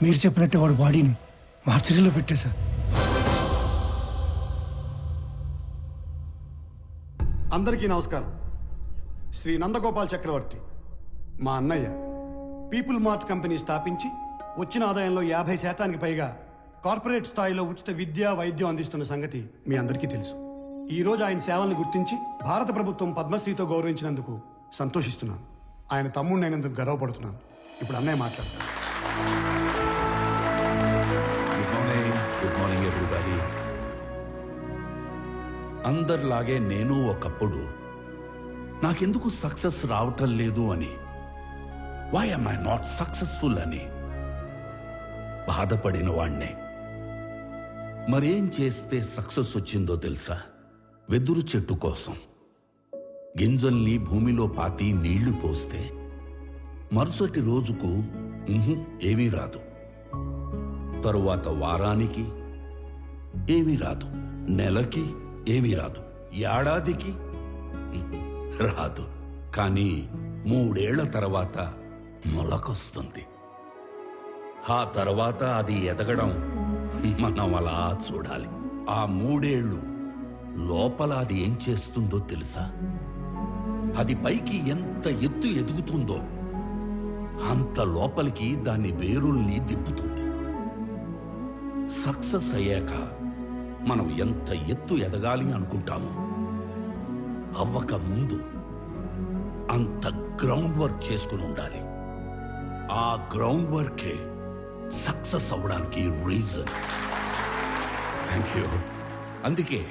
మీరు చెప్పినట్టే వాడు బాడీని మార్చరీలో పెట్టేశా. అందరికీ నమస్కారం. శ్రీ నందగోపాల్ చక్రవర్తి మా అన్నయ్య పీపుల్ మార్ట్ కంపెనీ స్థాపించి వచ్చిన ఆదాయంలో 50% పైగా కార్పొరేట్ స్థాయిలో ఉచిత విద్య వైద్యం అందిస్తున్న సంగతి మీ అందరికీ తెలుసు. ఈరోజు ఆయన సేవలను గుర్తించి భారత ప్రభుత్వం పద్మశ్రీతో గౌరవించినందుకు సంతోషిస్తున్నాను. ఆయన తమ్ముడినైనందుకు గర్వపడుతున్నాను. ఇప్పుడు అన్నయ్య మాట్లాడతాను. Good morning everybody. అందరిలాగే నేను ఒకప్పుడు నాకెందుకు సక్సెస్ రావటం లేదు అని, why am I not successful అని బాధపడిన వాణ్ణే. మరేం చేస్తే సక్సెస్ వచ్చిందో తెలుసా? వెదురు చెట్టు కోసం గింజల్ని భూమిలో పాతి నీళ్లు పోస్తే మరుసటి రోజుకు ఏమీ రాదు, తరువాత వారానికి ఏమీ రాదు, నెలకి ఏమీ రాదు, ఏడాదికి రాదు. కానీ 3 ఏళ్ల తర్వాత మొలకొస్తుంది. ఆ తర్వాత అది ఎదగడం మనం అలా చూడాలి. ఆ 3 ఏళ్ళు లోపల అది ఏం చేస్తుందో తెలుసా? అది పైకి ఎంత ఎత్తు ఎదుగుతుందో అంత లోపలికి దాని వేరుల్ని దిప్పుతుంది. సక్సెస్ అయ్యాక మనం ఎంత ఎత్తు ఎదగాలి అనుకుంటామో అవ్వక ముందు అంత గ్రౌండ్ వర్క్ చేసుకుని ఉండాలి. ఆ గ్రౌండ్ వర్కే సక్సెస్ అవ్వడానికి రీజన్. Thank you. అందుకే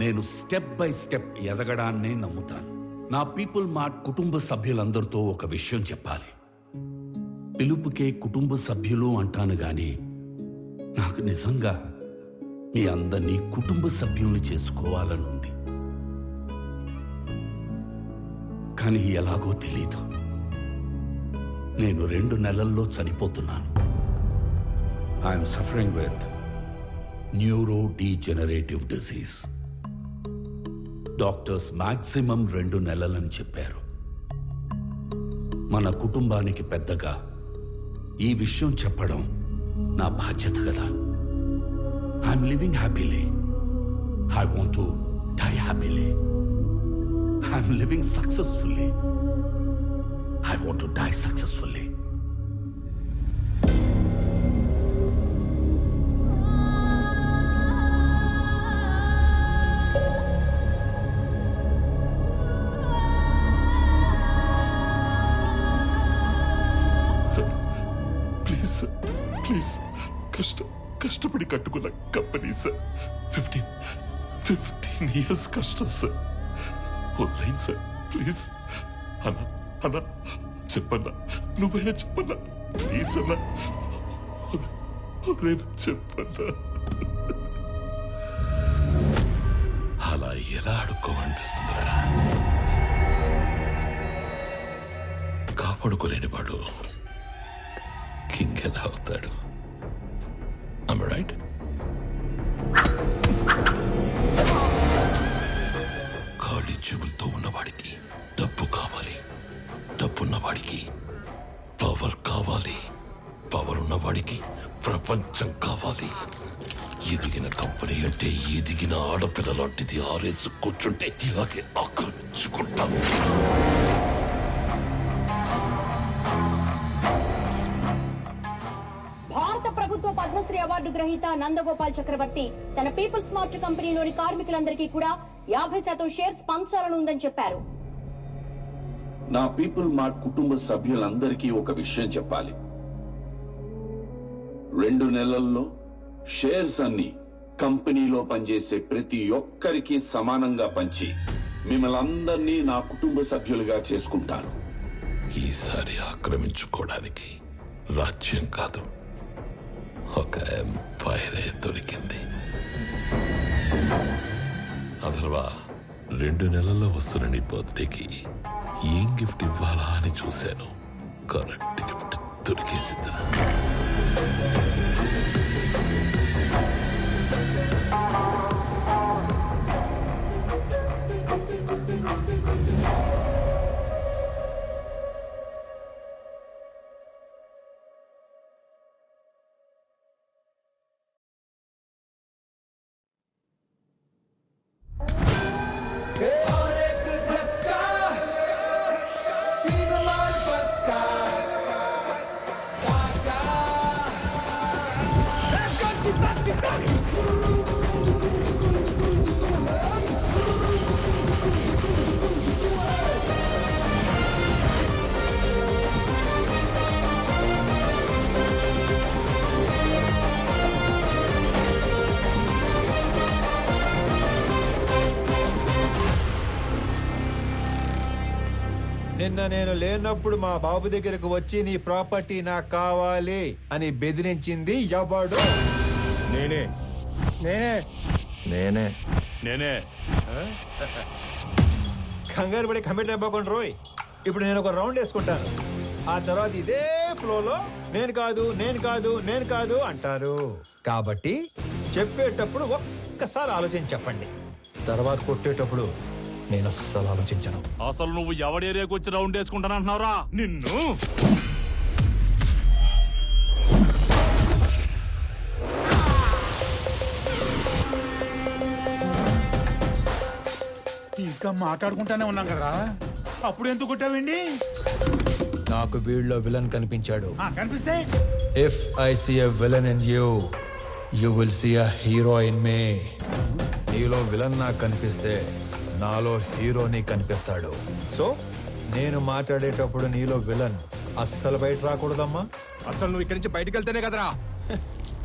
నేను స్టెప్ బై స్టెప్ ఎదగడాన్నే నమ్ముతాను. నా పీపుల్ మార్ట్ కుటుంబ సభ్యులందరితో ఒక విషయం చెప్పాలి. పిలుపుకే కుటుంబ సభ్యులు అంటాను గాని నాకు నిజంగా మీ అందరినీ కుటుంబ సభ్యుల్ని చేసుకోవాలనుంది. కానీ ఎలాగో తెలీదు. నేను 2 నెలల్లో చనిపోతున్నాను. I'm suffering with neuro degenerative disease. Doctors maximum 2 నెలలని చెప్పారు. మన కుటుంబానికి పెద్దగా ఈ విషయం చెప్పడం నా బాధ్యత కదా. I'm living happily. I want to die happily. I'm living successfully. I want to die successfully. Sir, please, sir, please. కష్టపడి కట్టుకున్న కంపెనీ సార్. 15 years కష్టం సార్. వదిలేండి సార్ ప్లీజ్. అన్నా చెప్పన్నా, నువ్వైనా చెప్పన్నా ప్లీజ్ అన్నా. వదిలేనా చెప్పన్నా. అలా ఎలా అడుక్కోమనిపిస్తుందిరా? కాపాడుకోలేని వాడు కింగ్ ఎలా అవుతాడు? Am I right? ఖాళీ చెవులతో ఉన్నవాడికి డబ్బు కావాలి, డబ్బున్నవాడికి పవర్ కావాలి, పవర్ ఉన్నవాడికి ప్రపంచం కావాలి. ఎదిగిన కంపెనీ అంటే ఎదిగిన ఆడపిల్ల లాంటిది. ఆరేసు కూర్చుంటే ఇలాగే ఆక్రమించుకుంటాం. భారత ప్రభుత్వ పద్మశ్రీ అవార్డు గ్రహీత నందగోపాల్ చక్రవర్తి తన పీపుల్ స్మార్ట్ కంపెనీలోని కార్మికులందరికీ కూడా 50% షేర్స్ పంచాలని ఉందని చెప్పారు. నా పీపుల్ మార్ట్ కుటుంబ సభ్యులందరికీ ఒక విషయం చెప్పాలి. 2 నెలల్లో షేర్స్ అన్ని కంపెనీలో పనిచేసే ప్రతి ఒక్కరికి సమానంగా పంచి మిమ్మల్ని అందరినీ నా కుటుంబ సభ్యులుగా చేసుకుంటాను. ఈసారి ఆక్రమించుకోవడానికి రాజ్యం కాదు, ఒక ఎంపైరే దొరికింది. అథర్వా, 2 నెలల్లో వస్తున్న నీ బర్త్డేకి ఏం గిఫ్ట్ ఇవ్వాలా అని చూశాను. కరెక్ట్ గిఫ్ట్ దొరికేసిందిరా. నిన్న నేను లేనప్పుడు మా బాబు దగ్గరకు వచ్చి నీ ప్రాపర్టీ నాకు కావాలి అని బెదిరించింది ఎవడు? నేనే నేనే. నేనే కంగారు పడి కమిట్ అయిపోకుండా రోయ్. ఇప్పుడు నేను ఒక రౌండ్ వేసుకుంటాను, ఆ తర్వాత ఇదే ఫ్లోలో నేను కాదు నేను కాదు నేను కాదు అంటారు. కాబట్టి చెప్పేటప్పుడు ఒక్కసారి ఆలోచించి చెప్పండి, తర్వాత కొట్టేటప్పుడు నేను అస్సలు ఆలోచించను. అసలు నువ్వు ఎవడి ఏరియాకి వచ్చి రౌండ్ వేసుకుంటానంటున్నావురా నిన్ను? ఇంకా మాట్లాడుకుంటానే ఉన్నాం కదా, అప్పుడు ఎందుకు కొట్టావండి? నాకు వీళ్ళలో విలన్ కనిపించాడు. కనిపిస్తే if I see a villain in you, you will see a hero in me. నీలో విలన్ నాకు కనిపిస్తే నాలో హీరోని కనిపిస్తాడు. సో నేను మాట్లాడేటప్పుడు నీలో విలన్ అస్సలు బయట రాకూడదమ్మా. అసలు నువ్వు ఇక్కడి నుంచి బయటకు వెళ్తేనే కదరా.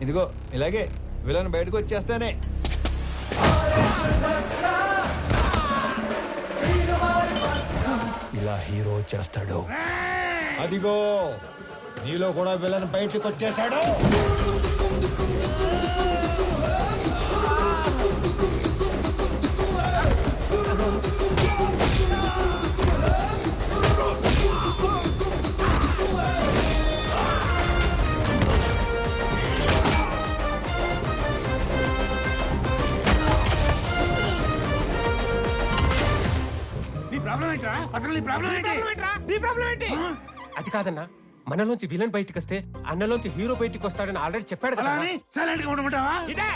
ఇదిగో ఇలాగే విలన్ బయటకు వచ్చేస్తానే. ఇలా హీరో వచ్చేస్తాడు. అదిగో నీలో కూడా విలన్ బయటకు వచ్చేసాడు. నీ ప్రాబ్లం ఏంట్రా? అసలు నీ ప్రాబ్లం ఏంటి? అది కాదన్నా, మనలోంచి విలన్ బయటికి వస్తే అన్నలోంచి హీరో బయటికి వస్తాడని ఆల్రెడీ చెప్పాడు కదా. అలా అని సైలెంట్ గా ఉండమంటావా? ఇదే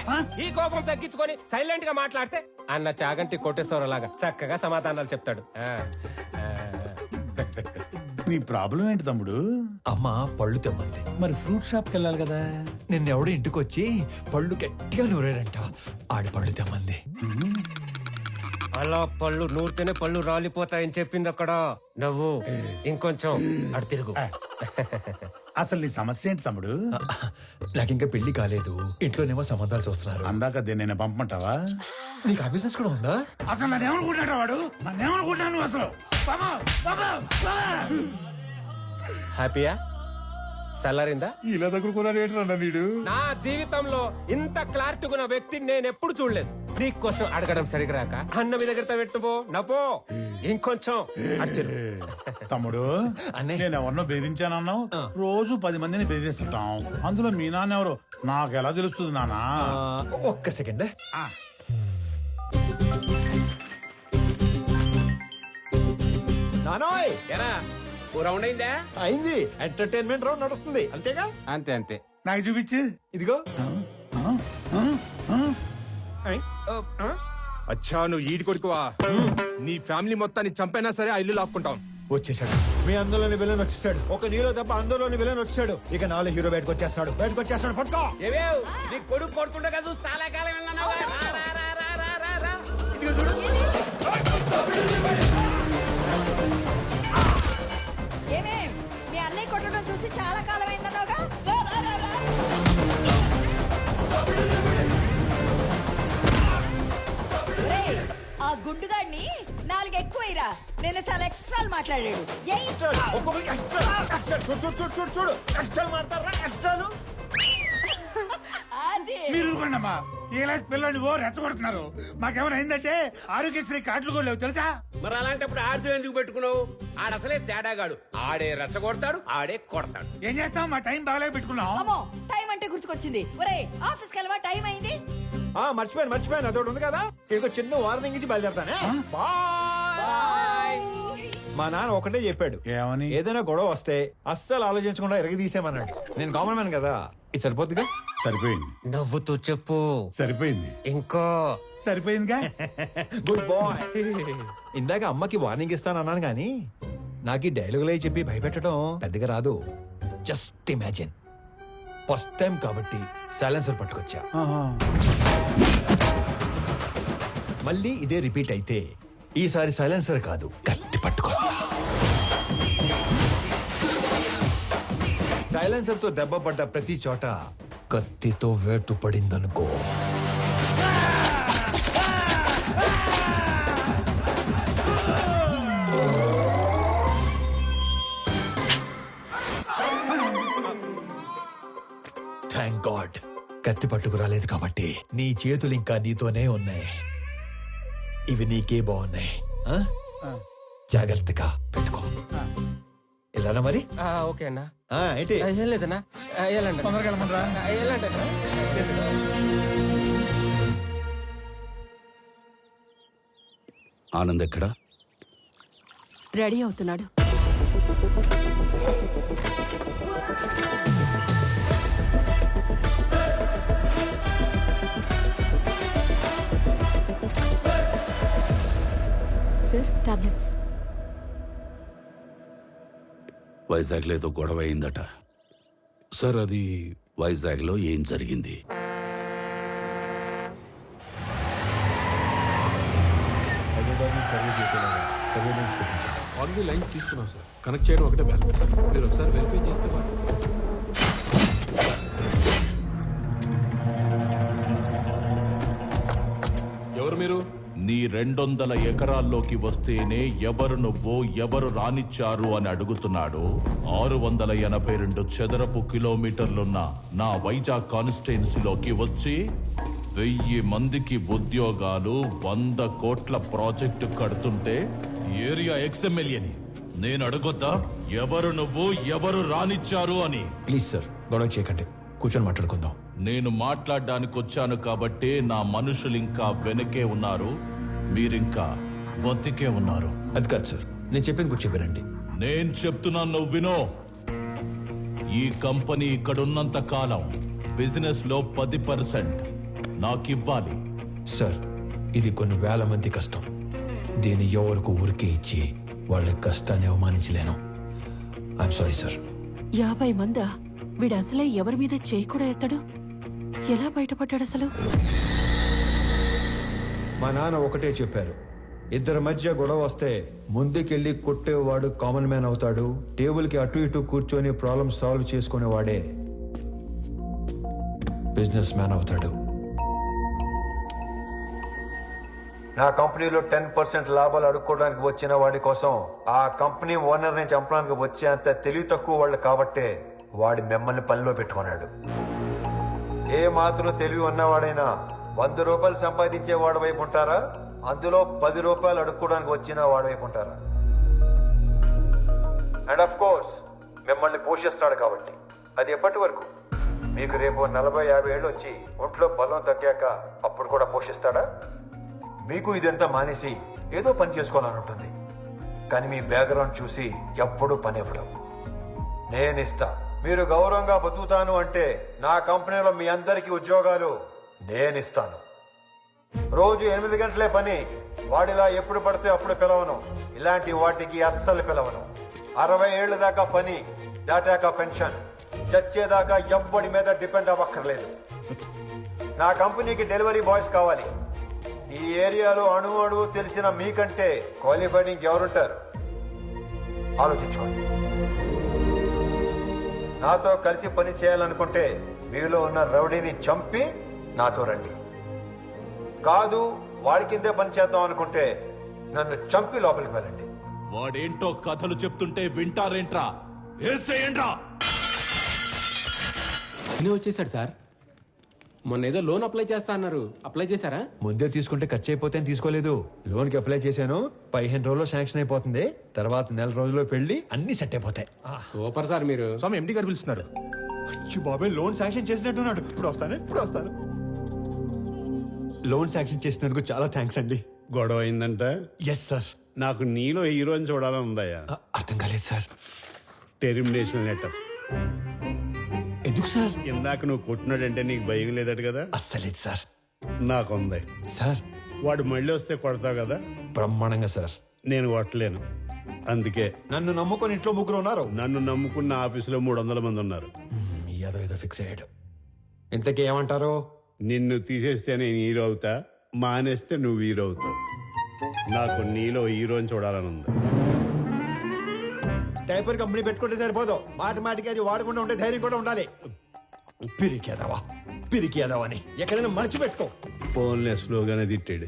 ఈ కోపం తగ్గించుకొని సైలెంట్ గా మాట్లాడితే అన్న చాగంటి కొట్టేశ్వర లాగా చక్కగా సమాధానాలు చెప్తాడు. నీ ప్రాబ్లం ఏంటి తమ్ముడు? అమ్మ పళ్ళు తెమ్మంది. మరి ఫ్రూట్ షాప్ కి వెళ్ళాలి కదా. నిన్నెవడో ఇంటికి వచ్చి పళ్ళు గట్టిగా నూరాడంట, ఆడి పళ్ళు తెమ్మంది. అలా పళ్ళు నూరితేనే పళ్ళు రాలిపోతాయని చెప్పింది అక్కడ. నవ్వు ఇంకొంచెం అటు తిరుగు. అసలు నీ సమస్య ఏంటి తమ్ముడు? నాకింకా పెళ్లి కాలేదు, ఇంట్లోనేమో సంబంధాలు చూస్తున్నారు. అందాక దీన్ని పంపమంటావా? నీకు ఆ బిజినెస్ కూడా ఉందా? అసలు నన్నేమనుకుంటాడు వాడు? నన్నేమనుకుంటాను నువ్వు అసలు? బాబా, బాబా, బాబా. హ్యాపీయా? సల్లారిందా? ఇలా దగ్గర వీడు. నా జీవితంలో ఇంత క్లారిటీగా ఉన్న వ్యక్తిని నేను ఎప్పుడు చూడలేదు. నీకోసం అడగడం సరిగ్గా రాక అన్న మీ దగ్గర పెట్టుపో నపో ఇంకొంచెం అటు తిరుగు. తమ్ముడు అన్నే. నేను ఎవరినో బెదిరించానన్నావు. రోజు 10 మందిని బెదిరిస్తుంటాం, అందులో మీ నాన్న ఎవరు నాకు ఎలా తెలుస్తుంది నానా? ఒక్క సెకండ్. నానోయ్ రౌండ్ అయిందా? అయింది. ఎంటర్టైన్మెంట్ రౌండ్ నడుస్తుంది అంతేగా? అంతే అంతే. నాకు చూపించు. ఇదిగో. అచ్చా నువ్వు ఈడి కొడుకువా? నీ ఫ్యామిలీ మొత్తాన్ని చంపైనా సరే ఆ ఇల్లు లాక్కుంటాం. వచ్చేసాడు. మీ అందులోని విలన్ వచ్చేసాడు. ఒక నీలో తప్ప అందులోని విలన్ వచ్చాడు. ఇక నాలో హీరో బయటకు వచ్చేస్తాడు. పట్టుకో. నీ కొడుకు కొడుతుండే కదా చాలా కాలం ఏమేం మీ అన్నయ్య కొట్టడం చూసి చాలా కాలం అయిందన్నావుగా. ఆ గుండుగాడిని 4 ఎక్కువైరా. నేను చాలా ఎక్స్ట్రాలు మాట్లాడాడు. మీరు ఊరుకోండమ్మా. ఇలా పిల్లల్ని ఓ రెచ్చగొడుతున్నారు. మాకేమైనా అయిందంటే ఆరోగ్యశ్రీ కార్డులు కూడా లేవు తెలుసా? మరి అలాంటప్పుడు ఆడితో ఎందుకు పెట్టుకున్నావు? ఆడసలే తేడాగాడు. ఆడే రెచ్చగొడతాడు, ఆడే కొడతాడు. ఏం చేస్తాం? మా టైం బాగాలేక పెట్టుకున్నాం. అమ్మో టైం అంటే గుర్తుకొచ్చింది. ఒరే ఆఫీస్కి వెళ్ళవా? టైం అయింది. మర్చిపోయాను. అదొకటి ఉంది కదా. ఇంకో చిన్న వార్నింగ్ ఇచ్చి బయలుదేరతానే. మా నాన్న ఒకటే చెప్పాడు, ఏమని? ఏదైనా గొడవ వస్తే అస్సలు ఆలోచించకుండా ఎరగదీసేమన్నాడు. నేను కామన్ మ్యాన్ కదా, ఇది సరిపోద్దిగా. సరిపోయింది. నవ్వుతూ చెప్పు. సరిపోయింది. ఇంకో సరిపోయిందిగా. Good bye. ఇందాక అమ్మకి వార్నింగ్ ఇస్తానన్నాను గానీ నాకు ఈ డైలాగులే చెప్పి భయపెట్టడం పెద్దగా రాదు. జస్ట్ ఇమాజిన్, ఫస్ట్ టైం కాబట్టి సైలెన్సర్ పట్టుకొచ్చా. మళ్ళీ ఇదే రిపీట్ అయితే ఈసారి సైలెన్సర్ కాదు కత్తి పట్టుకొస్తా. సైలెన్సర్ తో దెబ్బ పడ్డ ప్రతి చోట కత్తితో వేటు పడిందనుకో, థ్యాంక్ గాడ్ కత్తి పట్టుకు రాలేదు కాబట్టి నీ చేతులు ఇంకా నీతోనే ఉన్నాయి. ఇవి నీకే బాగున్నాయి. ఆ? జాగ్రత్తగా పెట్టుకో. ఇలానా మరి? ఓకే అన్నా. ఏంటి? ఏం లేదన్నా, వెళ్ళండి. తొందరగా వెళ్ళమనరా. వెళ్ళండి. ఆనంద్ ఎక్కడా? రెడీ అవుతున్నాడు. Sir tablets. వైజాగ్లో ఏదో గొడవ అయిందట సార్. అది వైజాగ్లో ఏం జరిగింది? ఆల్రెడీ లైన్స్ తీసుకున్నాం సార్. కనెక్ట్ చేయడం ఒకటే బ్యాలెన్స్. మీరు ఒకసారి వెరిఫై చేస్తే ఎవరు మీరు? నీ 200 ఎకరాల్లోకి వస్తేనే ఎవరు నువ్వు, ఎవరు రానిచ్చారు అని అడుగుతున్నాడు. 682 చదరపు కిలోమీటర్లున్న నా వైజాగ్ కాన్స్టిట్యున్సీలోకి వచ్చి 1000 మందికి ఉద్యోగాలు, 100 కోట్ల ప్రాజెక్టు కడుతుంటే ఏరియా ఎక్స్ఎమ్మెల్యేని నేను అడగొద్దా ఎవరు నువ్వు, ఎవరు రానిచ్చారు అని? ప్లీజ్ సార్, గొడవ చేయకండి, కూర్చొని మాట్లాడుకుందాం. నేను మాట్లాడడానికి వచ్చాను కాబట్టే నా మనుషులు ఇంకా వెనకే ఉన్నారు, మీరింకా బతికే ఉన్నారు. అది కాదు సార్, నేను చెప్పింది కూర్చో వినండి. నేను చెప్తున్నాను, నువ్వు వినో. ఈ కంపెనీ ఇక్కడున్నంత కాలం బిజినెస్ లో 10% నాకివ్వాలి. సార్, ఇది కొన్ని వేల మంది కష్టం. దీన్ని ఎవరికి ఊరికే ఇచ్చి వాళ్ళ కష్టాన్ని అవమానించలేను. I'm sorry sir. 50 మందా? వీడు అసలే ఎవరి మీద చేయి కూడా ఎత్తడు. ఎలా బయటపడ్డాడు అసలు? మా నాన్న ఒకటే చెప్పారు, ఇద్దరి మధ్య గొడవ వస్తే ముందుకెళ్ళి కొట్టేవాడు కామన్ మ్యాన్ అవుతాడు, టేబుల్కి అటు ఇటు కూర్చొని ప్రాబ్లం సాల్వ్ చేసుకునేవాడే బిజినెస్ మ్యాన్ అవుతాడు. నా కంపెనీలో 10% లాభాలు అడుక్కోవడానికి వచ్చిన వాడి కోసం ఆ కంపెనీ ఓనర్ని చంపడానికి వచ్చే అంత తెలివి తక్కువ వాళ్ళు కాబట్టే వాడి మిమ్మల్ని పనిలో పెట్టుకున్నాడు. ఏ మాత్రం తెలివి ఉన్నవాడైనా 100 రూపాయలు సంపాదించే వాడి వైపు ఉంటారా, అందులో 10 రూపాయలు అడుక్కోవడానికి వచ్చిన వాడి వైపు ఉంటారా? అండ్ ఆఫ్ కోర్స్ మిమ్మల్ని పోషిస్తాడు కాబట్టి. అది ఎప్పటి వరకు? మీకు రేపు 40-50 ఏళ్ళు వచ్చి ఒంట్లో బలం తగ్గాక అప్పుడు కూడా పోషిస్తాడా? మీకు ఇదంతా మానేసి ఏదో పని చేసుకోవాలని ఉంటుంది, కానీ మీ బ్యాక్గ్రౌండ్ చూసి ఎప్పుడూ పని ఇవ్వడం. నేనిస్తా. మీరు గౌరవంగా బతుకుతాను అంటే నా కంపెనీలో మీ అందరికీ ఉద్యోగాలు నేనిస్తాను. రోజు 8 గంటలే పని. వాడిలా ఎప్పుడు పడితే అప్పుడు పిలవను. ఇలాంటి వాటికి అస్సలు పిలవను. 60 ఏళ్ళ దాకా పని, దాటాక పెన్షన్. చచ్చేదాకా ఎవ్వడి మీద డిపెండ్ అవ్వక్కర్లేదు. నా కంపెనీకి డెలివరీ బాయ్స్ కావాలి. ఈ ఏరియాలో అణువు తెలిసిన మీకంటే క్వాలిఫైడ్ ఇంకెవరుంటారు? ఆలోచించుకోండి. నాతో కలిసి పని చేయాలనుకుంటే మీలో ఉన్న రౌడీని చంపి నాతో రండి. కాదు, వాడి కిందే పని చేద్దాం అనుకుంటే నన్ను చంపి లోపలికి వెళ్ళండి. వాడేంటో కథలు చెప్తుంటే వింటారేంట్రా? ఏసేయండ్రా. వచ్చేసాడు సార్. మొన్న ఏదో లోన్ అప్లై చేస్తా అన్నారు, అప్లై చేశారా? ముందే తీసుకుంటే ఖర్చు అయిపోతే తీసుకోలేదు. లోన్కి అప్లై చేశాను, 15 రోజుల్లో శాంక్షన్ అయిపోతుంది. తర్వాత 1 రోజుల్లో పెళ్లి, అన్ని సెట్ అయిపోతాయి. Super sir. మీరు స్వామి ఎండి గారు పిలుస్తున్నారు. బాబాయ్ లోన్ శాంక్షన్ చేసినట్టున్నాడు. ఇప్పుడు వస్తాను. లోన్ శాంక్షన్ చేసినందుకు చాలా థ్యాంక్స్ అండి. గొడవ అయిందంట. Yes sir. నాకు నీలో హీరోని చూడాలని ఉందయ్యా. అర్థం కాలేదు సార్. Termination letter. ఎందుకు సార్? ఇందాక నువ్వు కొట్టినాడంటే నీకు భయం లేదట కదా? అస్సలేదు సార్. నాకుంది సార్. వాడు మళ్ళీ వస్తే కొడతావు కదా? బ్రహ్మాండంగా సార్. నేను కొట్టలేను, అందుకే. నన్ను నమ్ముకొని ఇంట్లో 3 ఉన్నారు. నన్ను నమ్ముకున్న ఆఫీసులో 300 మంది ఉన్నారు. ఏదో ఫిక్స్ అయ్యాడు. ఇంతకీ ఏమంటారు? నిన్ను తీసేస్తే నేను హీరో అవుతా, మానేస్తే నువ్వు హీరో అవుతావు. నాకు నీలో హీరోని చూడాలని ఉంది. టైపర్ కంపెనీ పెట్టుకుంటే సరిపోదు, మాటికి అది వాడకుండా ఉంటే ధైర్యం కూడా ఉండాలి. పిరికేదావా అని ఎక్కడైనా మర్చిపెట్టుకో. ఫోన్లే స్లోగానే తిట్టాడు.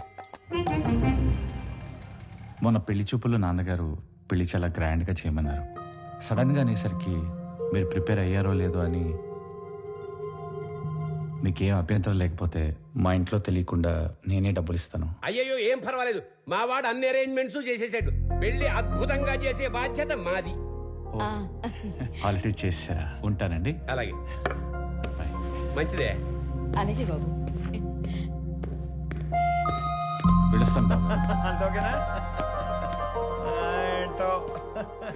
మొన్న పెళ్లి చూపుల్లో నాన్నగారు పెళ్లి చాలా గ్రాండ్గా చేయమన్నారు. సడన్గా అనేసరికి మీరు ప్రిపేర్ అయ్యారో లేదో అని మీకేం అభ్యంతరం లేకపోతే మా ఇంట్లో తెలియకుండా నేనే డబ్బులు ఇస్తాను. అయ్యయ్యో ఏం పర్వాలేదు, మా వాడు అన్ని అరేంజ్మెంట్స్ చేసేసాడు. పెళ్లి అద్భుతంగా చేసే బాధ్యత మాది. ఆల్రెడీ చేశారా? ఉంటానండి. అలాగే, మంచిదే. అలాగే బాబు. పిలుస్తాను బాబు. అంత ఓకేనా? ఏంటో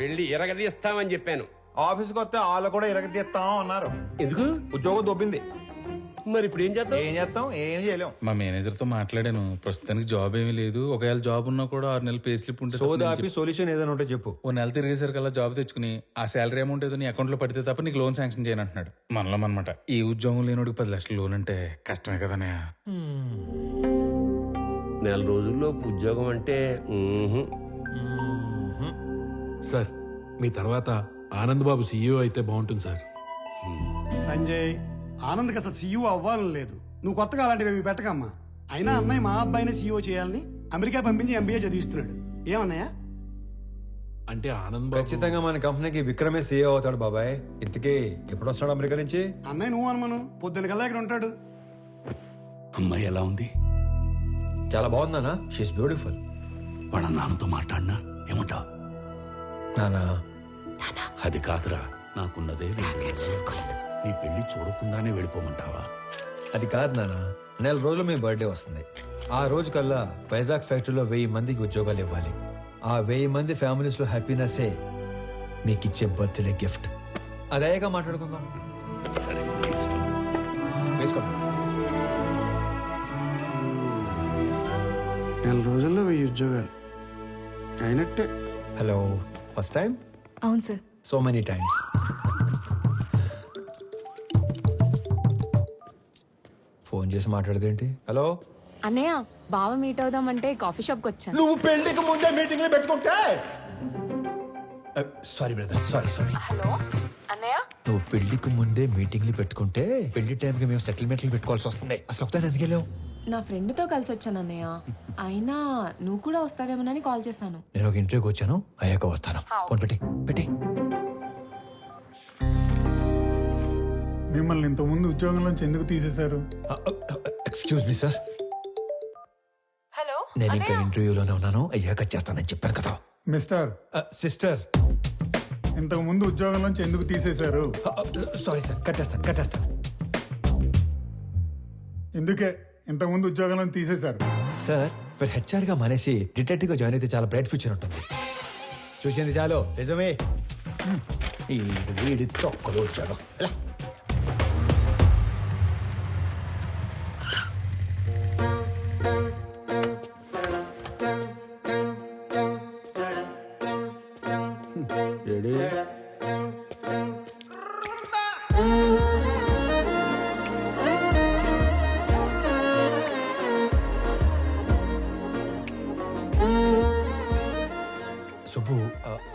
పెళ్లి ఎరగదీస్తామని చెప్పాను. ఆఫీస్కి వస్తే వాళ్ళు కూడా ఇరగదీస్తాం అన్నారు. ఎందుకు? ఉద్యోగం దొబ్బింది. మరి ఇప్పుడు ఏం చేద్దాం? ఏం చేస్తాం? ఏం చేయలేం. మా మేనేజర్తో మాట్లాడాను. ప్రస్తుతానికి జాబ్ ఏమీ లేదు. ఒకవేళ జాబ్ ఉన్నా కూడా 6 నెలలు పే స్లిప్ ఉంటే తప్ప నేను ఆపి సొల్యూషన్ ఏదైనా ఉంటే చెప్పు. ఓ నెల తిరిగేసరికల్లా జాబ్ తెచ్చుకుని ఆ శాలరీ అమౌంట్ ఏదో నీ అకౌంట్లో పడితే తప్ప నీకు లోన్ శాంక్షన్ చేయను అంటున్నాడు. మనలో అనమాట. ఈ ఉద్యోగం లేనోడికి 10 లక్షలు లోన్ అంటే కష్టమే కదనే. నెల రోజుల్లో ఉద్యోగం అంటే సార్ మీ తర్వాత ఆనంద్ బాబు సీఈఓ అయితే బాగుంటుంది సార్. సంజయ్, ఆనంద్కి అసలు సీఈఓ అవ్వాలని లేదు. నువ్వు కొత్తగా అలాంటివి పెట్టకమ్మా. అయినా అన్నయ్య మా అబ్బాయిని సీఈఓ చేయాలని అమెరికా పంపించి ఎంబీఏ చదివిస్తున్నాడు. ఏమన్నయ్యా? అంటే ఆనంద్ బాబు ఖచ్చితంగా మన కంపెనీకి విక్రమే సీఈఓ అవుతాడు బాబాయ్. ఇంతకీ ఎప్పుడు వస్తాడు అమెరికా నుంచి? అన్నయ్య నువ్వు అనుమాను, పొద్దున కల్లా ఇక్కడ ఉంటాడు. అమ్మాయి ఎలా ఉంది? చాలా బాగుందానా? She is beautiful. వాళ్ళ నాన్నతో మాట్లాడినా ఏమంటా? నానా అది కాదురా, నాకున్నదే 2 నెలలు. నీ పెళ్లి చూడకుండానే వెళ్ళిపోమంటావా? అది కాదు నానా, నెల రోజులు మీ బర్త్డే వస్తుంది. ఆ రోజు కల్లా వైజాగ్ ఫ్యాక్టరీలో 1000 మందికి ఉద్యోగాలు ఇవ్వాలి. ఆ 1000 మంది ఫ్యామిలీస్ లో హ్యాపీనెస్సే మీకు ఇచ్చే బర్త్డే గిఫ్ట్. అదేగా మాట్లాడుకుందాం. సరే, నీ ఇష్టం. వేసుకోండి. నెల రోజుల్లో 1000 ఉద్యోగాలు అయినట్టే. Hello, first time? అవును sir. So many times. Phone చేసి మాట్లాడదేంటి? హలో అన్నయ్య, బావ మీట్ అవుదామంటే కాఫీ షాప్కి వచ్చాను. నువ్వు పెళ్లికి ముందే మీటింగ్లు పెట్టుకుంటే. Sorry brother, sorry. హలో అన్నయ్య, నువ్వు పెళ్లికి ముందే మీటింగ్లు పెట్టుకుంటే పెళ్లి టైంకి మేము సెటిల్మెంట్లు పెట్టుకోవాల్సి వస్తుంది. అసలు ఒకసారి ఎందుకు వెళ్ళావు? నా ఫ్రెండ్తో కలిసి వచ్చాను అన్నయ్య. అయినా నువ్వు కూడా వస్తావేమోనని కాల్ చేశాను. నేను ఒక ఇంటర్వ్యూకి వచ్చాను, అయ్యాక వస్తాను. ఫోన్ పెట్టి. మిమ్మల్ని ఇంతకుముందు ఉద్యోగంలోంచి ఎందుకు తీసేశారు? ఎక్స్క్యూజ్ మీ సార్, హలో నేను ఇంకా ఇంటర్వ్యూలోనే ఉన్నాను, అయ్యాక చేస్తానని చెప్పాను కదా. మిస్టర్, సిస్టర్, ఇంతకు ముందు ఉద్యోగంలోంచి ఎందుకు తీసేశారు? సారీ సార్, కట్టేస్తాను. ఇందుకే ఇంతకు ముందు ఉద్యోగంలో తీసేశారు. సార్, మీరు హెచ్ఆర్ గా మానేసి డిటెక్టివ్ గా జాయిన్ అయితే చాలా బ్రైట్ ఫ్యూచర్ ఉంటుంది. చూసింది చాలు, నిజమే. వీడి తొక్కలు ఉద్యోగం.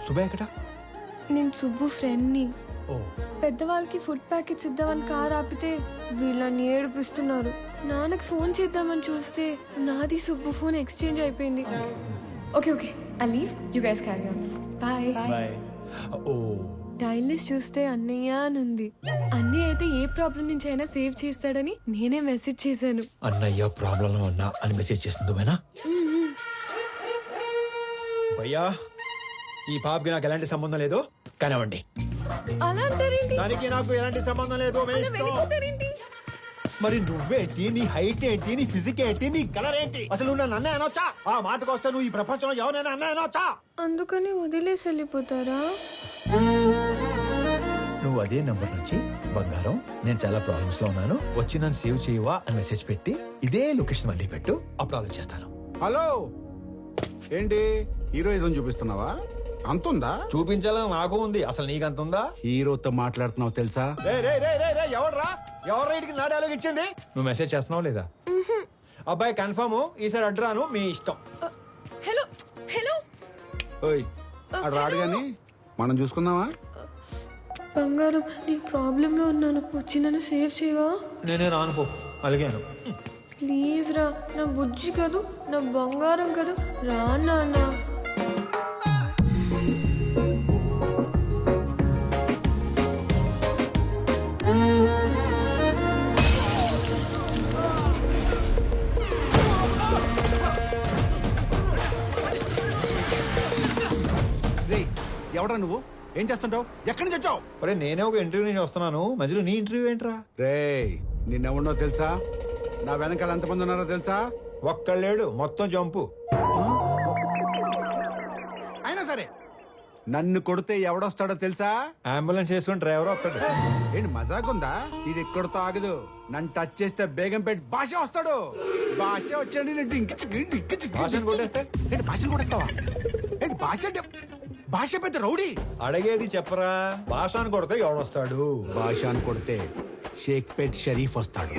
సుబ్బయ్య ఎక్కడ? నేను సుబ్బు ఫ్రెండ్ని. ఓ, పెద్దవాళ్ళకి ఫుడ్ ప్యాకెట్స్ ఇద్దామని కార్ ఆపితే వీళ్ళని ఏడిపిస్తున్నారు. నాన్నకి ఫోన్ చేద్దామని చూస్తే నాది సుబ్బు ఫోన్ ఎక్స్చేంజ్ అయిపోయింది. Okay, I leave, you guys carry on. Bye. Oh, dial list చూస్తే అన్నయ్య అని ఉంది. అన్నయ్య అయితే ఏ ప్రాబ్లం నుంచి అయినా సేవ్ చేస్తాడని నేనే మెసేజ్ చేశాను. అన్నయ్య ప్రాబ్లం ఉన్నా అని మెసేజ్ చేస్తుంది భయ్యా. ఈ పాపకి నాకు ఎలాంటి సంబంధం లేదు, కానివ్వండి. అలా అంటారేంటి? దానికి నాకు ఎలాంటి సంబంధం లేదు. వెళ్ళిపోతారేంటి? మరి నువ్వేంటి, నీ హైట్ ఏంటి, నీ ఫిజిక్ ఏంటి, నీ కలర్ ఏంటి? అసలు నువ్వు నన్ను అన్నయ్య అనొచ్చా? ఆ మాటకు వస్తే నువ్వు ఈ ప్రపంచంలో ఎవరైనా అన్నయ్య అనొచ్చా? అందుకని వదిలేసి వెళ్ళిపోతారా? నువ్వు అదే నంబర్ నుంచి బంగారం, నేను చాలా ప్రాబ్లమ్స్ లో ఉన్నాను, వచ్చి నన్ను సేవ్ చేయవా అని మెసేజ్ పెట్టి ఇదే లొకేషన్ మళ్ళీ పెట్టు, అప్పుడు ఆలోచిస్తాను. హలో, ఏంటి హీరోయిజం చూపిస్తున్నావా? అంతుందా? చూపించాలని నాకు ఉంది, అసలు నీకంతుందా? హీరోతో మాట్లాడుతున్నావు తెలుసా? ఎవరు ఇటుకి నా డైలాగ్ ఇచ్చింది? నువ్వు మెసేజ్ చేస్తున్నావు లేదా? అబ్బాయి కన్ఫర్మ్, ఈసారి అడ్రాను, మీ ఇష్టం. హలో ఓయ్, అటు రాడు గాని మనం చూసుకుందామా? బంగారం, నేను ప్రాబ్లంలో ఉన్నాను, వచ్చి నన్ను సేవ్ చేయవా? నేనే రానుకో, అలిగాను. ప్లీజ్ రా, నా బుజ్జి కదూ, నా బంగారం కదూ, రా నాన్న. ఏం చేస్తుంటావు? ఎక్కడి నుంచి వచ్చావు? ఒరే నేనే ఒక ఇంటర్వ్యూ నుంచి వస్తున్నాను, మధ్యలో నీ ఇంటర్వ్యూ ఏంట్రా? రేయ్, నిన్నెవడో తెలుసా? నా వెనకాల ఎంతమంది ఉన్నారో తెలుసా? ఒక్కళ్ళేడు, మొత్తం జంపు. అయినా సరే నన్ను కొడితే ఎవడొస్తాడో తెలుసా? అంబులెన్స్ చేసుకుని డ్రైవర్ ఒక్కడు. ఏంటి మజాకుందా? ఇది ఎక్కడితో ఆగదు. నన్ను టచ్ చేస్తే బేగంపేట భాష వస్తాడు. భాష వచ్చాడు. భాషను కొట్టేస్తే ఏంటి భాషను కొట్టేస్తావా? ఏంటి భాష అంటే భాష పెద్ద రౌడీ. అడిగేది చెప్పరా, భాషను కొడితే ఎవడొస్తాడు? భాషను కొడితే షేక్పేట్ షరీఫ్ వస్తాడు.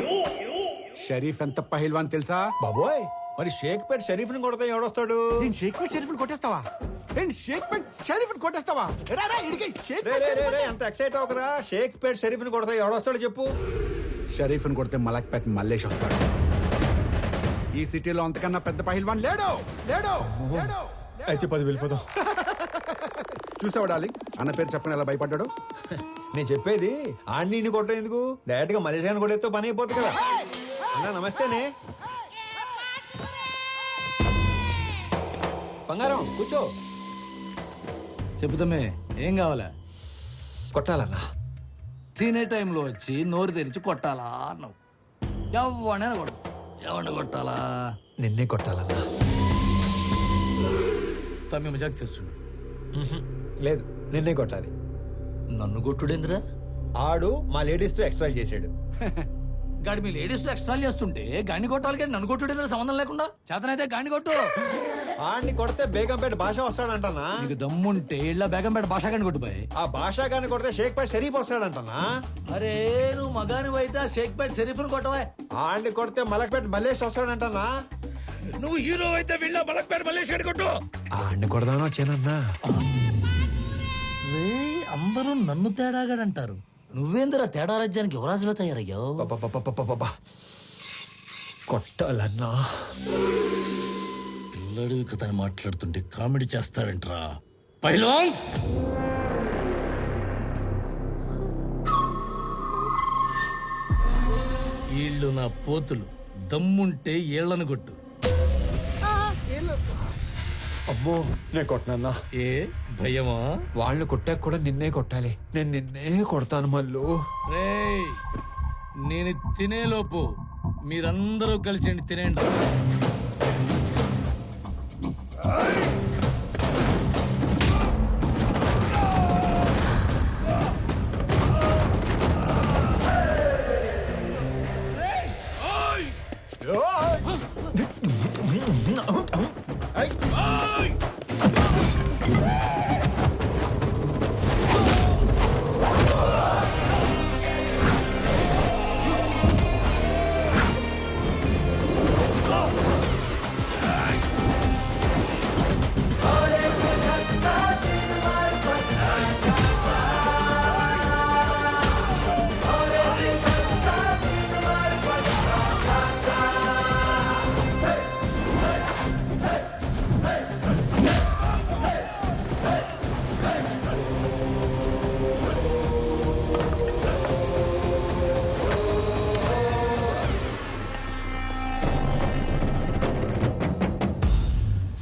షరీఫ్ ఎంత పహిల్వాన్ తెలుసా? బాబోయ్, మరి షేక్పేట్ షరీఫ్ ని కొడితే ఎవడొస్తాడు? నేను షేక్పేట్ షరీఫ్ కొట్టేస్తావా? ఏంటి షేక్పేట్ షరీఫ్ కొట్టేస్తావా? రా ఇడికి ఎంత ఎక్సైట్ అవకరా. షేక్పేట్ షరీఫ్ ని కొడితే ఎవడొస్తాడు చెప్పు? షరీఫ్ ని కొడితే మలక్పేట్ మల్లేష్ వస్తాడు. ఈ సిటీలో అంతకన్నా పెద్ద పహిల్వాన్ లేడు. లేడు లేడు. అయితే 10 వెళ్ళిపోదాం. చూసావా డార్లింగ్, అన్న పేరు చెప్పని ఎలా భయపడ్డాడు? నేను చెప్పేది ఆడిని కొట్టడం ఎందుకు, డైరెక్ట్ గా మలేషియాని కొట్టేస్తే పని అయిపోతుంది కదా. అన్నా నమస్తేనే. బంగారం కూర్చో. చెబుతామే, ఏం కావాలా? కొట్టాలన్నా. తినే టైంలో వచ్చి నోరు తెరిచి కొట్టాలా అన్నావు. ఎవడైనా కొడు. ఎవరిని కొట్టాలా? నిన్నే కొట్టాలన్నా. తమ్మి మజాక్ చేస్తుండు. లేదు, నిన్నే కొట్టాలి. నన్ను కొట్టుడేంద్రా? ఆడు మా లేడీస్ తో ఎక్స్ట్రా చేసాడు. గాడి మీ లేడీస్ తో ఎక్స్ట్రా చేస్తుంటే గాని కొట్టాలి కానీ నన్ను కొట్టుడేంద్రా సంబంధం లేకుండా? చేతనైతే గాని కొట్టు. ఆడిని కొడితే బేగంపేట భాష వస్తాడంటనా? నీకు దమ్ముంటే ఇళ్ళ బేగంపేట భాష గాని కొట్టుపోయి. ఆ భాష గాని కొడితే షేక్పేట షరీఫ్ వస్తాడంటనా? అరే నువ్వు మగాని అయితే షేక్పేట షరీఫ్ను కొట్టవా. ఆడిని కొడితే మలక్పేట మల్లేష్ వస్తాడంటనా? నువ్వు హీరో అయితే వీళ్ళ మలక్పేట మల్లేష్ కొట్టు. ఆడిని కొడదాను వచ్చానన్నా. అందరూ నన్ను తేడాగాడంటారు. నువ్వేందిరా తేడా రాజ్యానికి యువరాజులో తయారయ్యావు? కొట్టాలన్నా. పిల్లడు కథని మాట్లాడుతుంటే కామెడీ చేస్తావేంట్రా పైల్వాన్స్? వీళ్ళు నా పోతులు. దమ్ముంటే ఏళ్లను కొట్టు. అమ్మో, నేను కొట్టనన్నా. ఏ భయమా? వాళ్ళు కొట్టాక కూడా నిన్నే కొట్టాలి. నేను నిన్నే కొడతాను మళ్ళు. రేయ్, నేను తినేలోపు మీరందరూ కలిసి తినేయండి.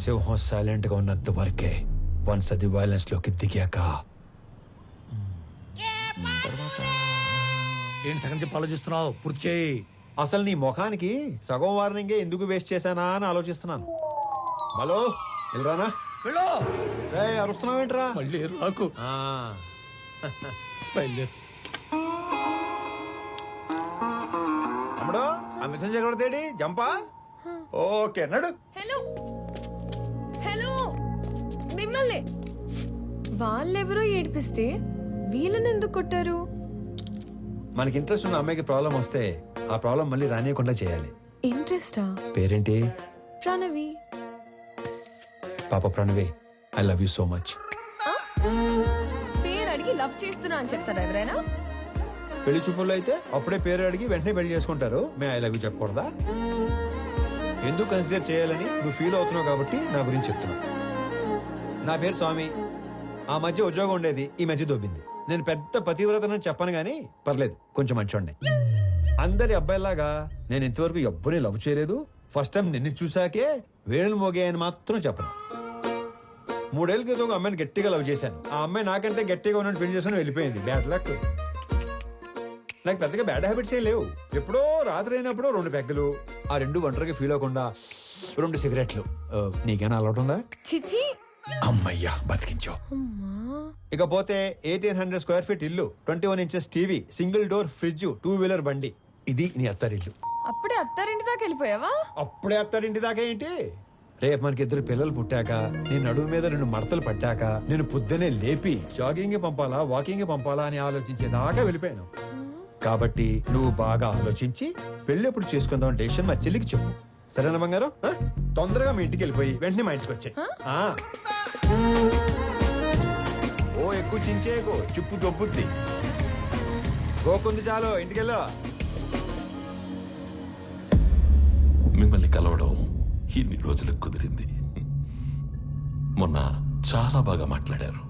సింహం సైలెంట్ గా ఉన్నంత వరకే. వన్స్ అది వైలెన్స్ లోకి దిగాక ఏంటి సగం చెప్పి ఆలోచిస్తున్నావు? పూర్తి చేయి. అసలు నీ ముఖానికి సగం వార్నింగే ఎందుకు వేస్ట్ చేశానా అని ఆలోచిస్తున్నాను. హలో, వెళ్ళరానా? వెళ్ళు. అరుస్తున్నావేంట్రా? మళ్ళీ రాకు. బయలుదేరు. తమ్ముడు, ఆ మిథున్ చక్రవర్తి జంపా? ఓకే నడు. హలో హలో, మిమ్మల్ని వాళ్ళెవరో ఏడిపిస్తే వీళ్ళని ఎందుకు కొట్టారు? మనకి ఇంట్రెస్ట్ ఉన్న అమ్మాయికి ప్రాబ్లం వస్తే ఆ ప్రాబ్లం మళ్ళీ రానియకుండా చేయాలి. ఇంట్రెస్టా? పేరేంటి? ప్రణవి. పాప Pranavi, I love you so much. పేరు అడిగి లవ్ చేస్తున్నా అని చెప్తారా ఎవరైనా? పెళ్లి చూపుల్లో అయితే అప్పుడే పేరు అడిగి వెంటనే పెళ్లి చేసుకుంటారు. మే ఐ లవ్ యూ చెప్పకూడదా? ఎందుకు కన్సిడర్ చేయాలని నువ్వు ఫీల్ అవుతున్నావు కాబట్టి నా గురించి చెప్తున్నా. నా పేరు స్వామి. ఆ మధ్య ఉద్యోగం ఉండేది, ఈ మధ్య దొబ్బింది. నేను పెద్ద పతివ్రతనని చెప్పను గానీ పర్లేదు, కొంచెం మంచోండి. అందరి అబ్బాయిలాగా నేను ఇంతవరకు ఎవ్వరిని లవ్ చేయలేదు. ఫస్ట్ టైం నిన్ను చూసాకే వేణులు మోగాయని మాత్రం చెప్పను. 3 ఏళ్ల క్రితం ఒక అమ్మాయిని గట్టిగా లవ్ చేశాను. ఆ అమ్మాయి నాకంటే గట్టిగా ఉన్నట్టు పెళ్లి చేసుకుని వెళ్ళిపోయింది. Bad luck. నాకు పెద్దగా బ్యాడ్ హ్యాబిట్స్ ఏం లేవు. ఎప్పుడో రాత్రి అయినప్పుడు 2 పెగ్గలు, ఆ 2 ఒంటరిగా ఫీల్ అవ్వకుండా 2 సిగరెట్లు. నీకేనా అలవాటు ఉందా? చిచి అమ్మయ్యా బతికించావు. ఇకపోతే 1800 స్క్వేర్ ఫీట్ ఇల్లు, 21 inches TV, single door fridge, 2 wheeler బండి. ఇది నీ అత్తారిల్లు. అప్పుడే అత్తారింటి దాకా వెళ్ళిపోయావా? అప్పుడే అత్తారింటి దాకా ఏంటి? రేపు మనకి 2 పిల్లలు పుట్టాక, నేను నడుము మీద 2 మడతలు పట్టాక, నేను పొద్దునే లేపి జాగింగ్ పంపాలా వాకింగ్ పంపాలా అని ఆలోచించేదాకా వెళ్ళిపోయాను. కాబట్టి నువ్వు బాగా ఆలోచించి పెళ్లి ఎప్పుడు చేసుకుందాం డెసిషన్ మా చెల్లికి చెప్పు. సరేనా బంగారం? తొందరగా మీ ఇంటికి వెళ్ళిపోయి వెంటనే మా ఇంటికి వచ్చాయి. ఓ ఎక్కువ చించేకు, చిప్పు దొబ్బుద్ది. గోకుంది చాలు, ఇంటికెళ్ళా. మిమ్మల్ని కలవడం ఇన్ని రోజులకు కుదిరింది. మొన్న చాలా బాగా మాట్లాడారు.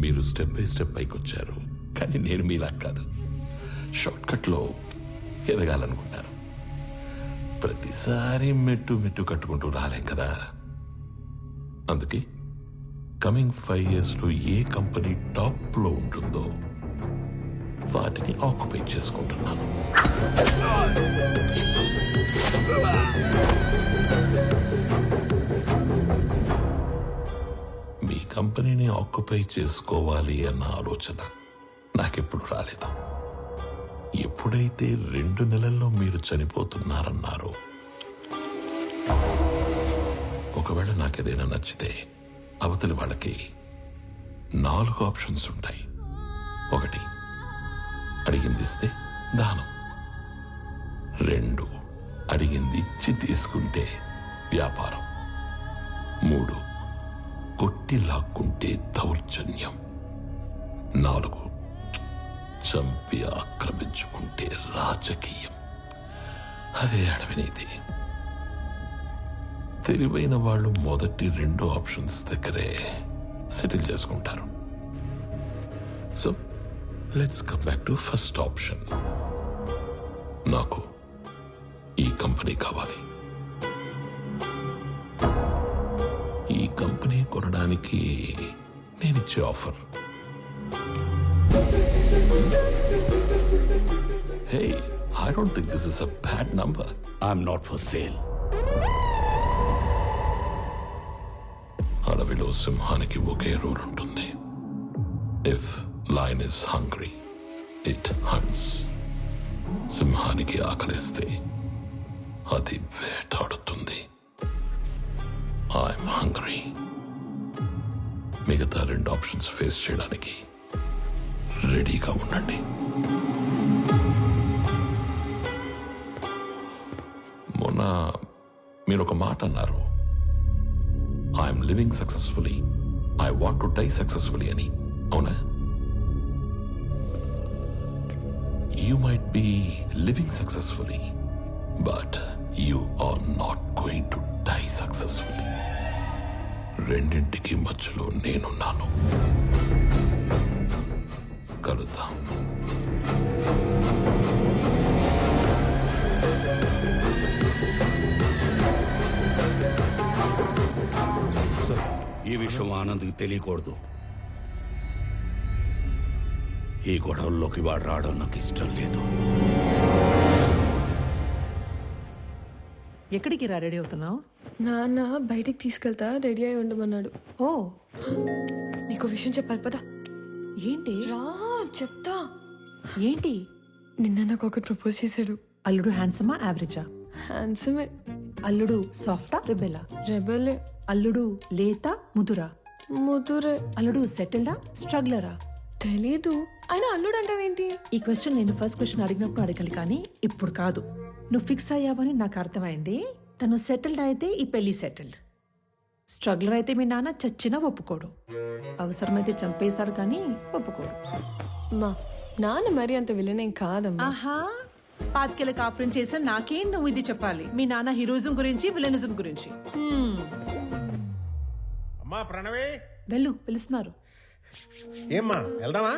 మీరు స్టెప్ బై స్టెప్ పైకి వచ్చారు. కానీ నేను మీలా కాదు, షార్ట్ కట్ లో ఎదగాలనుకుంటాను. ప్రతిసారి మెట్టు మెట్టు కట్టుకుంటూ రాలేం కదా. అందుకే కమింగ్ 5 years లో ఏ కంపెనీ టాప్ లో ఉంటుందో వాటిని ఆక్యుపై చేసుకుంటున్నాను. మీ కంపెనీని ఆక్యుపై చేసుకోవాలి అన్న ఆలోచన నాకెప్పుడు రాలేదు. ఎప్పుడైతే 2 నెలల్లో మీరు చనిపోతున్నారన్నారో, ఒకవేళ నాకేదైనా నచ్చితే అవతలి వాళ్ళకి 4 ఆప్షన్స్ ఉంటాయి. 1, అడిగింది ఇస్తే దానం. 2, అడిగింది ఇచ్చి తీసుకుంటే వ్యాపారం. 3, కొట్టి లాక్కుంటే దౌర్జన్యం. 4, చంపి ఆక్రమించుకుంటే రాజకీయం. అదే అడవినీతి. తెలివైన వాళ్ళు మొదటి 2 ఆప్షన్స్ దగ్గరే సెటిల్ చేసుకుంటారు. So let's come back to first option. నాకు ఈ కంపెనీ కావాలి. ఈ కంపెనీ కొనడానికి నేనిచ్చే offer, hey, I don't think this is a bad number. I'm not for sale. అడవిలో సింహానికి ఒకే రూల్ ఉంటుంది. If lion is hungry, it haunts. సింహానికి ఆకలిస్తే అది వేటాడుతుంది. I'm hungry. మిగతా 2 ఆప్షన్స్ ఫేస్ చేయడానికి రెడీగా ఉండండి. మొన్న మీరు ఒక మాట అన్నారు, I'm living successfully, I want to die successfully అని. అవునా? You might be living successfully, but you are not going to die successfully. రెండింటికి మధ్యలో నేనున్నాను. కలుద్దాం. ఈ విషయం ఆనంద్కి తెలియకూడదు. ఈ గొడవల్లోకి వాడు రావడం నాకు ఇష్టం లేదు. ఎక్కడికి రా రెడీ అవుతున్నావు? నాన్న బయటికి తీసుకెళ్తా, రెడీ అయి ఉండమన్నాడు. ఓ, నీకు విషయం చెప్పాలి పదా. ఏంటి? రా చెప్తా. ఏంటి? నిన్న నాకు ఒకటి ప్రపోజ్ చేశాడు. అల్లుడు హ్యాండ్సమా యావరేజా? హ్యాండ్సమే. అల్లుడు సాఫ్టా రెబెలా? రెబలే. అల్లుడు లేత ముదురా? ముదురే. అల్లుడు సెటిల్డా స్ట్రగ్లరా? తెలీదు. అయినా అల్లుడు అంటావేంటి? ఈ క్వశ్చన్ నేను ఫస్ట్ క్వశ్చన్ అడిగినప్పుడు అడగాలి, కానీ ఇప్పుడు కాదు. నువ్వు ఫిక్స్ అయ్యావని నాకు అర్థమైంది. తను సెటిల్డ్ అయితే ఈ పెళ్లి సెటిల్డ్. స్ట్రగ్లర్ అయితే మీ నాన్న చచ్చినా ఒప్పుకోడు. అవసరమైతే చంపేస్తాడు కానీ ఒప్పుకోడు. మా నాన్న మరి అంత విలనేం కాదమ్మా. ఆహా, 5 కాపురం చేసా నాకేం నువ్వు ఇది చెప్పాలి. మీ నాన్న హీరోయిజం గురించి విలనిజం గురించి. అమ్మా ప్రణవే, వెళ్ళు, పిలుస్తున్నారు. ఏమ్మా వెళ్దామా?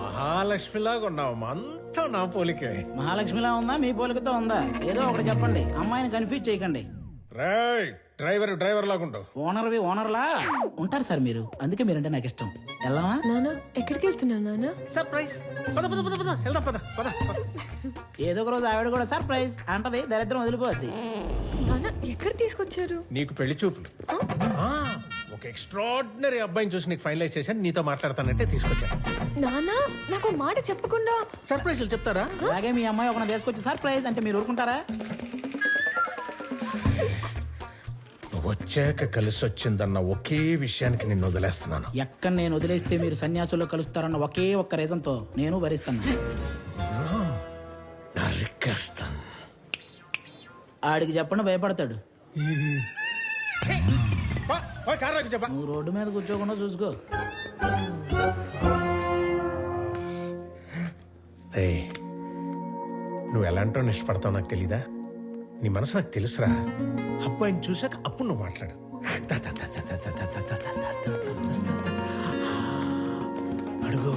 మహాలక్ష్మిలాగా ఉన్నావు, అంతా నా పోలికే. మహాలక్ష్మిలా ఉందా మీ పోలికతో ఉందా? ఏదో ఒకటి చెప్పండి, అమ్మాయిని కన్ఫ్యూజ్ చేయకండి. రేయ్, డ్రైవర్ లాగుంటావు. ఓనర్లా ఉంటారు సార్ మీరు, అందుకే మీరంటే నాకు ఇష్టం. వెళ్ళమా? నానా ఎక్కడికి వెళ్తున్నా నానా? సర్ప్రైజ్. పద పద పద పద వెళ్దాం పద పద. ఏదో ఒక రోజు ఆవిడ కూడా సర్ప్రైజ్ అంటది, దరిద్రం వదిలిపోద్ది. నానా ఎక్కడ తీసుకొచ్చారు? నీకు పెళ్లి చూపులు. ఒక ఎక్స్ట్రాడినరీ అబ్బాయిని చూసి నీకు ఫైనలైజ్ చేశాను, నీతో మాట్లాడతానంటే తీసుకొచ్చాను. నానా నాకు మాట చెప్పకుండా సర్ప్రైజ్లు చెప్తారా? అలాగే మీ అమ్మాయి ఒక తీసుకొచ్చి సర్ప్రైజ్ అంటే మీరు ఊరుకుంటారా? నువ్వు వచ్చాక కలిసి వచ్చిందన్న ఒకే విషయానికి నిన్ను వదిలేస్తున్నాను. ఎక్కడ నేను వదిలేస్తే మీరు సన్యాసుల్లో కలుస్తారన్న ఒకే ఒక్క రీజన్తో నేను భరిస్తాను. నరికేస్తాను. ఆడికి చెప్పండి, భయపడతాడు. చెప్పా నువ్వు రోడ్డు మీద కూర్చోకుండా చూసుకో. నువ్వు ఎలాంటో ఇష్టపడతావు నాకు తెలీదా? నీ మనసు నాకు తెలుసురా. అబ్బాయిని చూసాక అప్పుడు నువ్వు మాట్లాడు. అడుగు.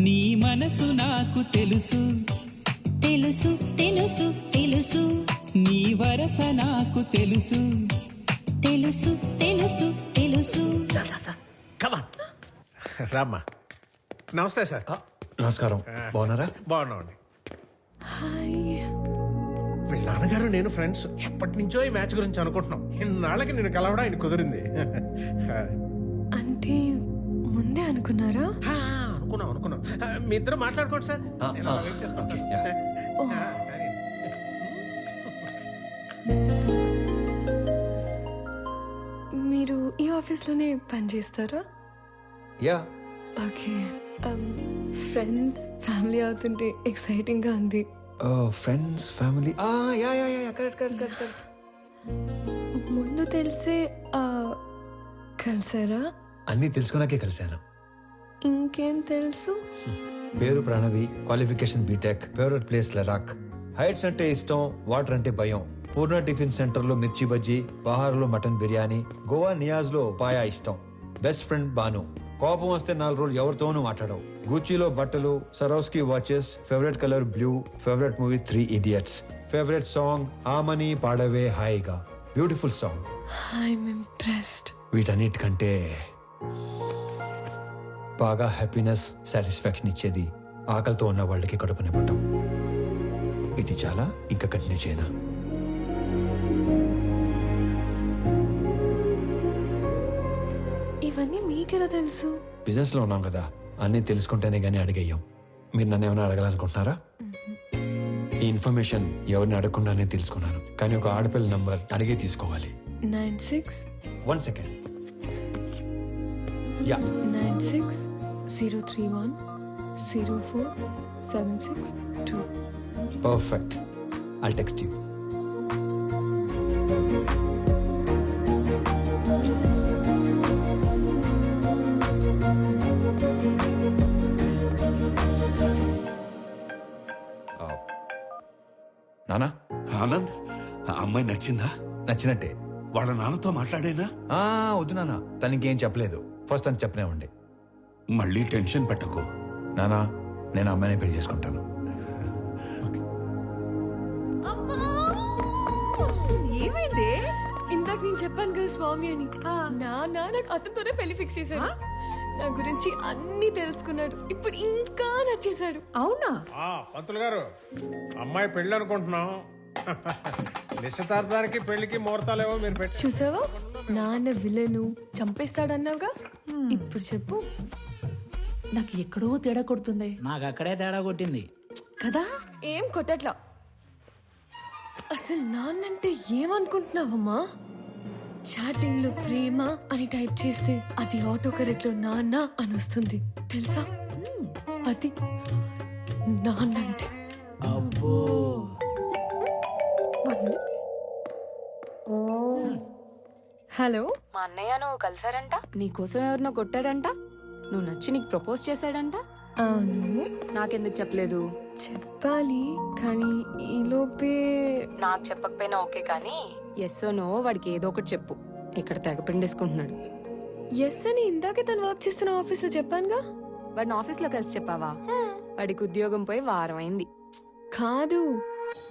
నీ మనసు నాకు తెలుసు తెలుసు తెలుసు తెలుసు, నీ వరస నాకు తెలుసు తెలుసు తెలుసు తెలుసు. రామ్మా. నమస్తే సార్. నమస్కారం. బాగున్నారా? బాగున్నామండి. హాయ్. వీళ్ళ నాన్నగారు నేను ఫ్రెండ్స్. ఎప్పటి నుంచో ఈ మ్యాచ్ గురించి అనుకుంటున్నాం. ఇన్నాళ్ళకి నేను కలవడం ఆయన కుదిరింది. అంటే ముందే అనుకున్నారా? అనుకున్నాం. మీ ఇద్దరు మాట్లాడుకోండి సార్. నేను అలా వెయిట్ చేస్తాను. మీరు ఈ ఆఫీస్లోనే పని చేస్తారా? యా. ఓకే. ఫ్రెండ్స్ ఫ్యామిలీ అవుతుంటే ఎక్సైటింగ్ గా ఉంది. Friends family. Yeah yeah yeah correct. ముందు తెలిసే కలిసారా? అన్నీ తెలుసుకున్నాకే కలిశాను. ఇంకేం తెలుసు? పేరు Pranavi, qualification B Tech, favourite place Ladakh, heights అంటే ఇష్టం, వాటర్ అంటే భయం, పూర్ణ టిఫిన్ సెంటర్ లో మిర్చి బజ్జీ, బహార్ లో మటన్ బిర్యానీ, గోవా నియాజ్ లో పాయా ఇష్టం, బెస్ట్ ఫ్రెండ్ బాను, కోపం వస్తే 4 రోజులు ఎవరితోనూ మాట్లాడవు, గూచీలో బట్టలు, Swarovski watches, favourite colour blue, favourite movie 3 Idiots, favourite song ఆమని పాడవే హాయిగా, బ్యూటిఫుల్ సాంగ్. I'm impressed. వీటన్నిటికంటే బాగా హ్యాపీనెస్, సాటిస్ఫాక్షన్ ఇచ్చేది ఆకలితో ఉన్న వాళ్ళకి కడుపు నింపటం. ఇది చాలా ఇంకా కంటిన్యూ చేయనా? ఇవన్నీ మీకెలా తెలుసు? బిజినెస్ లో ఉన్నాం కదా, అన్నీ తెలుసుకుంటేనే గానీ అడిగేయం. మీరు నన్ను ఏమైనా అడగాలనుకుంటున్నారా? ఈ ఇన్ఫర్మేషన్ ఎవరిని అడగకుండానే తెలుసుకున్నాను, కానీ ఒక ఆడపిల్ల నంబర్ అడిగే తీసుకోవాలి. 96 1 second. Yeah 96 031 04 762. Perfect. I'll text you. నానా. ఆనంద్, ఆ అమ్మాయి నచ్చిందా? నచ్చినట్టే. వాళ్ళ నాన్నతో మాట్లాడేనా? వద్దు నాన్న, తనకేం చెప్పలేదు. ఫస్ట్ తను చెప్పనివ్వండి. మళ్ళీ టెన్షన్ పెట్టకు నానా. నేను అమ్మాయిని పెళ్లి చేసుకుంటాను. ఏమైంది? ఇందాక నేను చెప్పాను కదా స్వామి అని. నాన్న నాకు అతనితోనే పెళ్లి ఫిక్స్ చేశాడు. నా గురించి అన్ని తెలుసుకున్నాడు. ఇప్పుడు ఇంకా నచ్చేశాడు. అవునా? పంతులు గారు, అమ్మాయి పెళ్ళి అనుకుంటున్నాం. నిశ్చితార్థానికి పెళ్లికి ముహూర్తాలేవో మీరు పెట్టి. చూసావా, నాన్న విలను చంపేస్తాడన్నావుగా. ఇప్పుడు చెప్పు. నాకు ఎక్కడో తేడా కొడుతుంది. నాకు అక్కడే తేడా కొట్టింది కదా. ఏం కొట్టట్లా. అసలు నాన్నంటే ఏమనుకుంటున్నావమ్మా? చాటింగ్ లో ప్రేమ అని టైప్ చేస్తే అది ఆటో కరెక్ట్ లో నాన్న అని వస్తుంది తెలుసా? అది నాన్నంటే. అబ్బో. హలో. మా అన్నయ్య నువ్వు కలిసారంట, నీకోసం ఎవరినో కొట్టాడంట, నువ్వు నచ్చి నీకు ప్రపోజ్ చేశాడంట. అవును. నాకెందుకు చెప్పలేదు? చెప్పాలి కానీ ఈలోపే. నాకు చెప్పకపోయినా ఓకే, కానీ ఎస్ నో వాడికి ఏదో ఒకటి చెప్పు. ఇక్కడ తెగ పిండేసుకుంటున్నాడు. ఎస్ అని ఇందాకే తను వర్క్ చేస్తున్న ఆఫీస్లో చెప్పానుగా. వాడిని ఆఫీస్లో కలిసి చెప్పావా? వాడికి ఉద్యోగం పోయి వారం అయింది. కాదు,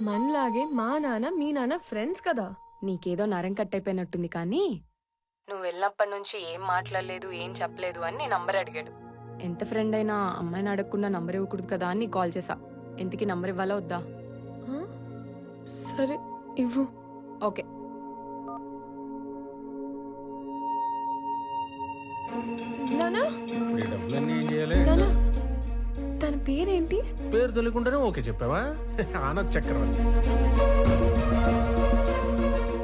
మనలాగే మా నాన్న మీ నాన్న ఫ్రెండ్స్ కదా. నీకేదో నరం కట్టయిపోయినట్టుంది కానీ నువ్వు వెళ్ళినప్పటి నుంచి ఏం మాట్లాడలేదు, ఏం చెప్పలేదు అని నీ నంబర్ అడిగాడు. ఎంత ఫ్రెండ్ అయినా అమ్మాయిని అడగకుండా నంబర్ ఇవ్వకూడదు కదా అని కాల్ చేసా. ఎంతకి నంబర్ ఇవ్వాలా వద్దా? సరే ఇవ్వు. ఓకే. నానా నానా, తన పేరేంటి? పేరు తెలియకుండానే ఓకే చెప్పావా? ఆనంద్ చక్రవర్తి.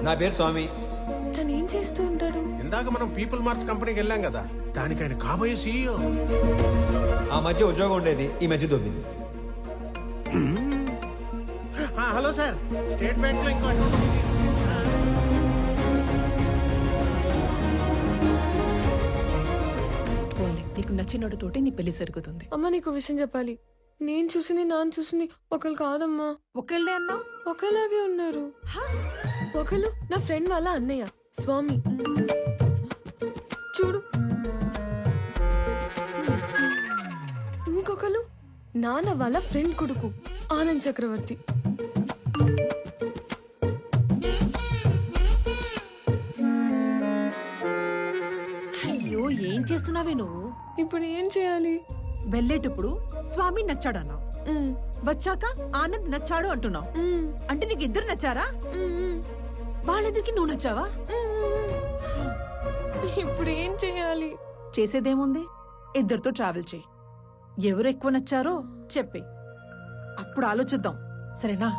నా పేరు స్వామి. తను ఏం చేస్తూ ఉంటాడు? ఇందాక మనం పీపుల్ మార్ట్ కంపెనీకి వెళ్ళాం కదా, దానికి ఆయన కాబోయే CEO. ఆ మధ్య ఉద్యోగం ఉండేది, ఈ మధ్య దొబ్బింది. హలో సార్, స్టేట్ బ్యాంక్ లో ఇంకో అకౌంట్ ఉంది. నీకు నచ్చినోడితోటి నీ పెళ్లి జరుగుతుంది. అమ్మ నీకు విషయం చెప్పాలి. నేను చూసింది నాన్న చూసింది ఒకరు కాదమ్మా. ఒకళ్ళే అన్నా ఒకలాగే ఉన్నారు. ఒకళ్ళు నా ఫ్రెండ్ వాళ్ళ అన్నయ్య స్వామి, చూడు. ఇంకొకరు నాన్న వాళ్ళ ఫ్రెండ్ కొడుకు ఆనంద్ చక్రవర్తి. అయ్యో, ఏం చేస్తున్నావే నువ్వు? ఇప్పుడు ఏం చేయాలి? వెళ్ళేటప్పుడు స్వామి నచ్చాడన్నావు, వచ్చాక ఆనంద్ నచ్చాడు అంటున్నావు. అంటే నీకు ఇద్దరు నచ్చారా? వాళ్ళిద్దరికి నువ్వు నచ్చావా? ఇప్పుడు ఏం చేయాలి? చేసేదేముంది, ఇద్దరితో ట్రావెల్ చేయి. ఎవరు ఎక్కువ నచ్చారో చెప్పే, అప్పుడు ఆలోచిద్దాం. సరేనా?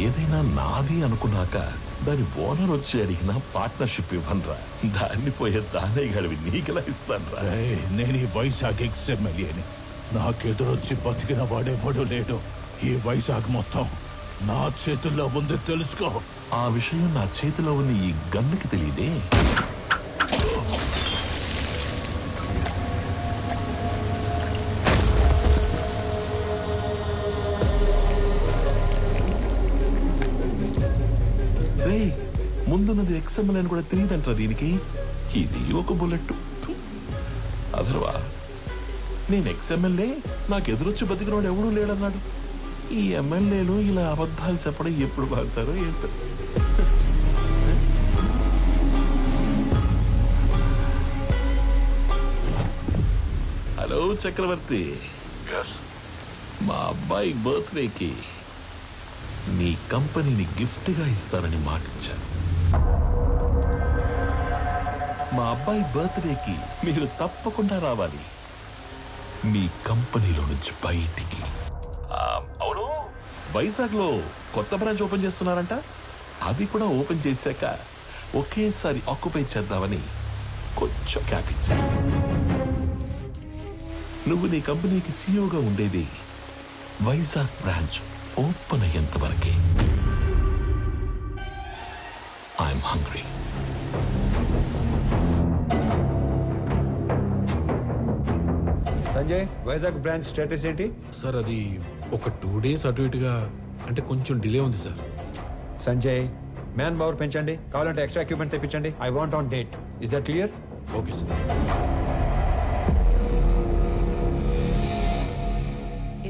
ఏదైనా నాది అనుకున్నాక దాని ఓనర్ వచ్చి అడిగిన పార్ట్నర్షిప్ ఇవ్వనరా. దాన్ని పోయే దానే గడివి నీకెలా ఇస్తానరా? నేను ఈ వైజాగ్ ఎక్స్ఎమ్మెల్యేని. నాకెదురొచ్చి బతికిన వాడెవడూ లేడు. ఈ వైజాగ్ మొత్తం నా చేతుల్లో ఉంది, తెలుసుకో. ఆ విషయం నా చేతిలో ఉన్న ఈ గన్నుకి తెలియదే. ముందున్నది ఎక్స్ఎంఎల్ అని కూడా తెలియదంటారా దీనికి? ఇది ఒక బుల్లెట్. అదర్వా నేను ఎక్స్ఎంఎల్ఏ, నాకు ఎదురొచ్చి బతికినోడు ఎవడూ లేడన్నాడు. ఈ ఎమ్మెల్యేలు ఇలా అబద్ధాలు చెప్పడం ఎప్పుడు బాగుతారో ఏంటో. హలో చక్రవర్తి, మా అబ్బాయి బర్త్డేకి నీ కంపెనీని గిఫ్ట్గా ఇస్తానని మాటిచ్చాను. మా అబ్బాయి బర్త్డేకి మీరు తప్పకుండా రావాలి మీ కంపెనీలో నుంచి బయటికి. అవును, వైజాగ్ లో కొత్త బ్రాంచ్ ఓపెన్ చేస్తున్నారంట. అది కూడా ఓపెన్ చేశాక ఒకేసారి ఆక్యుపై చేద్దామని కొంచెం క్యాప్ ఇచ్చాను. నువ్వు నీ కంపెనీకి సీఈఓగా ఉండేది వైజాగ్ బ్రాంచ్ ఓపెన్ అయ్యేంత వరకే. I'm hungry. Sanjay, Vizag branch status ఏంటి? సార్ అది ఒక 2 days అటు ఇటుగా, అంటే కొంచెం డిలే ఉంది సార్. సంజయ్, మ్యాన్ పవర్ పెంచండి, కావాలంటే ఎక్స్ట్రా ఎక్విప్మెంట్ తెప్పించండి. I want on date. Is that clear? Okay sir.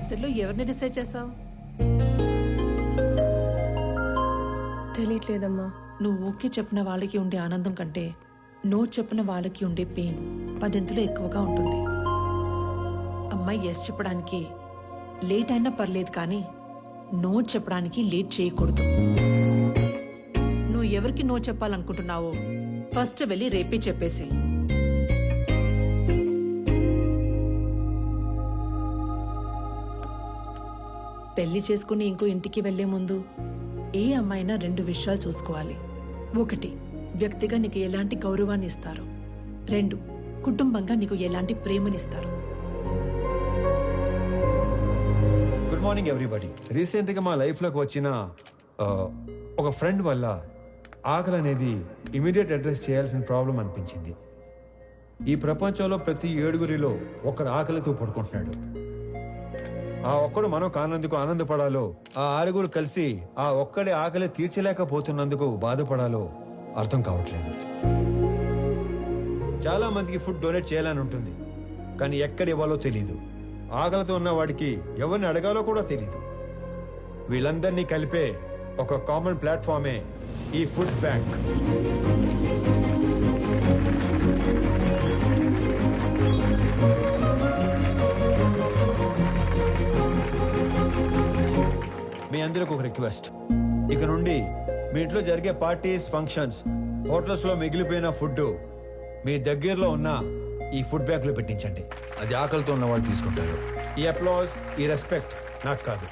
ఇద్దరిలో ఎవరిని డిసైడ్ చేసావు? తెలియట్లేదమ్మా. నువ్వు ఓకే చెప్పిన వాళ్ళకి ఉండే ఆనందం కంటే నో చెప్పిన వాళ్ళకి ఉండే పెయిన్ 10 ఎక్కువగా ఉంటుంది. అమ్మాయి ఎస్ చెప్పడానికి లేట్ అయినా పర్లేదు, కానీ నో చెప్పడానికి లేట్ చేయకూడదు. నువ్వు ఎవరికి నో చెప్పాలనుకుంటున్నావో ఫస్ట్ వెళ్ళి రేపే చెప్పేసి. పెళ్లి చేసుకుని ఇంకో ఇంటికి వెళ్లే ముందు ఏ అమ్మాయినా 2 విషయాలు చూసుకోవాలి. 1, వ్యక్తిగా నీకు ఎలాంటి గౌరవాన్ని ఇస్తారు. 2, కుటుంబంగా నీకు ఎలాంటి ప్రేమనిస్తారు. Good morning everybody. రీసెంట్గా మా లైఫ్లోకి వచ్చిన ఒక ఫ్రెండ్ వల్ల ఆకలి అనేది ఇమీడియట్ అడ్రస్ చేయాల్సిన ప్రాబ్లం అనిపించింది. ఈ ప్రపంచంలో ప్రతి 7గురిలో ఒకడు ఆకలితో పడుకుంటున్నాడు. ఆ ఒక్కడు మనం కానందుకు ఆనందపడాలో, ఆ 6గురు కలిసి ఆ ఒక్కడి ఆకలి తీర్చలేకపోతున్నందుకు బాధపడాలో అర్థం కావట్లేదు. చాలా మందికి ఫుడ్ డొనేట్ చేయాలని ఉంటుంది, కానీ ఎక్కడ ఇవ్వాలో తెలీదు. ఆకలితో ఉన్న వాడికి ఎవరిని అడగాలో కూడా తెలీదు. వీళ్ళందరినీ కలిపే ఒక కామన్ ప్లాట్ఫామే ఈ ఫుడ్ బ్యాంక్. మీ అందరికి ఒక రిక్వెస్ట్, ఇక నుండి మీ ఇంట్లో జరిగే పార్టీస్, ఫంక్షన్స్, హోటల్స్ లో మిగిలిపోయిన ఫుడ్ మీ దగ్గరలో ఉన్న ఈ ఫుడ్ బ్యాంక్ లో పెట్టించండి. అది ఆకలితో ఉన్న వాళ్ళు తీసుకుంటారు. ఈ అప్లాజ్, ఈ రెస్పెక్ట్ నాకు కాదు,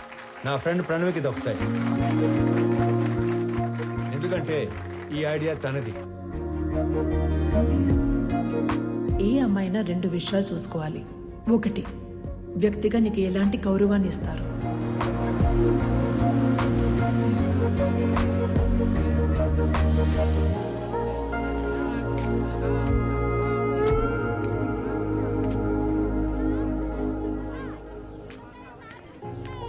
నా ఫ్రెండ్ ప్రణవ్కి దొరుకుతాయి. ఎందుకంటే ఈ ఐడియా తనది. ఏ అమ్మాయినా 2 విషయాలు చూసుకోవాలి. 1, వ్యక్తిగా నీకు ఎలాంటి గౌరవాన్ని ఇస్తారు.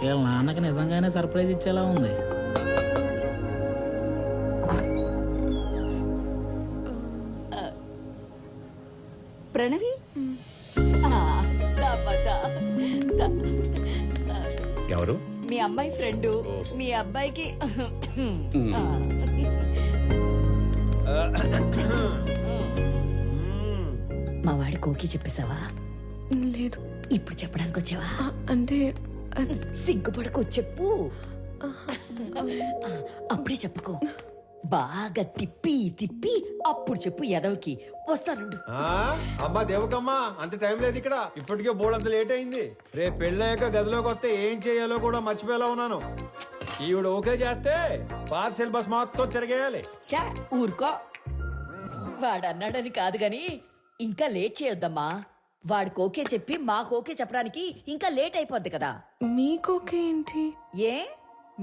వీళ్ళ నాన్నకి నిజంగానే సర్ప్రైజ్ ఇచ్చేలా ఉంది. ప్రణవి, ఎవరు? మీ అమ్మాయి ఫ్రెండు, మీ అబ్బాయికి మా వాడి కోకి చెప్పేశావా? లేదు. ఇప్పుడు చెప్పడానికి వచ్చావా? అంటే సిగ్గుపడకు, చెప్పు. అప్పుడే చెప్పుకో, బాగా తిప్పి తిప్పి అప్పుడు చెప్పు. ఎదవకి వస్తానుండు. అమ్మా దేవకమ్మా, అంత టైం లేదు ఇక్కడ. ఇప్పటికే బోర్డు అంత లేట్ అయింది. రేపు పెళ్ళయ్యాక గదిలోకి వస్తే ఏం చేయాలో కూడా మర్చిపోయేలా ఉన్నాను. ఈవిడ ఓకే చేస్తే పాత సిలబస్ మొత్తం తిరగేయాలి. చా ఊరుకో. వాడన్నాడని కాదు గాని ఇంకా లేట్ చేయొద్దమ్మా. వాడికి ఓకే చెప్పి మాకు ఓకే చెప్పడానికి ఇంకా లేట్ అయిపోద్ది కదా. మీకోకే ఏంటి? ఏ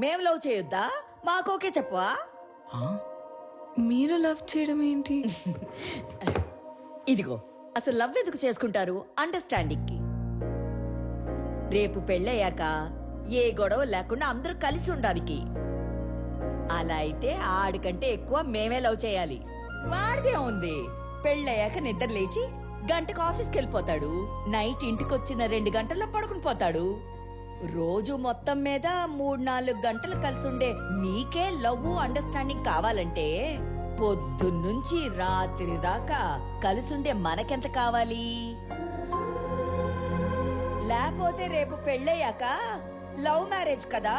మేం లవ్ చేయొద్దా? మాకు ఓకే చెప్పవా? మీరు లవ్ చేయడం ఏంటి? ఇదిగో, అసలు లవ్ ఎందుకు చేసుకుంటారు? అండర్స్టాండింగ్ కి. రేపు పెళ్ళయ్యాక ఏ గొడవ లేకుండా అందరూ కలిసి ఉండడానికి. అలా అయితే ఆడికంటే ఎక్కువ మేమే లవ్ చేయాలి. వాడిదే ఉంది. పెళ్ళయ్యాక నిద్ర లేచి గంటకు ఆఫీస్కి వెళ్ళిపోతాడు. నైట్ ఇంటికొచ్చిన 2 గంటల్లో పడుకుని పోతాడు. రోజు మొత్తం మీద 3-4 గంటలు కలిసి ఉండే మీకే లవ్, అండర్స్టాండింగ్ కావాలంటే పొద్దున్నుంచి రాత్రి దాకా కలిసుండే మనకెంత కావాలి? లేకపోతే రేపు పెళ్ళయ్యాక లవ్ మ్యారేజ్ కదా,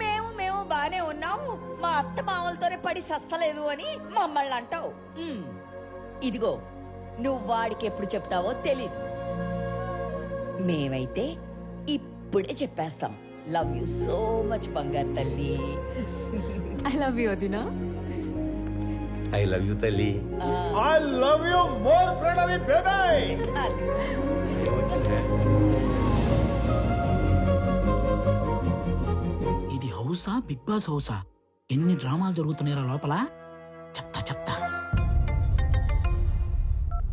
మేము బానే ఉన్నాం, మా అత్త మామలతోనే పడి సస్తలేదు అని మమ్మల్ని అంటావు. ఇదిగో, నువ్వు వాడికి ఎప్పుడు చెప్తావో తెలీదు. మేమైతే ఇప్పుడే చెప్పేస్తాం. లవ్ యూ సో మచ్ బంగారు తల్లి. ఐ లవ్ యూ వదినా. ఐ లవ్ యూ తల్లి. I love you more Pranavi baby. ఇది హౌసా, బిగ్ బాస్ హౌసా? ఎన్ని డ్రామాలు జరుగుతున్నాయా లోపల? చెప్తా.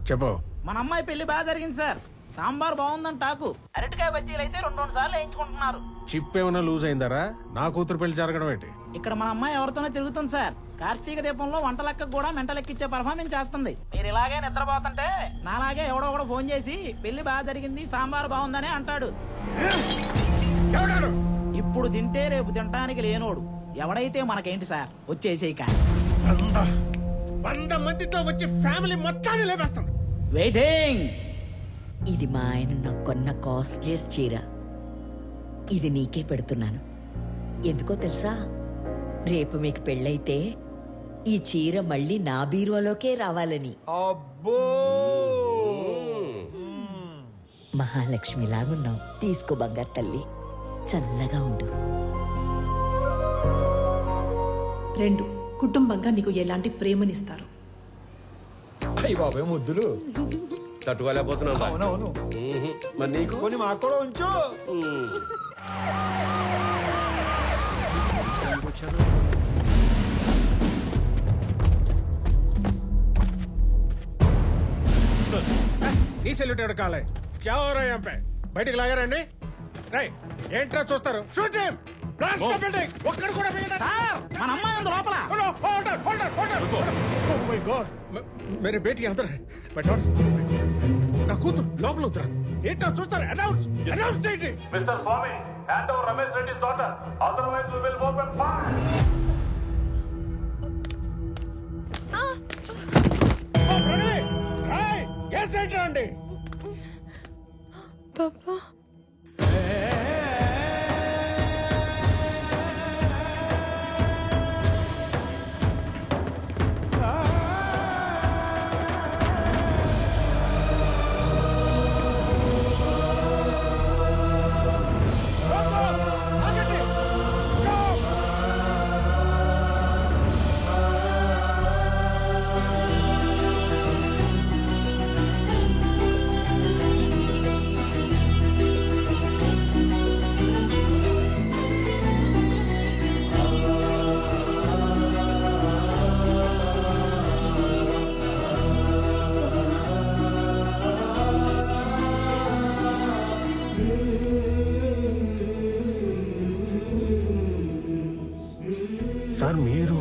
చెప్పు. మన అమ్మాయి పెళ్లి బాగా జరిగింది సార్. సాంబార్ బాగుందని టాకు. అరటికాయ బజ్జీలు అయితే 2 సార్లు వేయించుకుంటున్నారు. చిప్ ఏమైనా లూజ్ అయిందరా? నా కూతురు పెళ్లి జరగడం ఏంటి? ఇక్కడ మన అమ్మాయి ఎవరితోనో తిరుగుతుంది సార్. కార్తీక దీపంలో వంట లెక్కకు కూడా మెంట లెక్కిచ్చే పర్ఫార్మెన్స్ చేస్తుంది. మీరు ఇలాగే నిద్రపోతుంటే నాలాగే ఎవడో ఫోన్ చేసి పెళ్లి బాగా జరిగింది, సాంబార్ బాగుందని అంటాడు. ఇప్పుడు తింటే రేపు తినడానికి లేనోడు. ఎవడైతే మనకేంటి సార్, వచ్చేసేయక. 100 మందితో వచ్చి ఫ్యామిలీ మొత్తాన్ని లేపేస్తాను. వెయిటింగ్. ఇది మా ఆయన నాకు కొన్న కాస్ట్లీయెస్ట్ చీర. ఇది నీకే పెడుతున్నాను. ఎందుకో తెలుసా? రేపు మీకు పెళ్ళైతే ఈ చీర మళ్ళీ నా బీరువాలోకే రావాలని. అబ్బో, మహాలక్ష్మిలాగున్నావు. తీసుకో బంగారు తల్లి, చల్లగా ఉండు. 2, కుటుంబంగా నీకు ఎలాంటి ప్రేమనిస్తారు. అయ్యి బాబాయ్ ముద్దులు తట్టుకోలేకపోతున్నావు. అవునవును. మరి నీకు కొన్ని మాకు కూడా ఉంచు. ఈ సెల్యూట్ ఎవరు కాలే క్యా హో రहा है यहाँ पे బయటికి లాగారండి రై ఏంట్రా చూస్తారు shoot him blast the building ఒక్కడు కూడా మిగలడు సార్ మన అమ్మాయి ఉంది లోపల ఓ మై గాడ్ మేరే బేటీ అందర్ హై బట్ నా కూతురు లోపల ఉత్తరా ఏంట్రా చూస్తారు అనౌన్స్ చేయండి mister Swami hand over Ramesh Reddy's daughter otherwise we will open fire. Yes ఏంట్రా అండి పాపా సార్ మీరు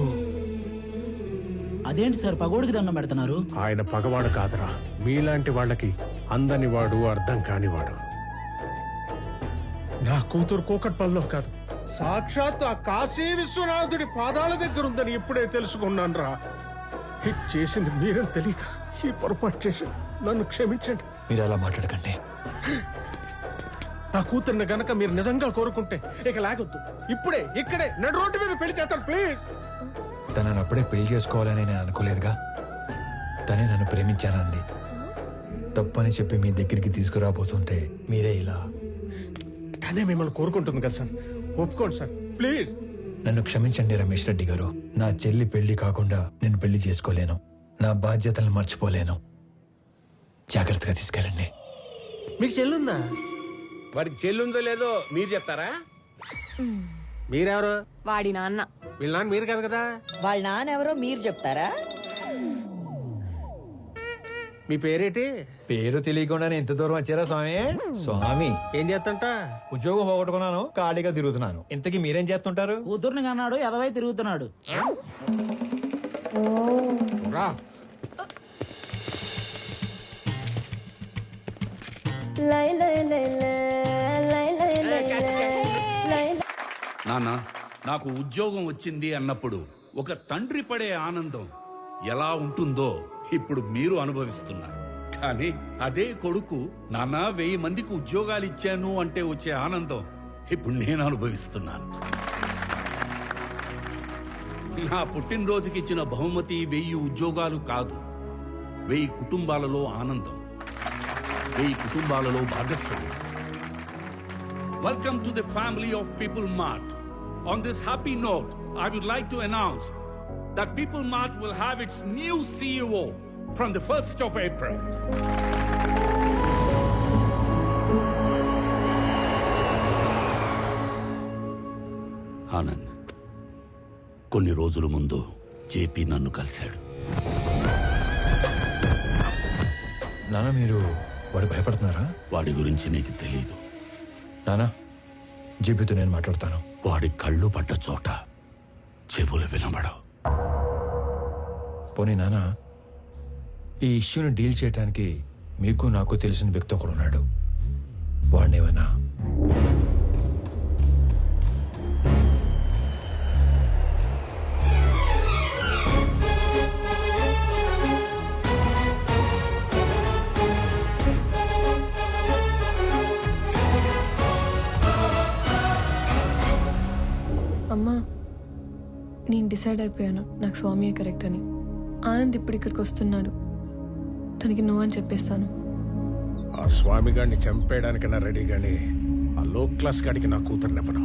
అదేంటి సార్ పగోడికి దండం పెడుతున్నారు? ఆయన పగవాడు కాదురా మీలాంటి వాళ్ళకి అందని వాడు అర్థం కానివాడు నా కూతురు కూకట్పల్లిలో కాదు సాక్షాత్ ఆ కాశీ విశ్వనాథుడి పాదాల దగ్గర ఉందని ఇప్పుడే తెలుసుకున్నాను రా హిట్ చేసింది మీరని తెలియక ఈ పొరపాటు చేసి నన్ను క్షమించండి. మీరు అలా మాట్లాడకండి. నా కూతుర్ని గనక మీరు నిజంగా కోరుకుంటే ఇక లాగొద్దు ఇప్పుడే ఇక్కడే నడు రోడ్డు మీద పెళ్లి చేస్తాను ప్లీజ్. తనను అప్పుడే పెళ్లి చేసుకోవాలని నేను అనుకోలేదుగా. తనే నన్ను ప్రేమించానంది. తప్పని చెప్పి మీ దగ్గరికి తీసుకురాబోతుంటే మీరే ఇలా. తనే మిమ్మల్ని కోరుకుంటుంది కదా సార్ ఒప్పుకోండి సార్ ప్లీజ్. నన్ను క్షమించండి రమేష్ రెడ్డి గారు. నా చెల్లి పెళ్లి కాకుండా నేను పెళ్లి చేసుకోలేను. నా బాధ్యతలను మర్చిపోలేను. జాగ్రత్తగా తీసుకెళ్ళండి. మీకు చెల్లుందా? వాడికి చెల్లుందో లేదో మీరు చెప్తారా? మీరెవరు? వాడి నాన్న. వీళ్ళ నాన్న మీరు కాదు కదా. వాళ్ళ నాన్న ఎవరో మీరు చెప్తారా? మీ పేరేటి? పేరు తెలియకుండానే ఇంత దూరం వచ్చారా స్వామి? స్వామి ఏం చేస్తుంట? ఉద్యోగం పోగొట్టుకున్నాను, ఖాళీగా తిరుగుతున్నాను. ఇంతకీ మీరేం చేస్తుంటారు? కూతుర్ని కన్నాడు ఎదవై తిరుగుతున్నాడు. రా నాన్న నాకు ఉద్యోగం వచ్చింది అన్నప్పుడు ఒక తండ్రి పడే ఆనందం ఎలా ఉంటుందో ఇప్పుడు మీరు అనుభవిస్తున్నారు. కానీ అదే కొడుకు నాన్న 1000 మందికి ఉద్యోగాలు ఇచ్చాను అంటే వచ్చే ఆనందం ఇప్పుడు నేను అనుభవిస్తున్నాను. నా పుట్టినరోజుకి ఇచ్చిన బహుమతి 1000 ఉద్యోగాలు కాదు, 1000 కుటుంబాలలో ఆనందం, 1000 కుటుంబాలలో భాగస్వామ్యం. Welcome to the family of People Mart. On this happy note, I would like to announce that People Mart will have its new CEO from the 1st of April. Anand, కొన్ని రోజుల ముందు జేపీ నన్ను కలిశాడు. నాన్న మీరు వాడు భయపడుతున్నారా? వాడి గురించి నీకు తెలీదు నానా. జీబీతో నేను మాట్లాడతాను. వాడి కళ్ళు పడ్డ చోట చెవులు వినబడవు. పోనీ నానా, ఈ ఇష్యూని డీల్ చేయడానికి మీకు నాకు తెలిసిన వ్యక్తి ఒకడు ఉన్నాడు. వాడినేమన్నా అమ్మా నేను డిసైడ్ అయిపోయాను, నాకు స్వామియే కరెక్ట్ అని. ఆనంద్ ఇప్పుడు ఇక్కడికి వస్తున్నాడు, తనకి నువ్వు అని చెప్పేస్తాను. ఆ స్వామి గారిని చంపేయడానికైనా రెడీ గాని ఆ లో క్లాస్ గాడికి నా కూతుర్నివ్వను.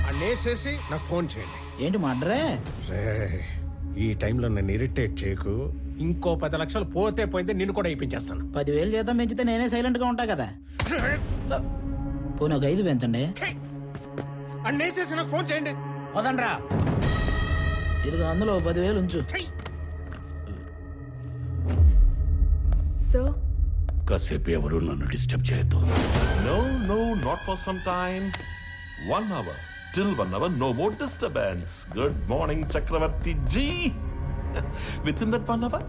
అన్నేసేసి నాకు ఫోన్ చేయండి. ఏంటి మడ్రే? ఈ టైంలో నన్ను ఇరిటేట్ చేయకు. ఇంకో 10 లక్షలు పోతే పోయింది, నిన్ను కూడా ఇప్పించేస్తాను. 10,000 జీతం పెంచితే నేనే సైలెంట్ గా ఉంటా కదా. పోనీ ఒక 5 పెంచండి. అన్నేసేసి నాకు ఫోన్ చేయండి. వదండ్రా. ఇదిగో అందులో 10,000 ఉంచు. సార్ కాసేపు ఎవరు నన్ను డిస్టర్బ్ చేయొద్దు. No, no, not for some time. 1 hour. Till 1 hour, no more disturbance. Good morning, Chakravarti ji. Within that 1 hour,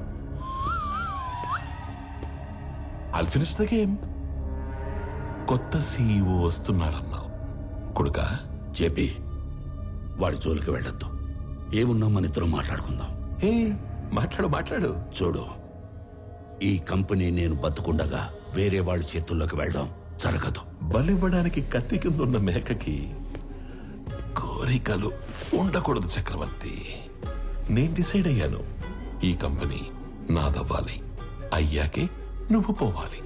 I'll finish the game. కొత్త CEO వస్తున్నాడన్నావు కొడుకా. జేపీ, వాడి జోలికి వెళ్ళొద్దు. ఏమున్నా మన ఇద్దరం మాట్లాడుకుందాం. ఏ మాట్లాడు. చూడు, ఈ కంపెనీ నేను బతుకుండగా వేరే వాళ్ళ చేతుల్లోకి వెళ్ళడం జరగదు. బలివ్వడానికి కత్తి కింద ఉన్న మేకకి కోరికలు ఉండకూడదు చక్రవర్తి. నేను డిసైడ్ అయ్యాను, ఈ కంపెనీ నాదవ్వాలి. అయ్యాకే నువ్వు పోవాలి.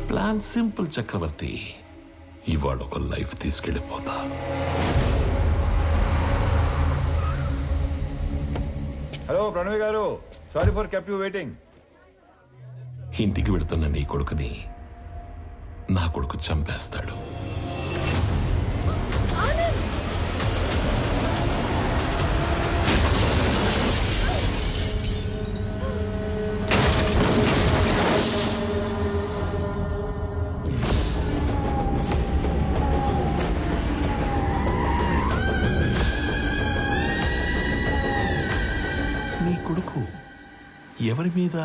ప్లాన్ సింపుల్ చక్రవర్తి. ఇవాళ ఒక లైఫ్ తీసుకెళ్ళిపోతా. హలో ప్రణవి గారు, sorry for kept you waiting. ఇంటికి వెళుతున్న నీ కొడుకుని నా కొడుకు చంపేస్తాడు. నీ కొడుకు ఎవరి మీద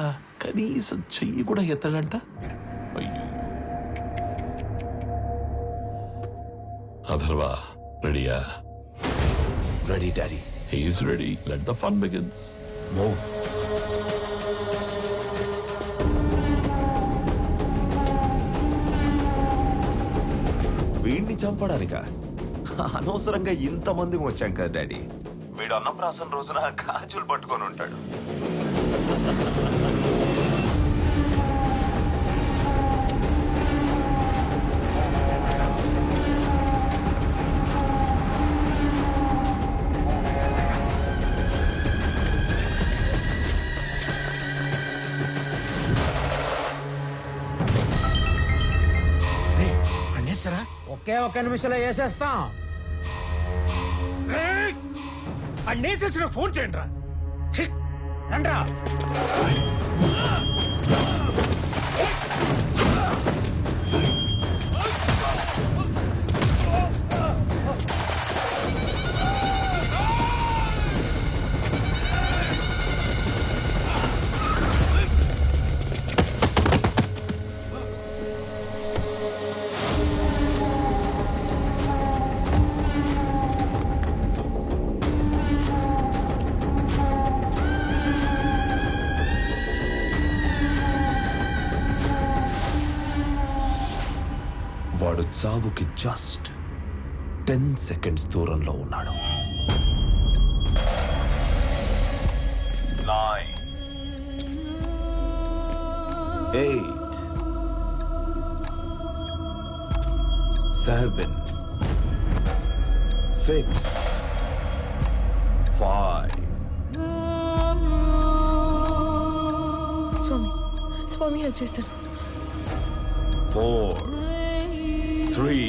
కనీసం చెయ్యి కూడా ఎత్తడంట. అయ్యో. అథర్వా, రెడీయా? Ready daddy. He's ready. Let the fun begins. Move. వీడిని చంపడానిక అనవసరంగా ఇంతమంది వచ్చాం కదా డాడీ. వీడు అన్నప్రాసన రోజున గాజులు పట్టుకొని ఉంటాడు. ఒకే 1 నిమిషంలో వేసేస్తాం. అన్నేసేసి ఫోన్ చేయండి రా. రండ్రా. వాడు చావుకి జస్ట్ 10 సెకండ్స్ దూరంలో ఉన్నాడు. 9, 8, 7, 6, 5. స్వామి హెల్ప్ చేస్తాను. 4, 3.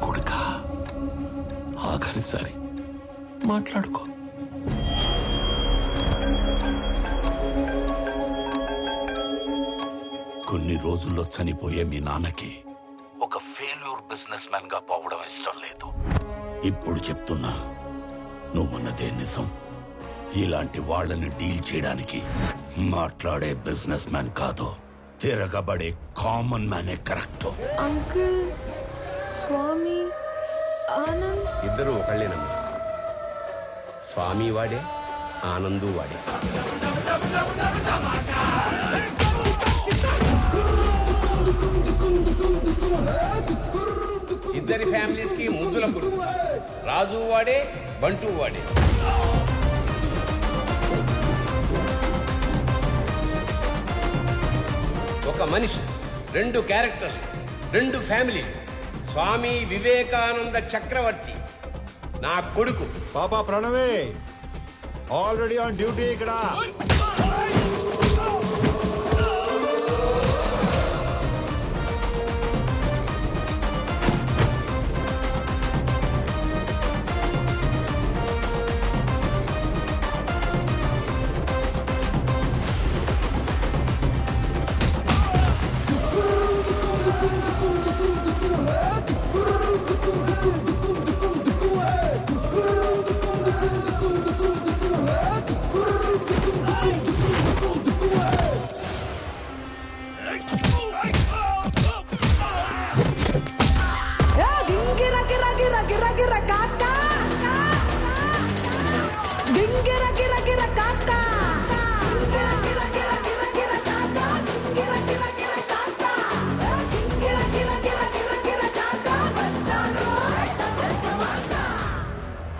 కొడుకా, ఆఖరిసారి మాట్లాడుకో. కొన్ని రోజుల్లో చనిపోయే మీ నాన్నకి ఒక ఫెయిల్యూర్ బిజినెస్ మ్యాన్ గా పోవడం ఇష్టం లేదు. ఇప్పుడు చెప్తున్నా, నువ్వన్నదే నిజం. ఇలాంటి వాళ్ళని డీల్ చేయడానికి మాట్లాడే బిజినెస్ మ్యాన్ కాదు, తిరగబడే కామన్ మ్యానే కరెక్ట్. అంకుల్, స్వామి, ఆనంద్ ఇద్దరు ఒకళ్ళేనమ్మా. స్వామి వాడే, ఆనందు వాడే. ఇద్దరి ఫ్యామిలీస్ కి ముద్దుల పురుగు. రాజు వాడే, బంటు వాడే. ఒక మనిషి, 2 క్యారెక్టర్లు, 2 ఫ్యామిలీ. స్వామి వివేకానంద చక్రవర్తి నా కొడుకు. పాపా ప్రణవే ఆల్రెడీ ఆన్ డ్యూటీ ఇక్కడ.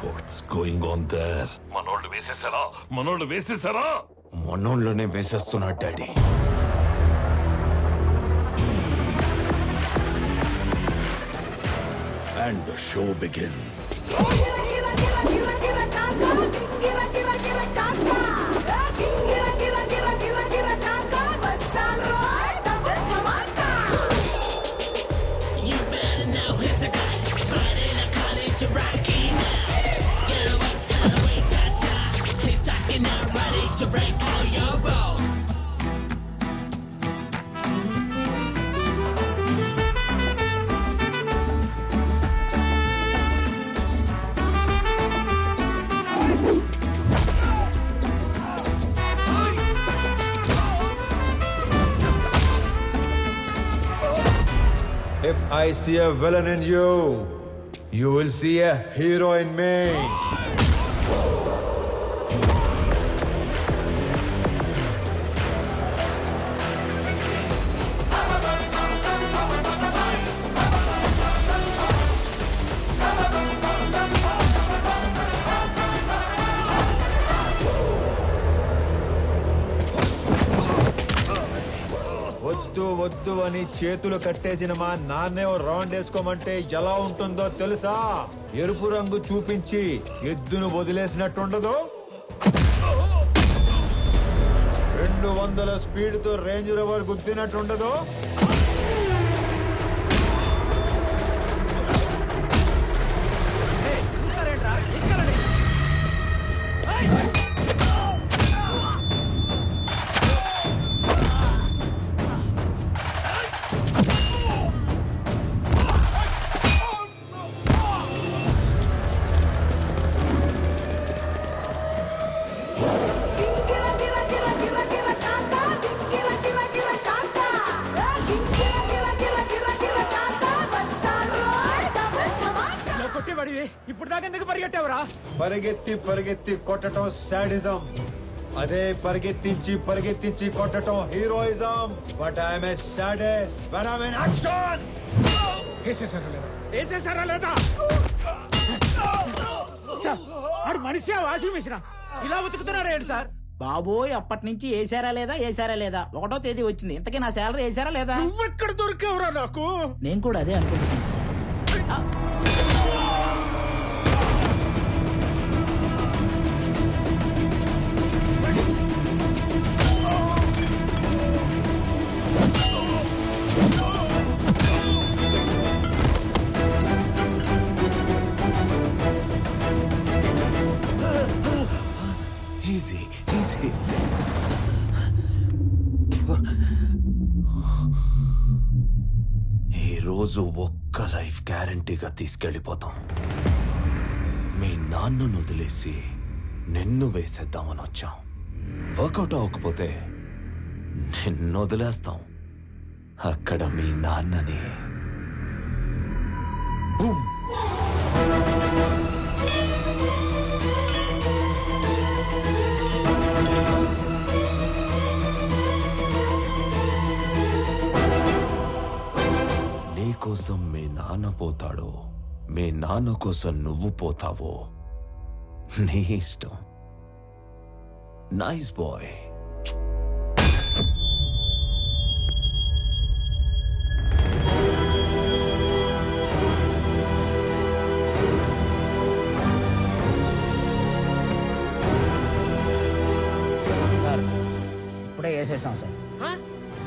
What's going on their? మనోళ్ళు వేసేసారా? మొన్నోళ్ళనే వేసేస్తున్నాడు daddy. And the show begins. If I see a villain in you, you will see a hero in me. వద్దు వద్దు అని చేతులు కట్టేసిన మా నాన్నే రౌండ్ వేసుకోమంటే ఎలా ఉంటుందో తెలుసా? ఎరుపు రంగు చూపించి ఎద్దును వదిలేసినట్టుండదు. 200 స్పీడ్తో రేంజ్ రోవర్ గుద్దినట్టుండదు. ఇప్పుడు దాకా ఎందుకు పరిగెట్టావురా? పరిగెత్తి పరిగెత్తి కొట్టడం సాడిజం, అదే పరిగెత్తించి పరిగెత్తించి కొట్టడం heroism. But I'm a sadist when I'm in action. వేసేసారా లేదా? సార్ ఆడు మనిషి వాషింగ్ మిషన్ ఇలా ఉతుకుతున్నాడు ఏంటి సార్? బాబోయ్, అప్పటి నుంచి వేసారా లేదా వేసారా లేదా 1వ తేదీ వచ్చింది. ఇంతకీ నా శాలరీ వేసారా లేదా? నువ్వెక్కడ దొరికావురా నాకు? నేను కూడా అదే అనుకుంటున్నాను సార్. Easy easy. ఈరోజు ఒక్క లైఫ్ గ్యారంటీగా తీసుకెళ్ళిపోతాం. మీ నాన్నను వదిలేసి నిన్ను వేసేద్దామని వచ్చాం. వర్కౌట్ అవ్వకపోతే నిన్ను వదిలేస్తాం. అక్కడ మీ నాన్నని బూమ్. నీకోసం మీ నాన్న పోతాడో, మీ నాన్న కోసం నువ్వు పోతావో నీ ఇష్టం. Nice bye. సార్ ఇప్పుడే వేసేసాం సార్.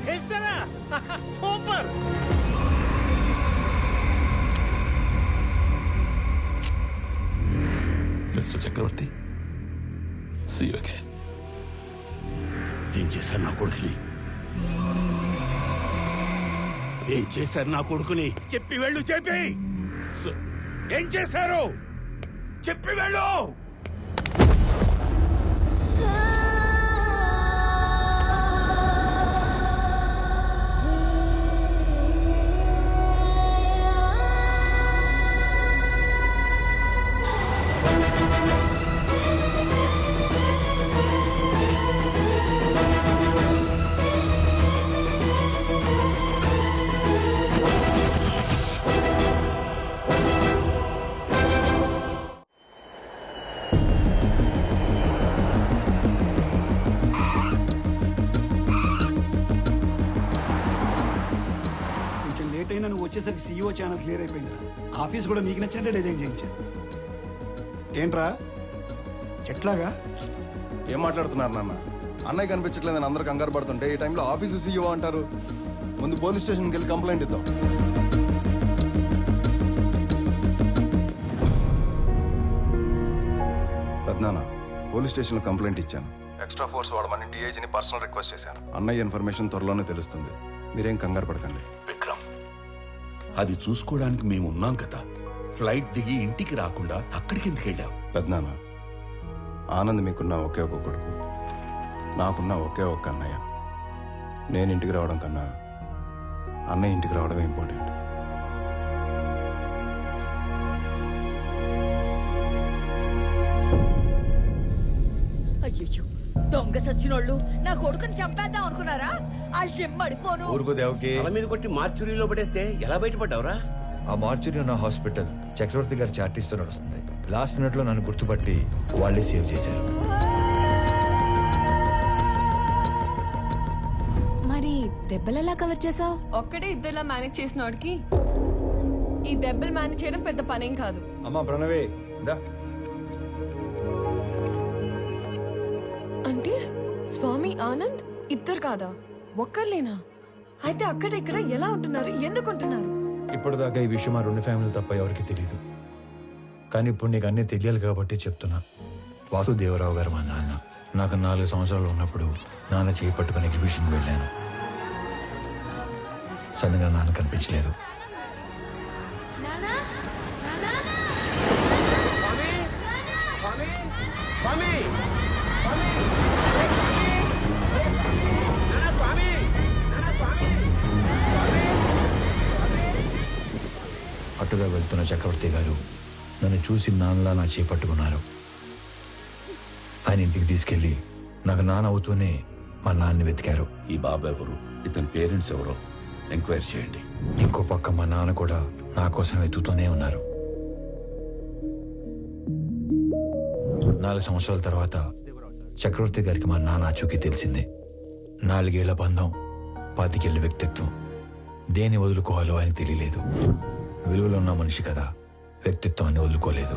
వేసారా? Super. Mister Chakravarthy, see you again. ఏం చేశారు నా కొడుకుని? ఏం చేశారు నా కొడుకుని? చెప్పి వెళ్ళు. చెప్పి ఏం చేశారు? చెప్పి వెళ్ళు. అయినా నువ్వు వచ్చేసరికి సీఈఓ ఛానల్ క్లియర్ అయిపోయిందిరా. ఆఫీస్ కూడా నీకు నచ్చినట్టే డిజైన్ చేయించాను. ఏంట్రా ఎట్లాగా? ఏం మాట్లాడుతున్నారు నాన్న? అన్నయ్య కనిపించట్లేదని అందరూ కంగారు పడుతుంటే ఈ టైంలో ఆఫీసు సీఈఓ అంటారు. ముందు పోలీస్ స్టేషన్కి వెళ్ళి కంప్లైంట్ ఇద్దాం. పెద్దనాన్న, పోలీస్ స్టేషన్లో కంప్లైంట్ ఇచ్చాను. ఎక్స్ట్రా ఫోర్స్ వాడమని డిఐజీని పర్సనల్ రిక్వెస్ట్ చేశాను. అన్నయ్య ఇన్ఫర్మేషన్ త్వరలోనే తెలుస్తుంది. మీరేం కంగారు పడకండి. విక్రమ్, అది చూసుకోవడానికి మేము ఉన్నాం కదా. ఫ్లైట్ దిగి ఇంటికి రాకుండా అక్కడికి ఎందుకు వెళ్ళావు? పెద్దనాన్న, ఆనంద్ మీకున్న ఒకే ఒక కొడుకు, నాకున్న ఒకే ఒక్క అన్నయ్య. నేను ఇంటికి రావడం కన్నా అన్నయ్య ఇంటికి రావడమే ఇంపార్టెంట్. అయ్యో, దొంగ సచ్చినోళ్ళు నా కొడుకుని చంపేద్దాం అనుకున్నారా? వాళ్ళు చెమ్మడిపోను. ఊరుకో దేవకి. తల మీద కొట్టి మార్చురీలో పడేస్తే ఎలా బయటపడ్డావురా? ఆ మార్చురీ ఉన్న హాస్పిటల్ చక్రవర్తి గారి చార్టీస్తో నడుస్తుంది. లాస్ట్ మినిట్ లో నన్ను గుర్తుపట్టి వాళ్ళే సేవ్ చేశారు. మరి దెబ్బలు ఎలా కవర్ చేసావు? ఒక్కడే ఇద్దరులా మేనేజ్ చేసిన వాడికి ఈ దెబ్బలు మేనేజ్ చేయడం పెద్ద పనేం కాదు. అమ్మా ప్రణవే దా. అంటే స్వామి ఆనంద్ ఇద్దరు కాదా, ఒక్కర్లేనా? అయితే అక్కడ ఇక్కడ ఎలా ఉంటున్నారు, ఎందుకు ఉంటున్నారు? ఇప్పటిదాకా ఈ విషయం ఆ రెండు ఫ్యామిలీ తప్ప ఎవరికి తెలియదు. కానీ ఇప్పుడు నీకు అన్నీ తెలియాలి కాబట్టి చెప్తున్నా. వాసుదేవరావు గారు మా నాన్న. నాకు 4 సంవత్సరాలు ఉన్నప్పుడు నాన్న చేయి పట్టుకుని ఎగ్జిబిషన్కి వెళ్ళాను. సడన్గా నాన్న కనిపించలేదు. అటుగా వెళ్తున్న చక్రవర్తి గారు నన్ను చూసి నాన్నలా నా చేయి పట్టుకున్నారు. ఆయన ఇంటికి తీసుకెళ్లి నాకు నాన్న అవుతూనే మా నాన్నని వెతికారు. ఈ బాబు ఎవరు, ఇతని పేరెంట్స్ ఎవరో ఎంక్వైరీ చేయండి. ఇంకో పక్క మా నాన్న కూడా నా కోసం వెతుకుతూనే ఉన్నారు. 4 సంవత్సరాల తర్వాత చక్రవర్తి గారికి మా నాన్న ఆచూకీ తెలిసింది. 4 ఏళ్ల బంధం, 25 ఏళ్ల వ్యక్తిత్వం. దేన్ని వదులుకోవాలో ఆయనకు తెలియలేదు. విలువలో ఉన్న మనిషి కదా, వ్యక్తిత్వాన్ని వదులుకోలేదు.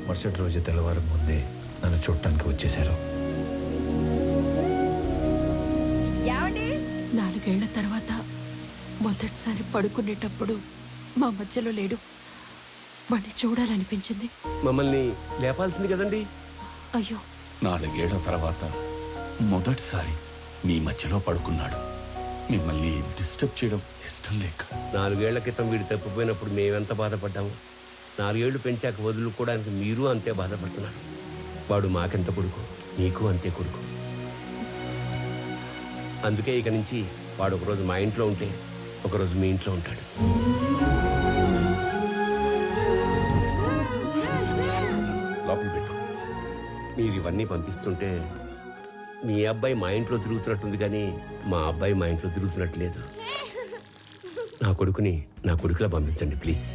మరుసటి రోజు తెల్లవారు ముందే నన్ను చూడటానికి వచ్చేశారు. 4 ఏళ్ల తర్వాత మొదటిసారి పడుకునేటప్పుడు మా మధ్యలో లేడు. వాడిని చూడాలనిపించింది. మమ్మల్ని లేపాల్సింది కదండి. అయ్యో, 4 ఏళ్ల తర్వాత మొదటిసారి మీ మధ్యలో పడుకున్నాడు. మిమ్మల్ని డిస్టర్బ్ చేయడం ఇష్టం లేక. 4 ఏళ్ల క్రితం వీడు తప్పిపోయినప్పుడు మేమెంత బాధపడ్డాము. 4 ఏళ్లు పెంచాక వదులుకోవడానికి మీరు అంతే బాధపడుతున్నారు. వాడు మాకెంత కొడుకు, నీకు అంతే కొడుకు. అందుకే ఇక నుంచి వాడు ఒకరోజు మా ఇంట్లో ఉంటే ఒకరోజు మీ ఇంట్లో ఉంటాడు. లోపల పెట్టు. మీరు ఇవన్నీ పంపిస్తుంటే మీ అబ్బాయి మా ఇంట్లో తిరుగుతున్నట్టుంది, కానీ మా అబ్బాయి మా ఇంట్లో తిరుగుతున్నట్టు లేదు. నా కొడుకుని నా కొడుకులా పంపించండి ప్లీజ్.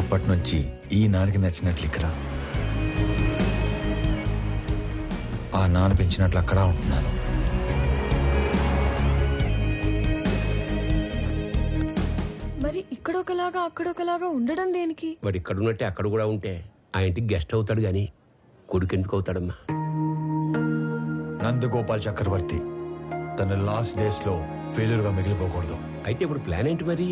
అప్పటి నుంచి ఈ నాన్నకి నచ్చినట్లు ఇక్కడ, ఆ నాన్న పెంచినట్లు అక్కడ ఉంటున్నాను. మరి ఇక్కడ ఒకలాగా అక్కడ ఒకలాగా ఉండడం దేనికి? వాడు ఇక్కడ ఉన్నట్టే అక్కడ కూడా ఉంటే ఆ ఇంటికి గెస్ట్ అవుతాడు, కానీ కొడుకు ఎందుకు అవుతాడమ్మా? నందగోపాల్ చక్రవర్తి తన లాస్ట్ డేస్ లో ఫెయిల్యూర్ గా మిగిలిపోకూడదు. అయితే ఇప్పుడు ప్లాన్ ఏంటి మరి?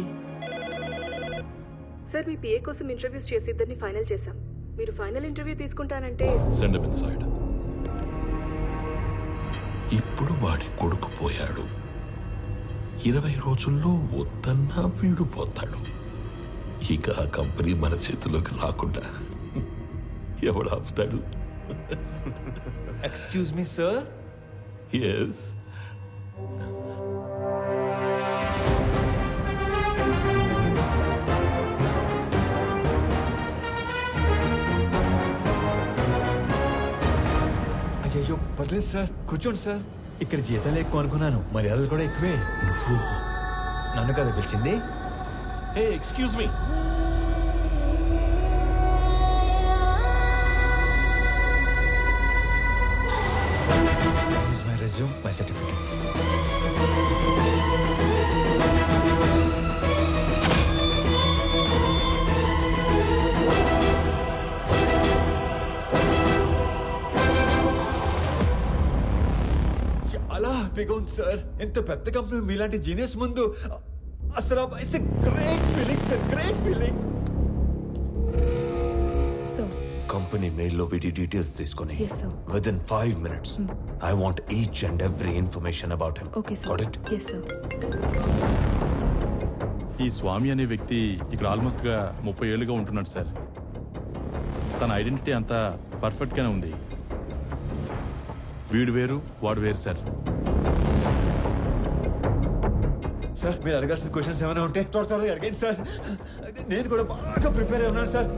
సార్, మీ పిఏ కోసం ఇంటర్వ్యూస్ చేసి ఇద్దరిని ఫైనల్ చేశాం. మీరు ఫైనల్ ఇంటర్వ్యూ తీసుకుంటానంటే సెండ్ హిమ్ ఇన్సైడ్. ఇప్పుడు వాడి కొడుకు పోయాడు. 20 రోజుల్లో వద్దన్నా వీడు పోతాడు. ఇక ఆ కంపెనీ మన చేతిలోకి రాకుండా ఎవడు ఆపుతాడు? Excuse me sir. ఎస్. అయ్యో పర్లేదు సార్, కూర్చోండి సార్. ఇక్కడ జీతాలు ఎక్కువ అనుకున్నాను, మర్యాదలు కూడా ఎక్కువే. నువ్వు నన్ను కదా పిలిచింది. Hey excuse me. This is my resume, my certificates. చాలా హ్యాపీగా ఉంది సార్. ఎంత పెద్ద కంపెనీ మీలాంటి జీనియస్ ముందు అసలు it's a great feeling sir, great feeling. Sir company మెయిల్లో వీటి డీటెయిల్స్ తీసుకొని Yes, sir. Within 5 minutes I want each and every information about him. Okay sir. Got it? Yes sir. ఈ స్వామి అనే వ్యక్తి ఇక్కడ ఆల్మోస్ట్గా 30 ఏళ్ళుగా ఉంటున్నాడు సార్. తన ఐడెంటిటీ అంతా పర్ఫెక్ట్గానే ఉంది. వీడు వేరు వాడు వేరు సార్. సార్ మీరు అడగాల్సిన క్వశ్చన్స్ ఏమైనా ఉంటే త్వరగా అడగండి సార్. నేను కూడా బాగా ప్రిపేర్ అయి ఉన్నాను సార్.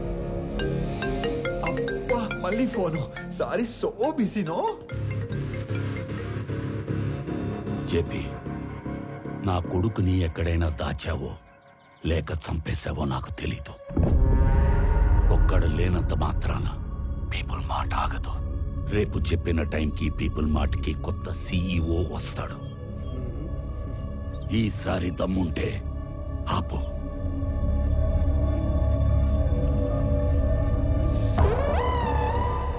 అబ్బా మళ్ళీ phone. Sorry, so busy no. JP, నా కొడుకుని ఎక్కడైనా దాచావో లేక చంపేశావో నాకు తెలీదు. ఒక్కడు లేనంత మాత్రాన పీపుల్ మాట ఆగదు. రేపు చెప్పిన టైంకి పీపుల్ మార్ట్కి కొత్త సీఈఓ వస్తాడు. ఈసారి దమ్ముంటే ఆపు.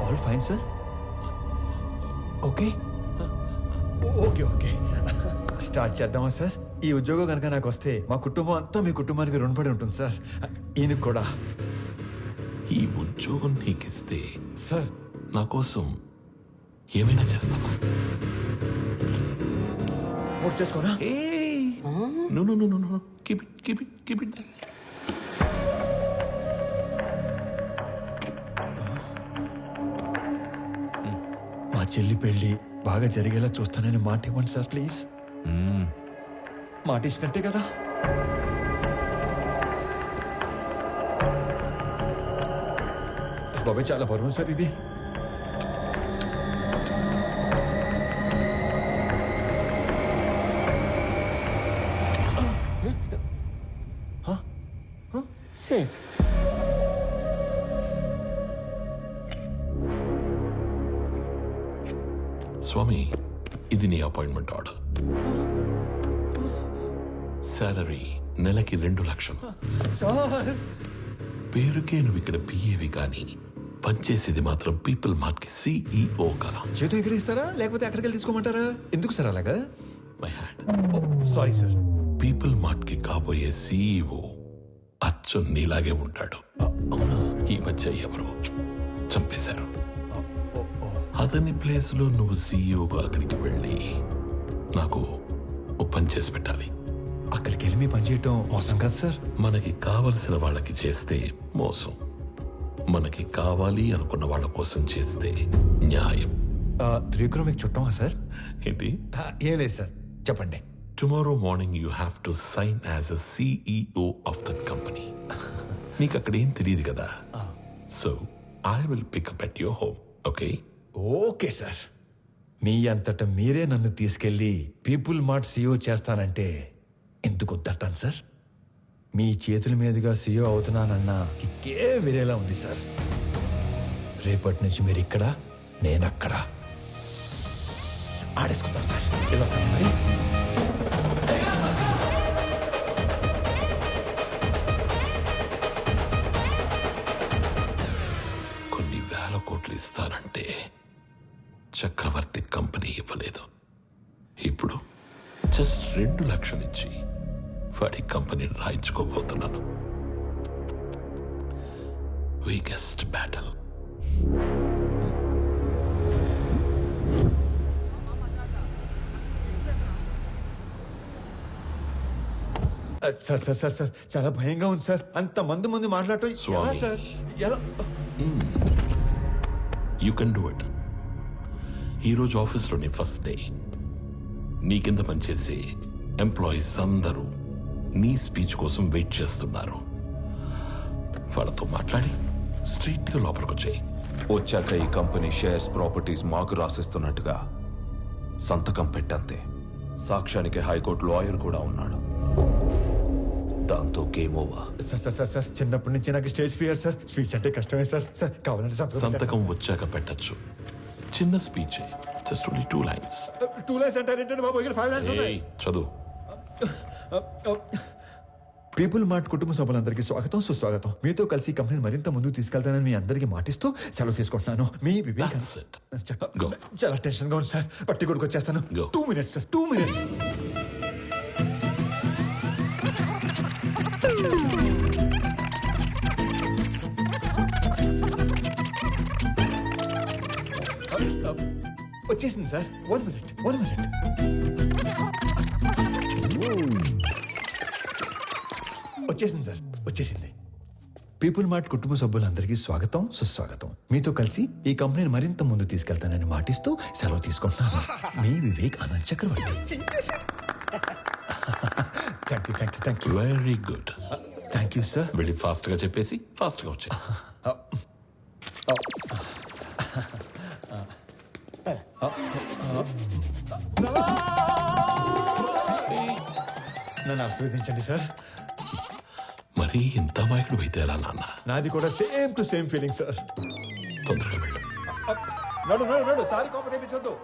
All fine sir. Okay okay okay start చేద్దామా సార్? ఈ ఉద్యోగం కనుక నాకు వస్తే మా కుటుంబం అంతా మీ కుటుంబానికి రుణపడి ఉంటుంది సార్. ఈయనకు కూడా. ఈ ఉద్యోగం నీకిస్తే సార్ నా కోసం ఏమైనా చేస్తావా? పూర్తి చేసుకోనా? No, no, no, no, no. Keep it, keep it, keep it. మా చెల్లి పెళ్లి బాగా జరిగేలా చూస్తానని మాట ఇవ్వండి సార్ ప్లీజ్. మాట ఇచ్చినట్టే కదా? బాబాయ్ చాలా బరువు సార్ ఇది. సేఫ్. స్వామి, ఇది నీ అపాయింట్మెంట్ ఆర్డర్. సాలరీ నెలకి 2 లక్షలు. సార్ పేరుకే నువ్వు ఇక్కడ పిఏవి కానీ పనిచేసేది మాత్రం పీపుల్ మార్ట్ కి సిఇఓగా. చేతి ఇక్కడ ఇస్తారా లేకపోతే అక్కడికి వెళ్ళి తీసుకోమంటారా? ఎందుకు సార్ అలాగా? My hand. Sorry sir. People mart కి కాబోయే సిఇఓ అచ్చు నీలాగే ఉంటాడు. ఈ మధ్య ఎవరో చంపేశారు. అతని ప్లేస్ లో నువ్వు సిఇఓగా అక్కడికి వెళ్ళి నాకు ఓ పని చేసి పెట్టాలి. అక్కడికి వెళ్ళి మీ పని చేయటం మోసం కదా సార్? మనకి కావలసిన వాళ్ళకి చేస్తే మోసం, మనకి కావాలి అనుకున్న వాళ్ళ కోసం చేస్తే న్యాయం. త్రివిక్రమ్ మీకు చుట్టమా సార్? ఏంటి? ఏం లేదు సార్, చెప్పండి. Tomorrow morning you have to sign as a CEO of that company. నీకు అక్కడ ఏం తెలియదు కదా. So I will pick up at your home. Okay? Okay sir. మీ అంతట మీరే నన్ను తీసుకెళ్లి పీపుల్ మార్ట్ సీఈఓ చేస్తానంటే ఎందుకు వద్దంటాను సార్? మీ చేతుల మీదుగా సీఈఓ అవుతున్నానన్న కిక్కే వేరేలా ఉంది సార్. రేపటి నుంచి మీరు ఇక్కడ, నేను అక్కడ. ఆడేసుకుందాం సార్. వెళ్ళొస్తాను మరి. కొన్ని 1000 కోట్లు ఇస్తానంటే చక్రవర్తి కంపెనీ ఇవ్వలేదు. ఇప్పుడు జస్ట్ 2 లక్షలు ఇచ్చి వాడి కంపెనీని రాయించుకోబోతున్నాను. Weakest battle. Sir sir sir sir చాలా భయంగా ఉంది సార్. అంత మంది ముందు మాట్లాడటం ఎలా స్వామి. సార్? ఎలా? You can do it. ఈరోజు ఆఫీస్లోని ఫస్ట్ డే. నీ కింద పనిచేసే ఎంప్లాయీస్ అందరూ నీ స్పీచ్ కోసం వెయిట్ చేస్తున్నారు. వాళ్ళతో మాట్లాడి స్ట్రైట్గా లోపలికి వచ్చాయి. వచ్చాక ఈ కంపెనీ షేర్స్ ప్రాపర్టీస్ మాకు రాసిస్తున్నట్టుగా సంతకం పెట్టంతే. సాక్ష్యానికి హైకోర్టు లాయర్ కూడా ఉన్నాడు. దాంతో game over. Sir sir sir sir చిన్నప్పటి నుంచి నాకు స్టేజ్ ఫియర్ సార్. స్పీచ్ అంటే కష్టమే సార్. సార్ కావాలంటే సంతకం వచ్చాక పెట్టచ్చు. చిన్న speech, just only 2 lines. 2 lines అంటారేంటండి బాబు? ఇక్కడ 5 lines ఉన్నాయి. చదువు. పీపుల్ మార్ట్ కుటుంబ సభ్యులందరికీ స్వాగతం, సుస్వాగతం. మీతో కలిసి ఈ కంపెనీని మరింత ముందుకు తీసుకెళ్తానని మీ అందరికీ మాటిస్తూ సెలవు తీసుకుంటున్నాను. మీ వివేక్. చాలా టెన్షన్ గా ఉంది సార్. పట్టి కొడుకు వచ్చేస్తాను. 2 minutes సార్, 2 minutes. వచ్చేసింది సార్. 1 minute. వచ్చేసింది సార్, వచ్చేసింది. పీపుల్ మార్ట్ కుటుంబ సభ్యులందరికీ స్వాగతం, సుస్వాగతం. మీతో కలిసి ఈ కంపెనీని మరింత ముందు తీసుకెళ్తానని మాటిస్తూ సెలవు తీసుకుంటున్నాను. మీ Vivek Anand Chakravarthi. Thank you. Very good. Thank you sir. వెళ్ళి ఫాస్ట్ గా చెప్పేసి ఫాస్ట్ గా వచ్చాయి. నన్ను ఆశీర్వదించండి సార్. మరి ఇంత మాయకుడు అయితే ఎలా నాన్న? నాది కూడా same to same feeling sir. తొందరగా వెళ్ళు. నడు సారీ కోపం తెప్పించొద్దు.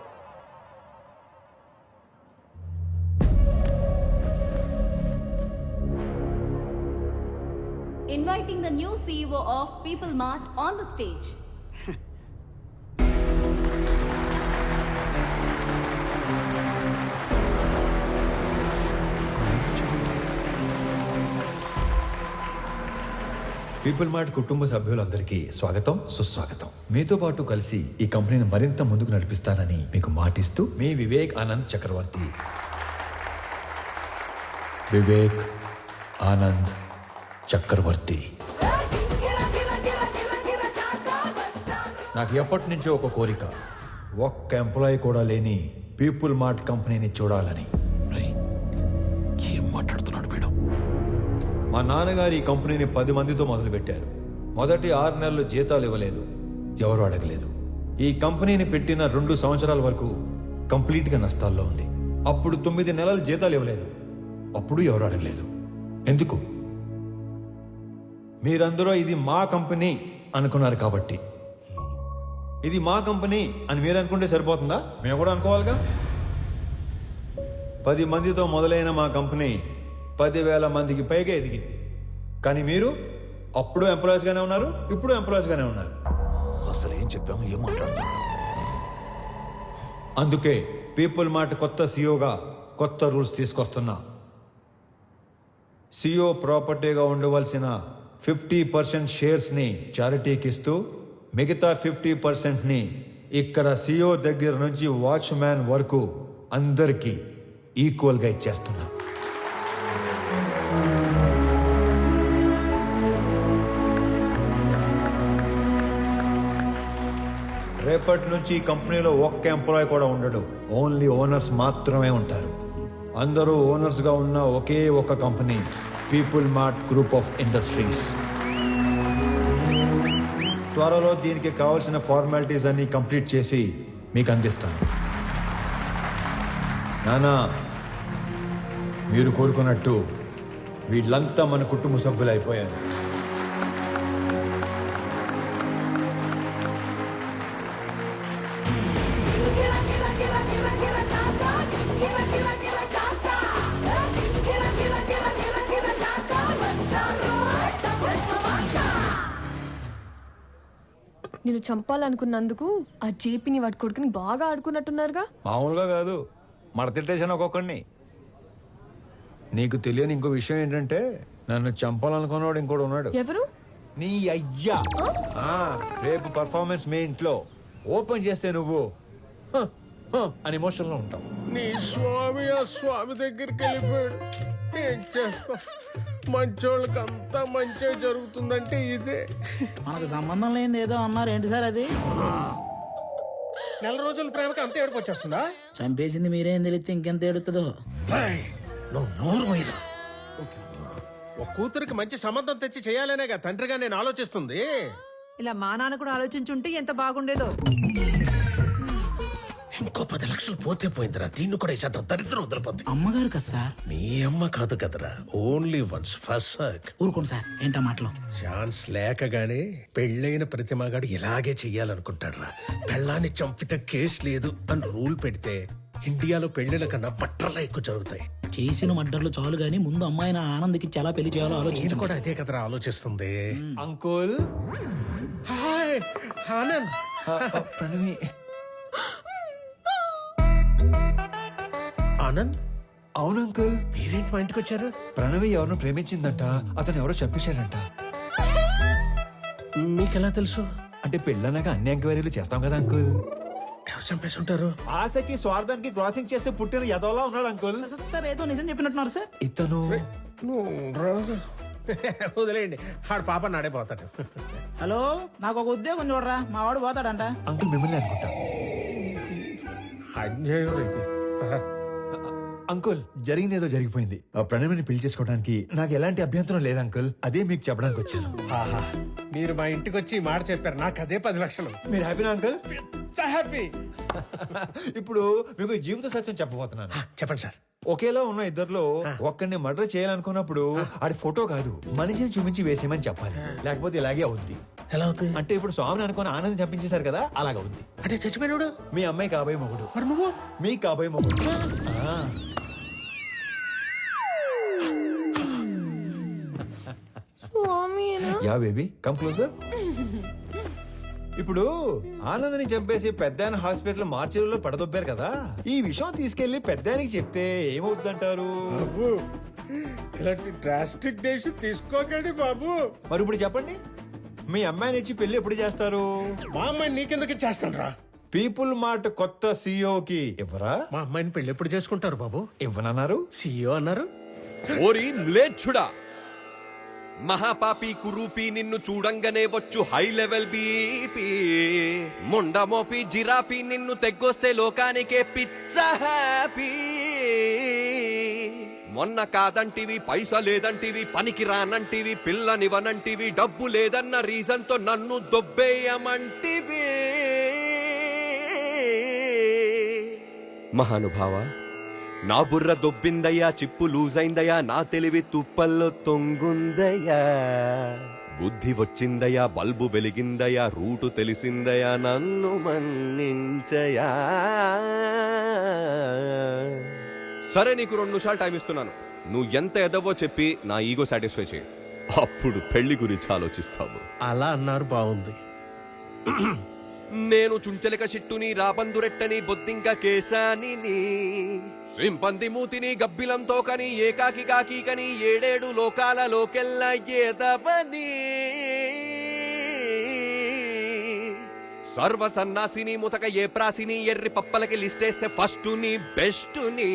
Inviting the new CEO of People Mart on the stage. People mart కుటుంబ సభ్యులందరికీ స్వాగతం, సుస్వాగతం. మీతో పాటు కలిసి ఈ కంపెనీని మరింత ముందుకు నడిపిస్తానని మీకు మాటిస్తూ మీ వివేక్ ఆనంద్ చక్రవర్తి. వివేక్ ఆనంద్ చక్రవర్తి. నాకు ఎప్పటి నుంచో ఒక కోరిక, ఒక్క ఎంప్లాయీ కూడా లేని పీపుల్ మార్ట్ కంపెనీని చూడాలని. ఏం మాట్లాడుతున్నాడు వీడు? మా నాన్నగారు ఈ కంపెనీని 10 మందితో మొదలుపెట్టారు. మొదటి 6 నెలలు జీతాలు ఇవ్వలేదు, ఎవరు అడగలేదు. ఈ కంపెనీని పెట్టిన 2 సంవత్సరాల వరకు కంప్లీట్గా నష్టాల్లో ఉంది. అప్పుడు 9 నెలలు జీతాలు ఇవ్వలేదు, అప్పుడు ఎవరు అడగలేదు. ఎందుకు? మీరందరూ ఇది మా కంపెనీ అనుకున్నారు కాబట్టి. ఇది మా కంపెనీ అని మీరు అనుకుంటే సరిపోతుందా? మేము కూడా అనుకోవాలిగా. 10 మందితో మొదలైన మా కంపెనీ 10,000 మందికి పైగా ఎదిగింది. కానీ మీరు అప్పుడు ఎంప్లాయీస్గానే ఉన్నారు, ఇప్పుడు ఎంప్లాయీస్గానే ఉన్నారు. అసలు ఏం చెప్పాము, ఏం మాట్లాడుతున్నాం? అందుకే పీపుల్ మార్ట్ కొత్త సీఈఓగా కొత్త రూల్స్ తీసుకొస్తున్నా. సీఈఓ ప్రాపర్టీగా ఉండవలసిన 50% షేర్స్ని చారిటీకి ఇస్తూ మిగతా 50%ని ఇక్కడ సీఈఓ దగ్గర నుంచి వాచ్మ్యాన్ వరకు అందరికీ ఈక్వల్గా ఇచ్చేస్తున్నా. రేపటి నుంచి ఈ కంపెనీలో ఒక్క ఎంప్లాయ్ కూడా ఉండడు. ఓన్లీ ఓనర్స్ మాత్రమే ఉంటారు. అందరూ ఓనర్స్గా ఉన్న ఒకే ఒక company people mart group of industries. త్వరలో దీనికి కావాల్సిన ఫార్మాలిటీస్ అన్ని కంప్లీట్ చేసి మీకు అందిస్తాను. నానా, మీరు కోరుకున్నట్టు వీళ్ళంతా మన కుటుంబ సభ్యులు అయిపోయారు. నేను చంపాలనుకున్నందుకు ఆ జేపీని వాడి కొడుకుని బాగా ఆడుకున్నట్టున్నారుగా. మామూలుగా కాదు, మడతిట్టేసాను ఒక్కొక్కడిని. నీకు తెలియని ఇంకో విషయం ఏంటంటే నన్ను చంపాలనుకున్నాడు ఇంకోటి ఉన్నాడు. ఎవరు? నీ అయ్యా. రేపు పర్ఫార్మెన్స్ మీ ఇంట్లో ఓపెన్ చేస్తే నువ్వు అని ఎమోషన్లో ఉంటావు. నీ స్వామి ఆ స్వామి దగ్గరికి వెళ్ళిపోయాడు. ఏం చేస్తాం, మంచోళ్ళకి అంతా మంచిగా జరుగుతుందంటే ఇదే. మనకు సంబంధం లేని ఏదో అన్నారు, ఏంటి సార్ అది? 4 రోజుల ప్రేమకి అంత ఏడుపు వచ్చేస్తుందా? చంపేసింది మీరేం తెలిస్తే ఇంకెంత ఏడుతుందో. ఒక కూతురికి మంచి సంబంధం తెచ్చి చేయాలనేగా తండ్రిగా నేను ఆలోచిస్తుంది. ఇలా మా నాన్న కూడా ఆలోచించుంటే ఎంత బాగుండేదో. ఇంకో 10 లక్షలు పోతే పోయిందిరా, దీన్ని కూడా శాతం దరిద్రం వదిలిపోద్ది. అమ్మగారు కదా సార్. నీ అమ్మ కాదు కదరా, ఓన్లీ వన్స్ ఫస్ట్ సర్క్. ఊరుకోండి సార్, ఏంటా మాటలు? ఛాన్స్ లేకగానే పెళ్ళైన ప్రతి మగాడు ఇలాగే చెయ్యాలనుకుంటాడురా. పెళ్ళాన్ని చంపితే కేసు లేదు అని రూల్ పెడితే ఇండియాలో పెళ్లిల కన్నా బట్టర్లా ఎక్కువ జరుగుతాయి. చేసిన మడ్డర్లు చాలు గానీ ముందు అమ్మాయిని ఆనంద్కి చాలా పెళ్లి చేయాలో నేను ఆలోచించు. కూడా అదే కదరా ఆలోచిస్తుంది. Uncle hi Anand. ప్రణవి. ఆనంద్, అవును అంకుల్. మీరేంటి మా ఇంటికి వచ్చారు? ప్రణవి ఎవరినో ప్రేమించిందంట, అతను ఎవరో చంపేశాడంట. మీకెలా తెలుసు? అంటే పెళ్ళన్నాక అన్ని ఎంక్వైరీలు చేస్తాం కదా అంకుల్. ఎవరు చంపేసి ఉంటారు? ఆశకి స్వార్థానికి క్రాసింగ్ చేస్తే పుట్టిన యదవలా ఉన్నాడు అంకుల్. సార్ ఏదో నిజం చెప్పినట్టున్నారు సార్. ఇతను వదిలేయండి, ఆడు పాప నాడైపోతాడు. హలో, నాకు ఒక ఉద్యోగం చూడరా, మా వాడు పోతాడంట. అంకుల్ మిమ్మల్ని అనుకుంటా. అన్యాయం ఇది. అంకుల్ జరిగింది ఏదో జరిగిపోయింది. ఆ ప్రణవిని పెళ్లి చేసుకోవడానికి నాకు ఎలాంటి అభ్యంతరం లేదు అంకుల్. అదే మీకు చెప్పడానికి వచ్చాను. ఆహా, మీరు మా ఇంటికి వచ్చి ఈ మాట చెప్పారు, నాకు అదే 10 లక్షలు. మీరు హ్యాపీనా అంకుల్? హ్యాపీ. ఇప్పుడు మీకు ఈ జీవిత సత్యం చెప్పబోతున్నాను. చెప్పండి సార్. ఒకేలా ఉన్న ఇద్దర్లో ఒక్కడిని మర్డర్ చేయాలనుకున్నప్పుడు ఆడి ఫోటో కాదు, మనిషిని చూపించి వేసేయమని చెప్పాలి. లేకపోతే ఇలాగే అవుద్ది. ఎలా అవుతుంది? అంటే ఇప్పుడు స్వామిని అనుకుని ఆనందం చంపించేశారు కదా, అలాగవుద్ది. అంటే చచ్చిపోయినాడు మీ అమ్మాయి కాబోయే మొగుడు, మరి నువ్వు మీ కాబోయే మొగుడు. Yeah baby come closer. ఇప్పుడు ఆనందని చంపేసి పెద్దాయన హాస్పిటల్ మార్చిలో పడదొబ్బారు కదా, ఈ విషయం తీసుకెళ్లి పెద్దాయనికి చెప్తే ఏమవుతుందంటారు? ఇలాంటి డ్రాస్టిక్ డెసిషన్ తీసుకోకండి బాబు. మరి ఇప్పుడు చెప్పండి, మీ అమ్మాయిని ఇచ్చి పెళ్లి ఎప్పుడు చేస్తారు? మా అమ్మాయిని నీకెందుకు చేస్తాను రా. పీపుల్ మార్ట్ కొత్త సీఈఓకి ఇవ్వరా? మా అమ్మాయిని పెళ్లి ఎప్పుడు చేసుకుంటారు బాబు? ఇవ్వనన్నారు, సీఈఓ అన్నారు. ఓరి మ్లేచ్ఛుడా, మహాపాపి కురూపి నిన్ను చూడంగానే వచ్చు హై లెవెల్ బీపీ. ముండమోపి జిరాఫీ నిన్ను తెగ్గొస్తే లోకానికే పిచ్చ హ్యాపీ. మొన్న కాదంటివి, పైసా లేదంటివి, పనికి రానంటివి, పిల్లనివనంటివి, డబ్బు లేదన్న రీజన్ తో నన్ను దొబ్బేయమంటివి. మహానుభావ, నా బుర్ర దొబ్బిందయ్యా, చిప్పు లూజ్ అయిందయ్యా, నా తెలివి తుప్పల్లో తొంగుందయ్యా. బుద్ధి వచ్చిందయ్యా, బల్బు వెలిగిందయ్యా, రూటు తెలిసిందయ్యా, నన్ను మన్నించయా. సరే, నీకు 2 నిమిషాలు టైం ఇస్తున్నాను. నువ్వు ఎంత ఎదవో చెప్పి నా ఈగో సాటిస్ఫై చేయి, అప్పుడు పెళ్లి గురించి ఆలోచిస్తావు. అలా అన్నారు, బాగుంది. నేను చుంచలిక చిట్టుని, రాబందురెట్టని, బొద్దింక కేశాని, సింపంది మూతిని, గబ్బిలంతో కని, ఏకాకి కాకి కని, 7 లోకాలలోకెల్లా ఏదవని. సర్వ సన్నాసిని, ముతక ఏ ప్రాసిని, ఎర్రి పప్పలకి లిస్టేస్తే ఫస్ట్ ని బెస్ట్ ని.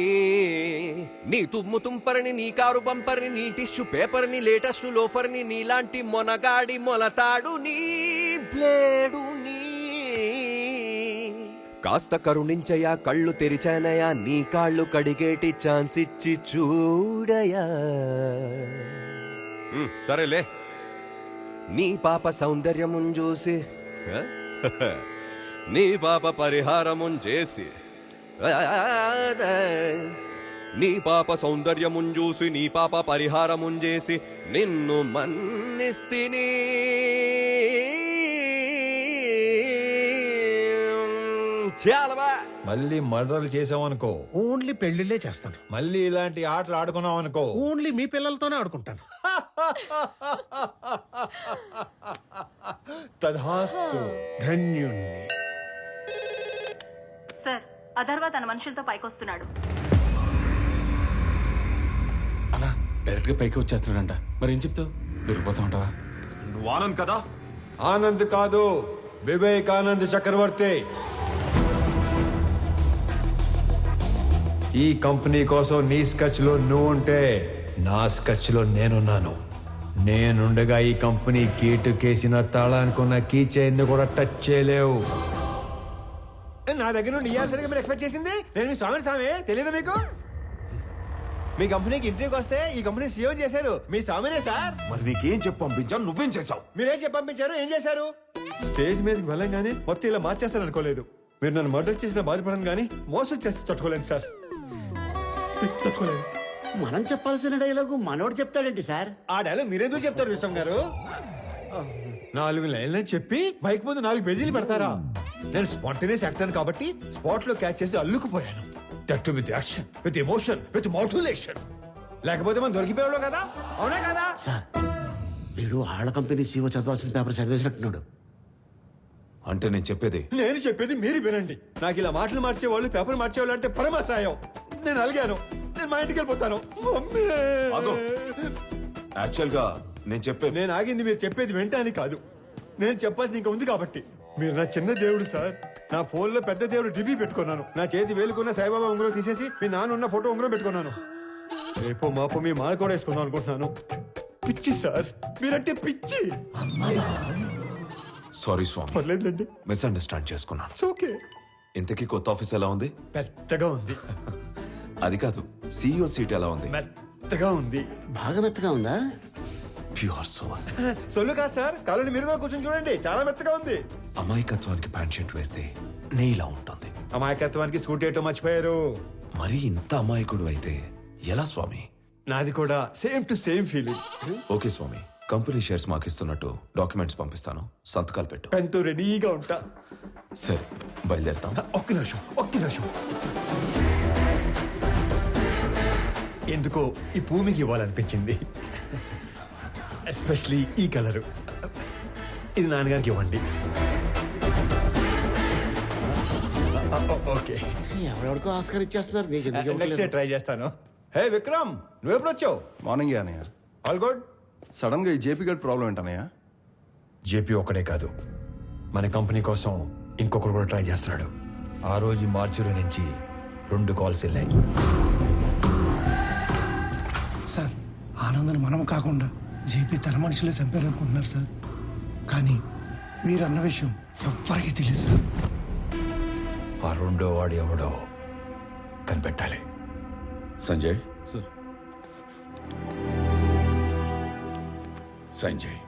నీ తుమ్ము తుంపరిని, నీ కారు బంపర్ని, నీ టిష్యూ పేపర్ని, లేటెస్ట్ లోఫర్ని, నీలాంటి మొనగాడి మొలతాడు నీ బ్లేడు నీ. కాస్త కరుణించయా, కళ్ళు తెరిచానయా, నీ కాళ్ళు కడిగేటి ఛాన్స్ ఇచ్చి చూడయా. సరేలే, నీ పాప సౌందర్యమున్ చూసి, నీ పాప పరిహారమున్ చేసి, నీ పాప సౌందర్యమున్ చూసి, నీ పాప పరిహారమున్ చేసి, నిన్ను మన్నిస్తిని. మళ్ళీ మర్డర్లు చేసావనుకో, ఓన్లీ పెళ్లిళ్ళే చేస్తాను. మళ్ళీ ఇలాంటి ఆటలు ఆడుకున్నావు అనుకో, ఓన్లీ మీ పిల్లలతోనే ఆడుకుంటాను. తధాస్తు. ధన్యుణ్ణి. సార్, అథర్వ తన మనుషులతో పైకొస్తున్నాడు. అలా డైరెక్ట్ గా పైకి వచ్చేస్తున్నాడంట. మరి ఏం చెప్తావు? దొరికిపోతా ఉంటావా? నువ్వు ఆనంద్ కదా? ఆనంద్ కాదు, వివేకానంద్ చక్రవర్తి. ఈ కంపెనీ కోసం నీ స్కెచ్ లో నువ్వు ఉంటే, నా స్కెచ్ లో నేనున్నాను. నేనుండగా ఈ కంపెనీ గేటు కేసిన తాళానుకున్న కీ చైన్ కూడా టచ్ చేయలేవు. నా దగ్గర నుండి ఇయ్యాల్సరిగా మీరు ఎక్స్పెక్ట్ చేసింది నేను మీ స్వామి తెలియదు మీకు? మీ కంపెనీకి ఇంటర్వ్యూకి వస్తే ఈ కంపెనీ సీఓ చేశారు మీ స్వామినే సార్. మరి నీకేం చెప్పి పంపించాను, నువ్వేం చేసావు? మీరేం చెప్పి పంపించారు, ఏం చేశారు? స్టేజ్ మీదకి వెళ్ళంగానే మొత్తం ఇలా మార్చేస్తారు అనుకోలేదు. మీరు నన్ను మర్డర్ చేసిన బాధపడను కానీ మోసం చేస్తే తట్టుకోలేను సార్, తట్టుకోలేను. మనం చెప్పాల్సిన డైలాగు మనోడు చెప్తాడేంటి సార్? ఆ డైలాగ్ మీరెందుకు చెప్తారు విశ్వం గారు? 4 లైన్లు చెప్పి బైక్ ముందు 4 పేజీలు పెడతారా? నేను స్పాంటేనియస్ యాక్టర్ కాబట్టి స్పాట్ లో క్యాచ్ చేసి అల్లుకుపోయాను. That with action, with emotion, with motivation. లేకపోతే మనం దొరికిపోయాడు కదా, అవునా కదా? సార్ వీడు ఆళ్ళ కంపెనీ సీఓ చదవాల్సిన పేపర్ చదివేసినట్టున్నాడు. అంటే నేను చెప్పేది మీరు వినండి. నాకు ఇలా మాటలు మార్చేవాళ్ళు, పేపర్ మార్చేవాళ్ళు అంటే పరమాసాయం. నేను అలిగాను, నేను మా ఇంటికి వెళ్ళిపోతాను. యాక్చువల్ గా నేను ఆగింది మీరు చెప్పేది వెంటనే కాదు, నేను చెప్పాల్సింది ఇంకా ఉంది కాబట్టి. మీరు నా చిన్న దేవుడు సార్. నా ఫోన్ లో పెద్ద దేవుడు డిబి పెట్టుకున్నాను. నా చేతి వేలుకున్న సాయిబాబా ఉంగరం తీసేసి మీ నాన్న ఉన్న ఫోటో ఉంగరం పెట్టుకున్నాను. రేపో మాపో మీ మాల కూడా వేసుకుందాం అనుకుంటున్నాను. పిచ్చి సార్, మీరంటే పిచ్చి. సారీ స్వామి, పర్లేదులేండి, మిస్అండర్స్టాండ్ చేసుకున్నాను. ఓకే. ఇంతకీ కొత్త ఆఫీస్ ఎలా ఉంది? పెద్దగా ఉంది. అది కాదు, CEO సీట్ ఎలా ఉంది? మెత్తగా ఉంది. బాగా మెత్తగా ఉందా? Pure soul. సొల్లు కాదు సార్, కాలని మీరు కూడా కూర్చొని చూడండి, చాలా మెత్తగా ఉంది. అమాయకత్వానికి ప్యాంట్ షర్ట్ వేస్తే నేలా ఉంటుంది. అమాయకత్వానికి స్కూటీ వేయటం మర్చిపోయారు. మరి ఇంత అమాయకుడు అయితే ఎలా స్వామి? నాది కూడా same to same feeling. Okay Swami, company shares మాకు ఇస్తున్నట్టు డాక్యుమెంట్స్ పంపిస్తాను, సంతకాలు పెట్టు. పెన్తో రెడీగా ఉంటా. సరే బయలుదేరుతాం. ఒక్క నిమిషం. ఎందుకో ఈ పువ్వు మీకు ఇవ్వాలనిపించింది, ఎస్పెషలీ ఈ కలరు. ఇది నాన్నగారికి ఇవ్వండి. ఓకే, ఎవరెవరికో ఆస్కార్ ఇచ్చేస్తున్నారు. నెక్స్ట్ డే ట్రై చేస్తాను. హే విక్రమ్, నువ్వు ఎప్పుడు వచ్చావు? మార్నింగ్ అనయ్య. All good. సడన్ గా ఈ జేపీ గడ్ ప్రాబ్లం ఏంటన్నయ్య? జేపీ ఒక్కడే కాదు, మన కంపెనీ కోసం ఇంకొకరు కూడా ట్రై చేస్తున్నాడు. ఆ రోజు మార్చిలో నుంచి 2 కాల్స్ వెళ్ళాయి. సార్ ఆనంద్ మనం కాకుండా జేపీ తన మనుషులే చంపారనుకుంటున్నారు సార్. కానీ మీరు అన్న విషయం ఎవ్వరికీ తెలియదు సార్. ఆ 2వ వాడు ఎవడో కనిపెట్టాలి. సంజయ్, సార్. సంజయ్,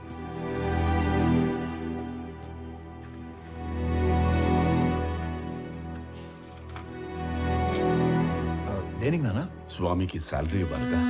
దేనికి నాన్న? స్వామికి శాలరీ ఇవ్వాలిగా.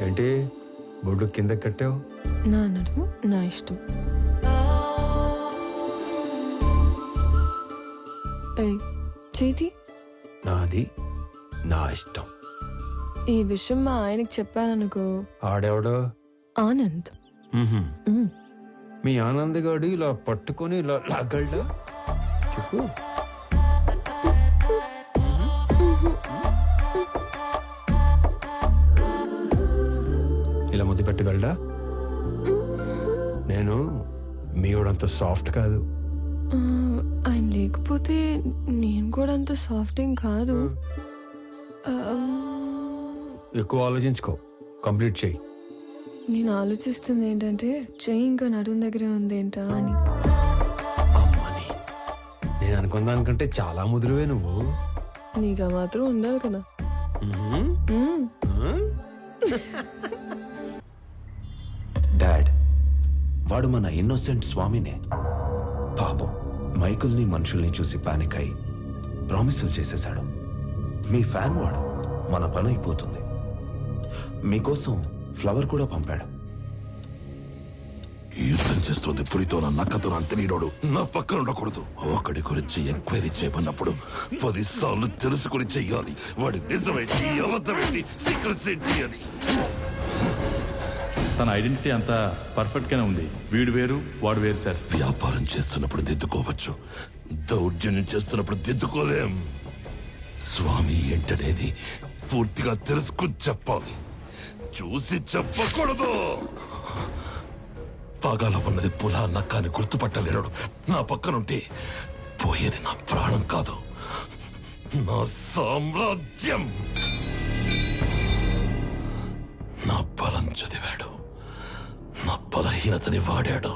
ఏంటి బొడ్డు కింద కట్టావు? నా నడుము నా ఇష్టం. చేతి నాది నా ఇష్టం. ఈ విషయం మా ఆయనకి చెప్పాననుకో, ఆడెవడో? ఆనంద్. మీ ఆనంద్ గాడు ఇలా పట్టుకొని ఇలా లాగలడా? చెప్పు. ఇలా ముద్దు పెట్టగలడా? నేను మీవాడంత సాఫ్ట్ కాదు. ఆయన లేకపోతే నేను కూడా అంత సాఫ్ట్ ఏం కాదు. ఎక్కువ ఆలోచించుకో, కంప్లీట్ చెయ్యి. నేను ఆలోచిస్తుంది ఏంటంటే చెయ్యి ఇంకా నడుం దగ్గరే ఉంది ఏంటా అని. అమ్మని, నేను అనుకున్న దానికంటే చాలా ముదురువే నువ్వు. నీకు ఆ మాత్రం ఉండాలి కదా. డాడ్, వాడు మన ఇన్నోసెంట్ స్వామినే. పాపం మైకుల్ని మనుషుల్ని చూసి పానిక్ అయి ప్రామిసులు చేసేశాడు. మీ ఫ్యాన్ వాడు, మన పని అయిపోతుంది. మీకోసం ఫ్లవర్ కూడా పంపాడు. యుద్ధం చేస్తుంది పులితో నక్కతో అంతనీరోడు నా పక్కన ఉండకూడదు. ఒకడి గురించి ఎంక్వైరీ చేయమన్నప్పుడు 10 సార్లు తెలుసుకుని చెయ్యాలి. వాడి నిజమేంటి, అబద్ధమేంటి, సీక్రెట్స్ ఏంటి అని. తన ఐడెంటిటీ అంతా పర్ఫెక్ట్గానే ఉంది. వీడు వేరు వాడు వేరు సార్. వ్యాపారం చేస్తున్నప్పుడు దిద్దుకోవచ్చు, దౌర్జన్యం చేస్తున్నప్పుడు దిద్దుకోలేం. స్వామి ఏంటనేది పూర్తిగా తెలుసుకుని చెప్పాలి, చూసి చెప్పకూడదు. పాగాలో ఉన్నది పులా నక్కాని గుర్తుపట్టలేడు. నా పక్కనుంటే పోయేది నా ప్రాణం కాదు, నా సామ్రాజ్యం. నా బలం చదివాడు, నా బలహీనతని వాడాడు.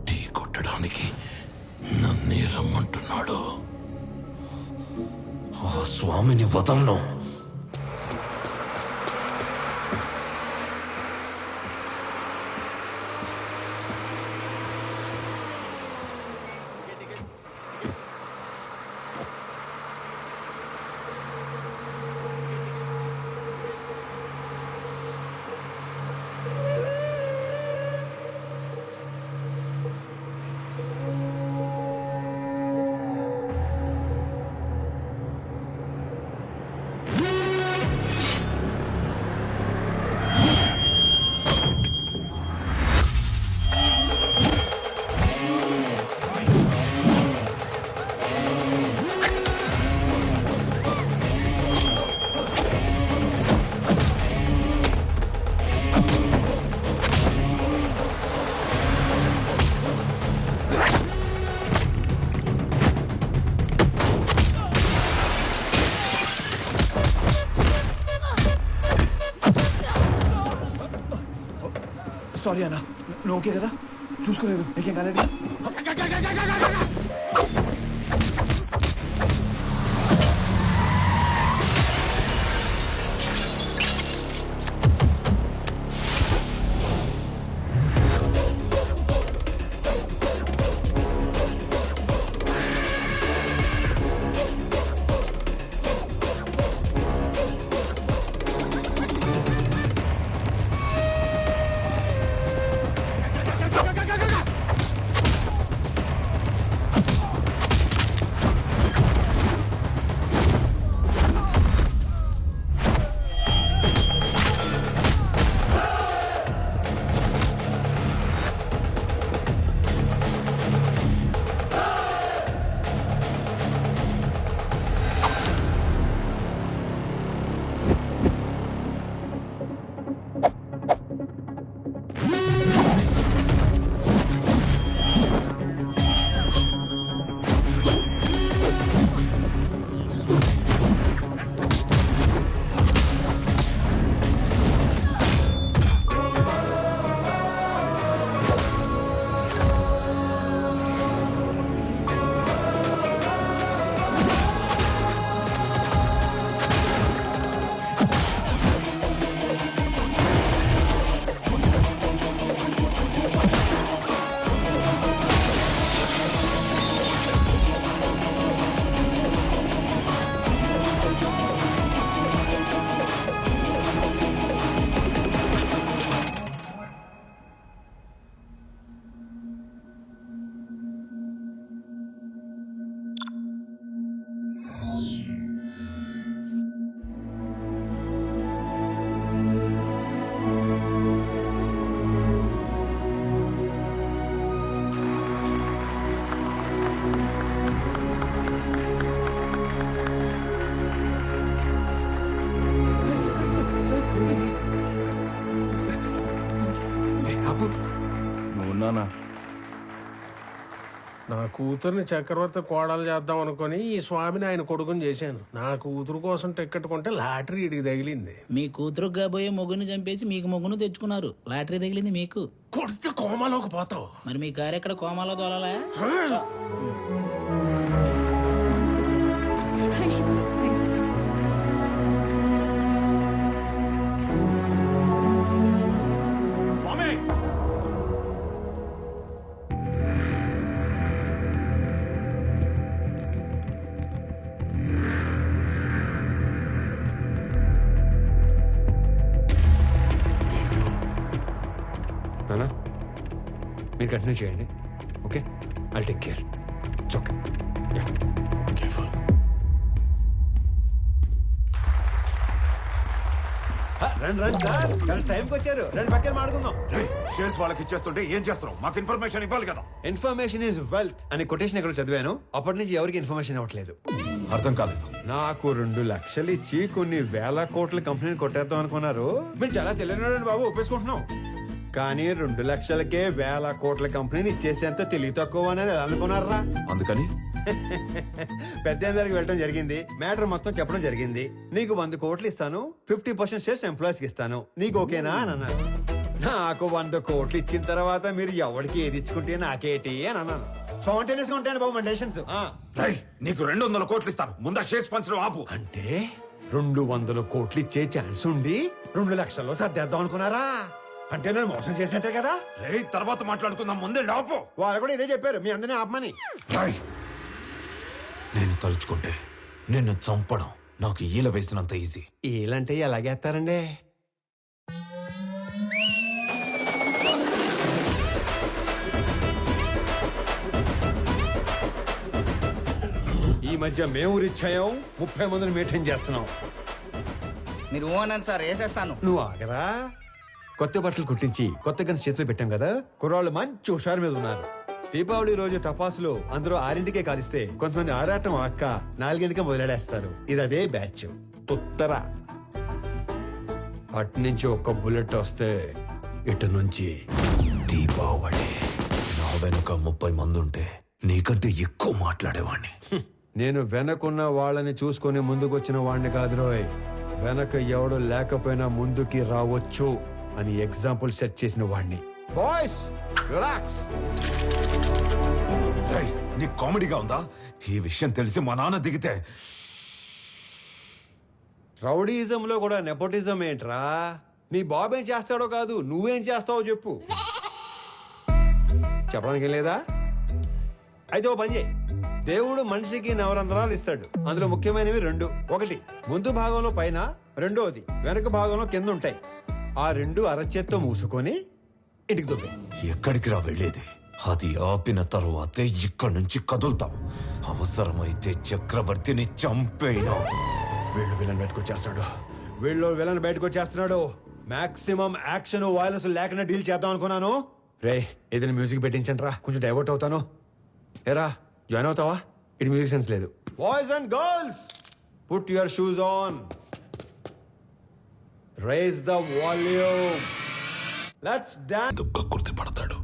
టీ కొట్టడానికి నన్నే రమ్మంటున్నాడు. ఆ స్వామిని వదలను. సారీ అన్న, నువ్వు ఓకే కదా? చూసుకోలేదు, నీకేం కాలేదు? నువ్వున్నానా? నా కూతుర్ని చక్రవర్తి కోడలు చేద్దాం అనుకుని ఈ స్వామిని ఆయన కొడుకుని చేశాను. నా కూతురు కోసం టికెట్ కొంటే లాటరీ ఇడికి తగిలింది. మీ కూతురు కాబోయే మొగ్గుని చంపేసి మీకు మొగ్గును తెచ్చుకున్నారు. లాటరీ తగిలింది మీకు. కొడితే కోమాలోకి పోతావు. మరి మీ కారు ఎక్కడ కోమాలో దోలాలా? నానా, మీరు కంటిన్యూ చేయండి. Okay, I'll take care. It's okay. Yeah, careful. రండి రండి సార్ కరెక్ట్ టైంకి వచ్చారు. రెండు పక్కన మాడుకుందాం. షేర్స్ వాళ్ళకి ఇచ్చేస్తుంటే ఏం చేస్తున్నావు? మాకు ఇన్ఫర్మేషన్ ఇవ్వాలి కదా. ఇన్ఫర్మేషన్ ఈజ్ వెల్త్ అని కొటేషన్ ఎక్కడ చదివాను. అప్పటి నుంచి ఎవరికి ఇన్ఫర్మేషన్ ఇవ్వట్లేదు. అర్థం కాలేదు. నాకు 2 లక్షలు ఇచ్చి కొన్ని వేల కోట్ల కంపెనీని కొట్టేద్దాం అనుకున్నారు. మీరు చాలా తెలియనాడండి బాబు, ఒప్పేసుకుంటున్నాం. కానీ 2 లక్షలకే వేల కోట్ల కంపెనీని ఇచ్చేసేంత తెలివి తక్కువ అని అనుకున్నారా? అందుకని పెద్ద దగ్గరికి వెళ్ళడం జరిగింది. మ్యాటర్ మొత్తం చెప్పడం జరిగింది. నీకు 100 కోట్లు ఇస్తాను, 50% షేర్స్ ఎంప్లాయీస్ కి ఇస్తాను, నీకు ఓకేనా అని అన్నారు. నాకు 100 కోట్లు ఇచ్చిన తర్వాత మీరు ఎవరికి ఏది ఇచ్చుకుంటే నాకేటి అని అన్నాను. స్పాంటేనియస్ గా ఉంటాయండి బాబు మన డెసిషన్స్. రై నీకు 200 కోట్లు ఇస్తాను, ముందా షేర్స్ పంచడం ఆపు. అంటే 200 కోట్లు ఇచ్చే ఛాన్స్ ఉండి 2 లక్షల్లో సర్దేద్దాం అనుకున్నారా? అంటే నేను మోసం చేసినట్టే కదా. రే తర్వాత మాట్లాడుకుందాం, ముందే ఆపు. వాళ్ళు కూడా ఇదే చెప్పారు, మీ అందరినీ ఆపమని. నేను తలుచుకుంటే నిన్ను చంపడం నాకు ఈల వేసినంత ఈజీ. ఏలంటే ఎలాగేస్తారండి? ఈ మధ్య మేము రిచ్ అయ్యాం, 30 మందిని మెయింటైన్ చేస్తున్నాం. మీరు ఓనని సార్ వేసేస్తాను. నువ్వు ఆగరా. కొత్త బట్టలు కుట్టించి కొత్త గన్స్ చేతులు పెట్టాం కదా, కుర్రాళ్ళు మంచి హుషారు మీద ఉన్నారు. దీపావళి రోజు టపాసులు అందరూ 6ంటికే కాలిస్తే కొంతమంది ఆరాటం అక్క 4ంటికే మొదలెడేస్తారు. ఇది అదే బ్యాచ్. ఉత్తర అట్నుంచి ఒక్క బుల్లెట్ వస్తే ఇటు నుంచి దీపావళి. నా వెనుక 30 మంది ఉంటే నీకంటే ఎక్కువ మాట్లాడేవాణ్ణి. నేను వెనకున్న వాళ్ళని చూసుకొని ముందుకొచ్చిన వాడిని కాదు రోయ్. వెనక ఎవడు లేకపోయినా ముందుకి రావచ్చు అని ఎగ్జాంపుల్ సెట్ చేసిన వాడిని. Boys relax. నీకు కామెడీగా ఉందా? ఈ విషయం తెలిసి మా నాన్న దిగితే. రౌడీజంలో కూడా నెపోటిజం ఏంట్రా? నీ బాబు ఏం చేస్తాడో కాదు, నువ్వేం చేస్తావో చెప్పు. చెప్పడానికి లేదా? అయితే ఓ పని చేయి. దేవుడు మనిషికి 9 రంధ్రాలు ఇస్తాడు. అందులో ముఖ్యమైనవి 2. ఒకటి ముందు భాగంలో పైన, రెండోది వెనక భాగంలో కింద ఉంటాయి. ఆ 2 అరచేత్తో మూసుకొని ఇంటికి దుబ్బే. ఎక్కడికి రా వెళ్ళేది? అది ఆపిన తరువాతే ఇక్కడి నుంచి కదులుతాం. అవసరమైతే చక్రవర్తిని చంపేనా. వీళ్ళు విలన్ బయటకు వచ్చేస్తున్నాడు. మాక్సిమం యాక్షన్ వైలెన్స్ లేకుండా డీల్ చేద్దాం అనుకున్నాను. రే ఏదైనా మ్యూజిక్ పెట్టించండి రా, కొంచెం డైవర్ట్ అవుతాను. ఏరా జాయిన్ అవుతావా? ఇటు మ్యూజిక్ సెన్స్ లేదు. Boys and girls put your shoes on, raise the volume, let's dance. దుఃఖ కుర్తి పడతాడు.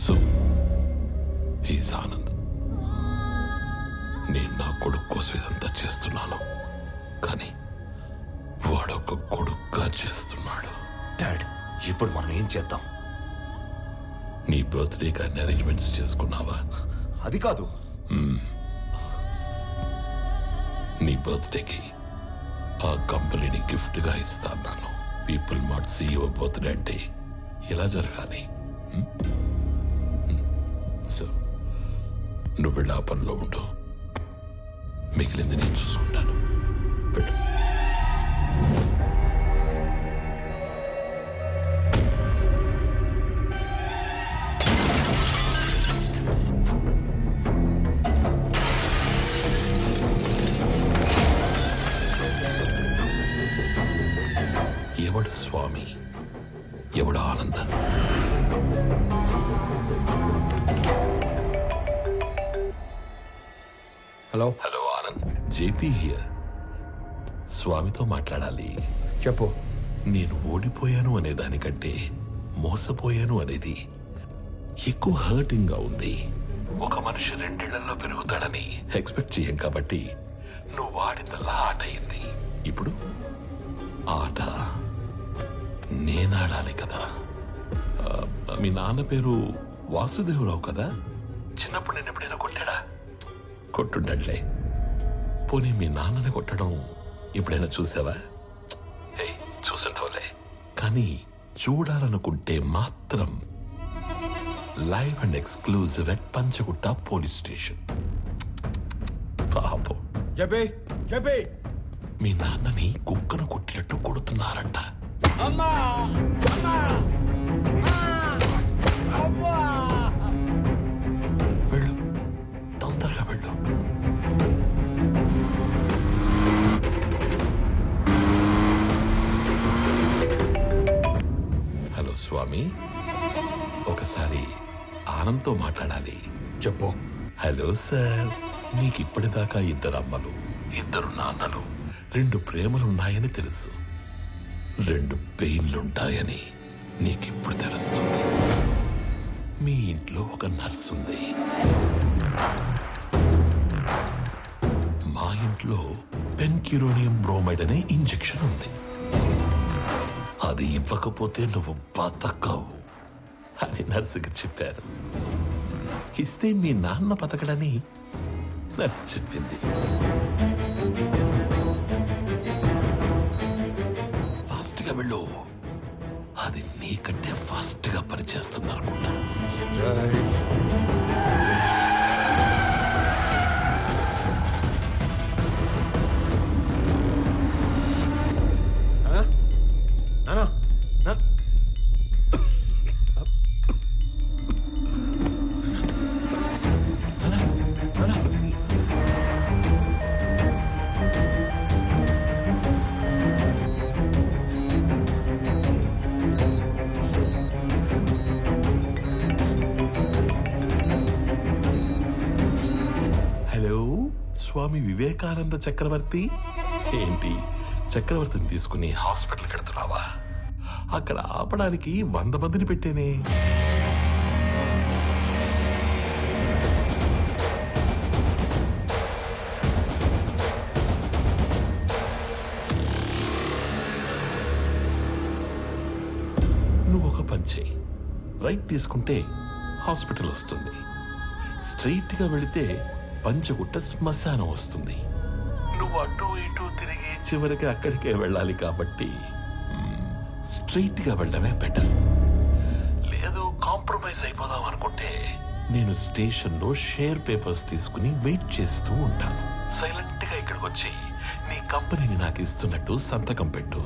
So he's Anand. నేను నా కొడుకు కోసం ఇదంతా చేస్తున్నాను, కానీ వాడొక కొడుకుగా చేస్తున్నాడు. డాడ్ ఇప్పుడు మనం ఏం చేద్దాం? నీ బర్త్డేకి అన్ని అరేంజ్మెంట్స్ చేసుకున్నావా? అది కాదు. నీ బర్త్డేకి ఆ కంపెనీని గిఫ్ట్ గా ఇస్తాను. పీపుల్ మార్ట్ CEO బర్త్డే అంటే ఇలా జరగాలి. సో నువ్వు వెళ్ళి ఆ పనిలో ఉండు, మిగిలింది నేను చూసుకుంటాను. వెళ్ళు. ఎవడు స్వామి, ఎవడు ఆనంద? Hello hello Anand, JP here. స్వామితో మాట్లాడాలి. చెప్పు. నేను ఓడిపోయాను అనే దానికంటే మోసపోయాను అనేది ఎక్కువ హర్టింగ్ గా ఉంది. ఒక మనిషి 2 ఏళ్లలో పెరుగుతాడని ఎక్స్పెక్ట్ చేయం కాబట్టి నువ్వు ఆడిందల్లా ఆట అయింది. ఇప్పుడు ఆట నేనాడాలి కదా. మీ నాన్న పేరు వాసుదేవరావు కదా? చిన్నప్పుడు నేను ఎప్పుడైనా కొట్టాడా? కొట్టుండట్లే. పోనీ మీ నాన్నని కొట్టడం ఎప్పుడైనా చూసావా? చూసుండవులే. కానీ చూడాలనుకుంటే మాత్రం live and exclusive at Panjagutta police station. పాపం చెప్పే మీ నాన్నని కుక్కను కొట్టినట్టు కొడుతున్నారంట. అమ్మా వెళ్ళు, తొందరగా వెళ్ళు. స్వామి ఒకసారి ఆనంద్తో మాట్లాడాలి. చెప్పు. హలో సార్, నీకు ఇప్పటిదాకా 2 అమ్మలు 2 నాన్నలు 2 ప్రేమలున్నాయని తెలుసు. 2 పెయిన్లుంటాయని నీకిప్పుడు తెలుస్తుంది. మీ ఇంట్లో ఒక నర్స్ ఉంది. మా ఇంట్లో పెన్క్యూరోనియం బ్రోమైడ్ అనే ఇంజెక్షన్ ఉంది. అది ఇవ్వకపోతే నువ్వు బతకవు అని నర్సుకి చెప్పారు. ఇస్తే మీ నాన్న బతకడని నర్సు చెప్పింది. ఫాస్ట్గా వెళ్ళు, అది నీకంటే ఫాస్ట్గా పనిచేస్తుంది అనుకుంటా. హలో, స్వామి వివేకానంద చక్రవర్తి. ఏంటి, చక్రవర్తిని తీసుకుని హాస్పిటల్కి వెళ్తున్నావా? అక్కడ ఆపడానికి 100 మందిని పెట్టేనే. నువ్వు ఒక పని చేయి. రైట్ తీసుకుంటే హాస్పిటల్ వస్తుంది. స్ట్రైట్ గా వెళితే పంచగుట్ట శ్మశానం వస్తుంది. నువ్వు అటు ఇటు తిరిగి చివరికి అక్కడికే వెళ్ళాలి కాబట్టి స్ట్రైట్ గా వెళ్ళడమే బెటర్. లేదు కాంప్రమైజ్ అయిపోదాం అనుకుంటే నేను స్టేషన్ లో షేర్ పేపర్స్ తీసుకుని వెయిట్ చేస్తూ ఉంటాను. సైలెంట్ గా ఇక్కడికి వచ్చి నీ కంపెనీని నాకు ఇస్తున్నట్టు సంతకం పెట్టు.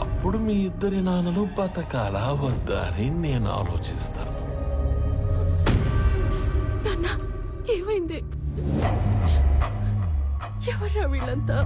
అప్పుడు మీ ఇద్దరి నాన్నలు బతకాలా వద్దా అని నేను ఆలోచిస్తాను. ఏమైంది? ఎవరా వీళ్ళంతా?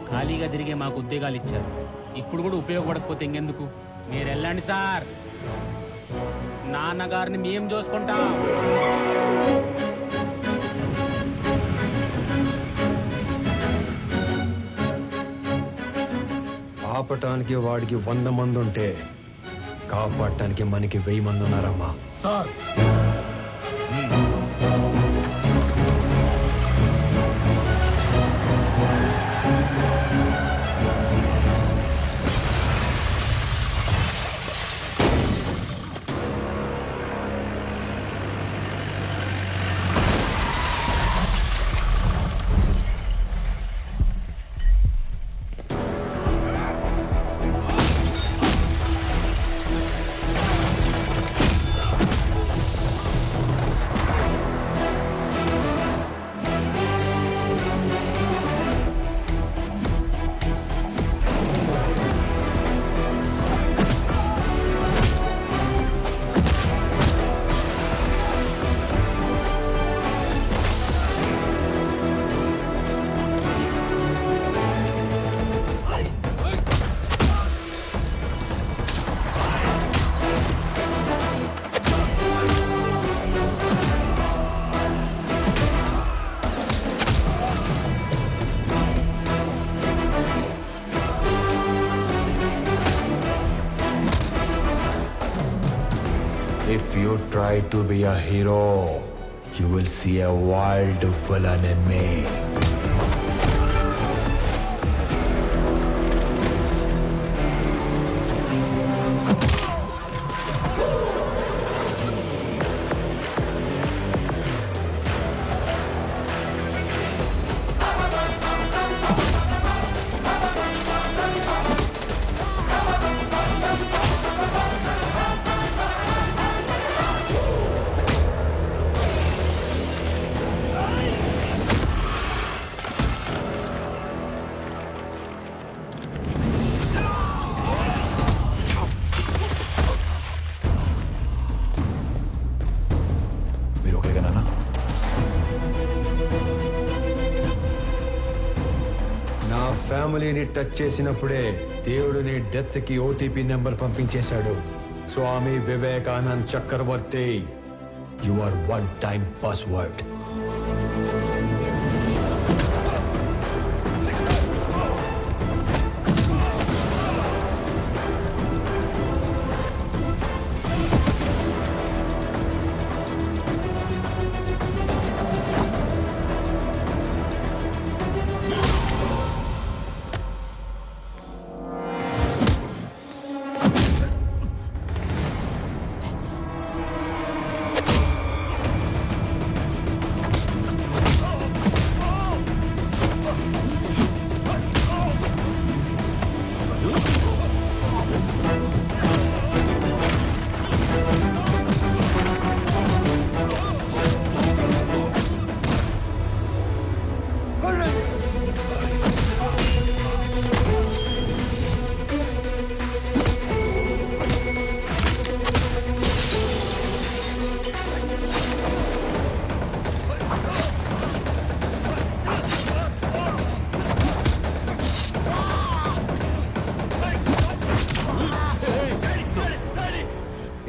ఖాళీగా తిరిగే మాకు ఉద్యోగాలు ఇచ్చారు. ఇప్పుడు కూడా ఉపయోగపడకపోతే ఇంకెందుకు? మీరు వెళ్ళండి సార్, నాన్నగారిని మేం చూసుకుంటాం. ఆపటానికి వాడికి 100 మంది ఉంటే కాపాడటానికి మనకి 1000 మంది ఉన్నారమ్మా. Sir, If you try to be a hero, you will see a wild villain in me. నా ఫ్యామిలీని టచ్ చేసినప్పుడే దేవుడు నీ డెత్ కి ఓటీపీ నెంబర్ పంపించేశాడు. Swamy Vivekanand Chakravarthi, you are one time password.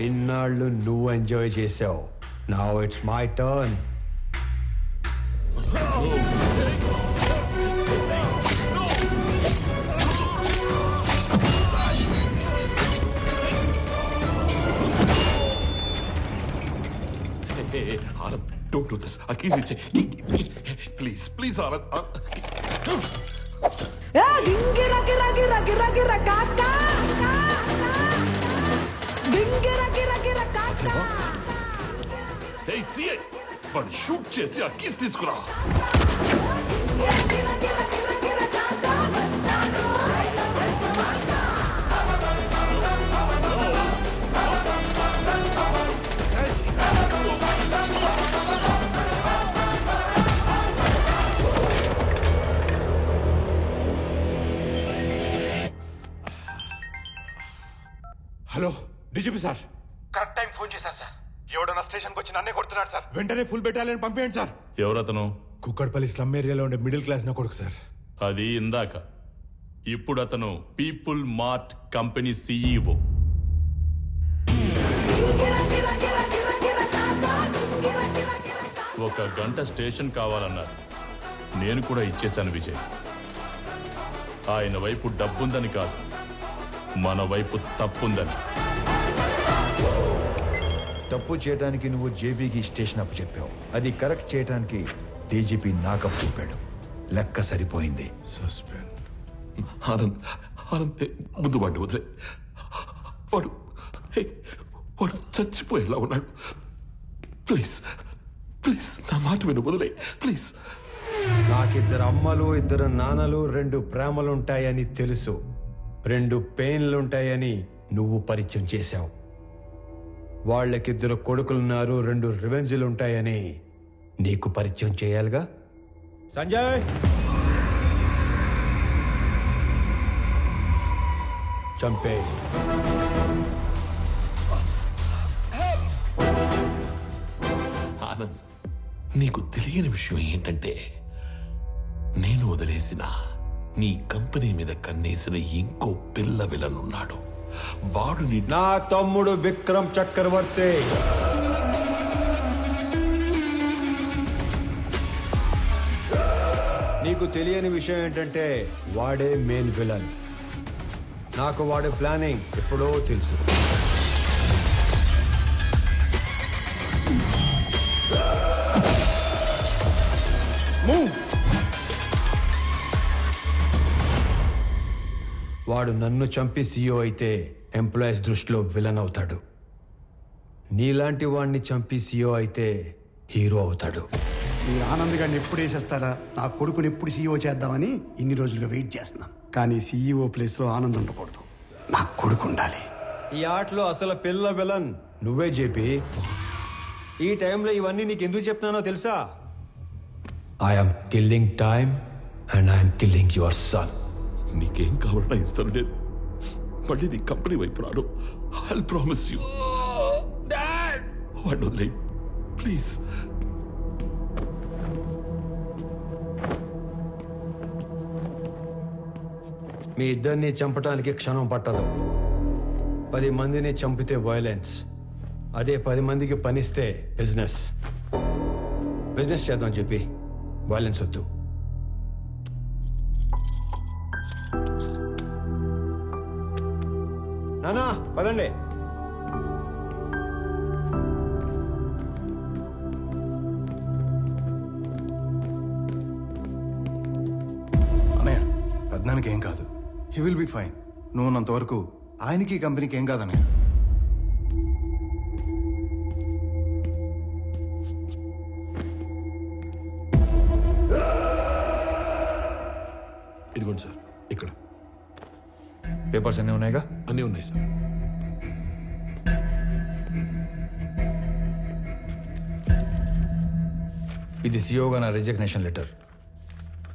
ఇన్నాళ్ళు నువ్వు ఎంజాయ్ చేసావు. Now it's my turn. Anand, don't do this. ఆ కీస్ ఇచ్చే please, please Anand. Hey, see it! వాడిని షూట్ చేసి ఆ కీస్ తీసుకురా. Hello DGP sir. Correct time phone చేశారు సార్. ఎవడన్నా స్టేషన్కి వచ్చి నన్నే కొడుతున్నాడు సార్. వెంటనే ఫుల్ బెటాలియన్ పంపేయండి సార్. ఎవరతను? కుక్కడపల్లి స్లమ్ ఏరియాలో ఉండే మిడిల్ క్లాస్ నా కొడుకు సార్. అది ఇందాక. ఇప్పుడు అతను పీపుల్ మార్ట్ కంపెనీ సీఈఓ. ఒక గంట స్టేషన్ కావాలన్నారు. నేను కూడా ఇచ్చేశాను విజయ్. ఆయన వైపు డబ్బుందని కాదు, మన వైపు తప్పుందని. తప్పు చేయడానికి నువ్వు జేబీకి స్టేషన్ అప్పు చెప్పావు. అది కరెక్ట్ చేయడానికి డీజీపీ నాకప్పు చెప్పాడు. లెక్క సరిపోయింది. సస్పెండ్. ఆనంద్, ఆనంద్, ముందు వాడిని వదిలే. వాడు వాడు చచ్చిపోయేలా ఉన్నాడు. ప్లీజ్, ప్లీజ్ నా మాట విను, వదిలే ప్లీజ్. నాకిద్దరు అమ్మలు, ఇద్దరు నాన్నలు, 2 ప్రేమలుంటాయని తెలుసు. 2 పెయిన్లుంటాయని నువ్వు పరిచయం చేశావు. వాళ్ళకిద్దరు కొడుకులున్నారు, 2 రివెంజ్లుంటాయని నీకు పరిచయం చేయాలిగా. సంజయ్, చంపే. ఆనంద్, నీకు తెలియని విషయం ఏంటంటే నేను వదిలేసిన నీ కంపెనీ మీద కన్నేసిన ఇంకో పిల్ల విలనున్నాడు. వాడు నా తమ్ముడు విక్రమ్ చక్రవర్తి. నీకు తెలియని విషయం ఏంటంటే వాడే మెయిన్ విలన్. నాకు వాడి ప్లానింగ్ ఎప్పుడో తెలుసు. వాడు నన్ను చంపి సీఈఓ అయితే ఎంప్లాయీస్ దృష్టిలో విలన్ అవుతాడు. నీలాంటి వాడిని చంపి సీఈఓ అయితే హీరో అవుతాడు. మీరు ఆనంద్ గారిని ఎప్పుడు వేసేస్తారా, నా కొడుకుని ఎప్పుడు సీఈఓ చేద్దామని ఇన్ని రోజులుగా వెయిట్ చేస్తున్నాను. కానీ సీఈఓ ప్లేస్లో ఆనంద్ ఉండకూడదు, నా కొడుకు ఉండాలి. ఈ ఆటలో అసలు పిల్ల విలన్ నువ్వే జేపీ. ఈ టైంలో ఇవన్నీ నీకు ఎందుకు చెప్తున్నానో తెలుసా? I'm killing time and I'm killing your son. నీకేం కావాలన్నా ఇస్తాను. నేను మళ్ళీ నీ కంపెనీ వైపు రాను. I promise you. వాడిని వదిలేయ్ ప్లీజ్. మీ ఇద్దరిని చంపటానికి క్షణం పట్టదు. 10 మందిని చంపితే వైలెన్స్, అదే 10 మందికి పనిస్తే బిజినెస్. బిజినెస్ చేద్దాం చెప్పి వైలెన్స్ వద్దు. నానా పదండి. అన్నయ్య పెద్దనానికి ఏం కాదు, హీ విల్ బి ఫైన్. నువ్వు ఉన్నంత వరకు ఆయనకి ఈ కంపెనీకి ఏం కాదన్నయ్య. ఇదిగోండి సార్, ఇక్కడ పేపర్స్ అన్నీ ఉన్నాయిగా? అన్నీ ఉన్నాయి సార్. ఇది సియోగా నా రిజిగ్నేషన్ లెటర్.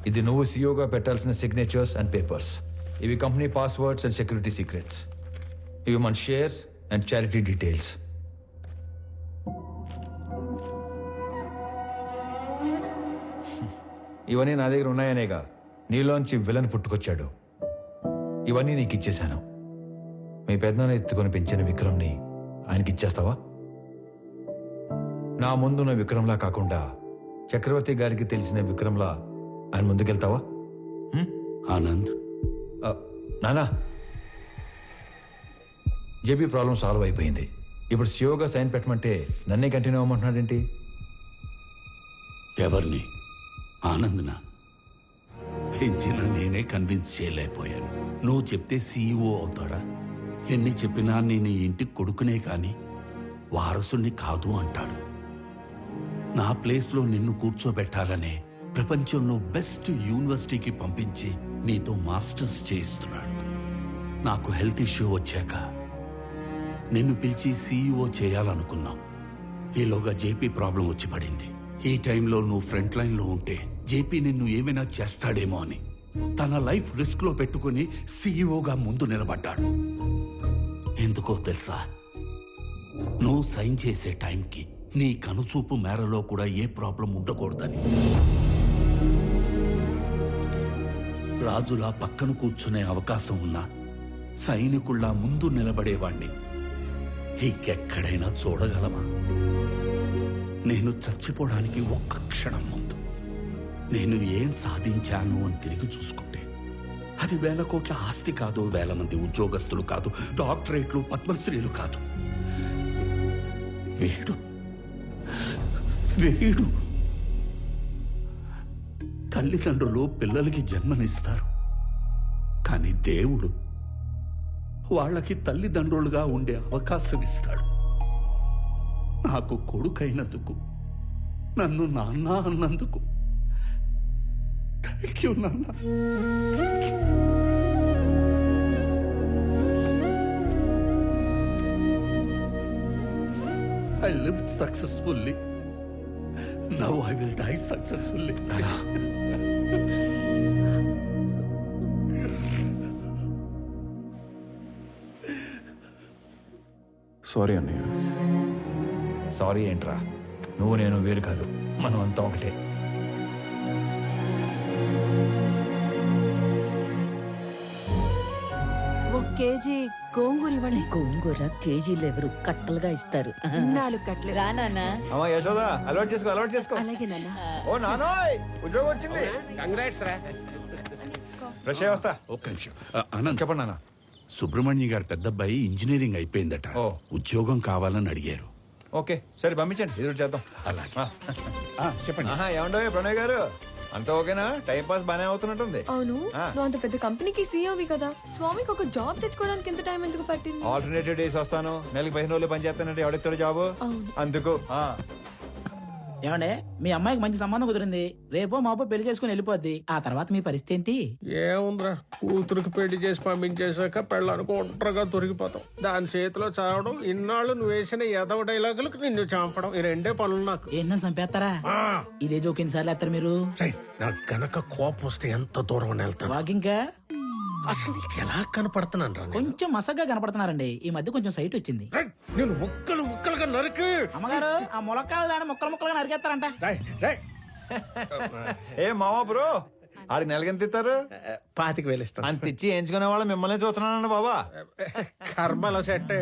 ఇది నువ్వు సియోగా పెట్టాల్సిన సిగ్నేచర్స్ అండ్ పేపర్స్. ఇవి company passwords and security secrets. ఇవి మన షేర్స్ అండ్ చారిటీ డీటెయిల్స్. ఇవన్నీ నా దగ్గర ఉన్నాయనేగా నీలోంచి విలన్ పుట్టుకొచ్చాడు. ఇవన్నీ నీకు ఇచ్చేశాను. మీ పెద్దనాన్న ఎత్తుకొని పెంచిన విక్రమ్ని ఆయనకి ఇచ్చేస్తావా? నా ముందున్న విక్రమ్లా కాకుండా చక్రవర్తి గారికి తెలిసిన విక్రమ్లా ఆయన ముందుకెళ్తావా? ఆనంద్, నానా, జేబీ ప్రాబ్లం సాల్వ్ అయిపోయింది. ఇప్పుడు సియోగా సైన్ పెట్టమంటే నన్నే కంటిన్యూ అవ్వమంటున్నాడేంటి? ఎవరిని? ఆనంద్నా? పెంచిన నేనే కన్విన్స్ చేయలేకపోయాను. నువ్వు చెప్తే సీఈఓ అవుతాడా? ఎన్ని చెప్పినా నేను ఈ ఇంటికి కొడుకునే కాని వారసుని కాదు అంటాడు. నా ప్లేస్లో నిన్ను కూర్చోబెట్టాలనే ప్రపంచంలో బెస్ట్ యూనివర్సిటీకి పంపించి నీతో మాస్టర్స్ చేయిస్తున్నాడు. నాకు హెల్త్ ఇష్యూ వచ్చాక నిన్ను పిలిచి సీఈఓ చేయాలనుకున్నాం. ఈలోగా జేపీ ప్రాబ్లం వచ్చి పడింది. ఈ టైంలో నువ్వు ఫ్రంట్ లైన్లో ఉంటే జేపీ నిన్ను ఏమైనా చేస్తాడేమో అని తన లైఫ్ రిస్క్లో పెట్టుకుని సీఈఓగా ముందు నిలబడ్డాడు. ఎందుకో తెలుసా? నువ్వు సైన్ చేసే టైంకి నీ కనుచూపు మేరలో కూడా ఏ ప్రాబ్లం ఉండకూడదని. రాజులా పక్కన కూర్చునే అవకాశం ఉన్నా సైనికుల్లా ముందు నిలబడేవాణ్ణి ఇంకెక్కడైనా చూడగలమా? నేను చచ్చిపోవడానికి ఒక్క క్షణం ముందు నేను ఏం సాధించాను అని తిరిగి చూసుకుంటే అది 1000 కోట్ల ఆస్తి కాదు, 1000 మంది ఉద్యోగస్తులు కాదు, డాక్టరేట్లు, పద్మశ్రీలు కాదు. వీడు వీడు తల్లిదండ్రులు పిల్లలకి జన్మనిస్తారు, కానీ దేవుడు వాళ్ళకి తల్లిదండ్రులుగా ఉండే అవకాశం ఇస్తాడు. నాకు కొడుకైనందుకు, నన్ను నాన్న అన్నందుకు థ్యాంక్ యూ నాన్న. I lived successfully. Now I will die successfully. Sorry అన్నయ్య. సారీ ఏంట్రా? నువ్వు నేను వేరు కాదు, మనం అంతా ఒకటే. కేజీ గోంగూర ఇవ్వండి. గోంగూర కేజీలు ఎవరు కట్టలుగా ఇస్తారు. 4 కట్టలు రానా? అమ్మా యశోదా, అలవాటు చేసుకో, అలవాటు చేసుకో. అలాగే నాన్న. ఓ నానోయ్, ఉద్యోగం వచ్చింది. కంగ్రాట్స్ రా. ఫ్రెష్ అయ్యి వస్తా. ఒక్క నిమిషం. అనంత్, చెప్పండి నాన్న. సుబ్రహ్మణ్య గారి పెద్దబ్బాయి ఇంజనీరింగ్ అయిపోయిందట. ఉద్యోగం కావాలని అడిగారు. ఓకే సరే, పంపించండి, ఎదురు చేద్దాం. అలాగే. చెప్పండి. ఏమండో ప్రణయ్ గారు, అంతా ఓకేనా? టైం పాస్ బానే అవుతున్నట్టుంది. అవును, నువ్వు అంత పెద్ద కంపెనీకి సీఈఓవి కదా, స్వామికి ఒక జాబ్ తెచ్చుకోవడానికి ఎంత టైం ఎందుకు పట్టింది? ఆల్టర్నేటివ్ డేస్ వస్తాను, నెలకి 15 రోజులు పని చేస్తానంటే ఎవడెత్తాడు జాబు? అందుకు. ఏమండే, మీ అమ్మాయికి మంచి సంబంధం కుదిరింది. రేపో మాపో పెళ్లి చేసుకుని వెళ్ళిపోద్ది. ఆ తర్వాత మీ పరిస్థితి ఏంటి? ఏముందిరా, కూతురికి పెళ్లి చేసి పంపించేశాక పెళ్ళానికి ఒంటరిగా దొరికిపోతాం. దాని చేతిలో చావడం, ఇన్నాళ్ళు నువ్వు వేసిన ఎదవ డైలాగులకు నిన్ను చంపడం, ఈ 2 పనులు నాకు. ఏంటని చంపేస్తారా? ఇదే జోక్ ఎన్నిసార్లు వేస్తారు మీరు? నాకు గనక కోపం వస్తే ఎంత దూరం వెళ్తాను. వాకింగ్ అసలు నీకు ఎలా కనపడుతున్నాను రా? కొంచెం మసగ్గా కనపడుతున్నారండి. ఈ మధ్య కొంచెం సైట్ వచ్చింది. నేను ముక్కలుగా నరికి. అమ్మగారు, ఆ ములక్కాలు దాన్ని ముక్కలుగా నరికేస్తారంట. ఏ మావా బ్రో, ఆడికి నెలకి ఎంత ఇస్తారు? 25,000 ఇస్తాను. అంత ఇచ్చి ఎంచుకునే వాళ్ళు మిమ్మల్ని చూస్తున్నానండి బాబా. కర్మలో సెట్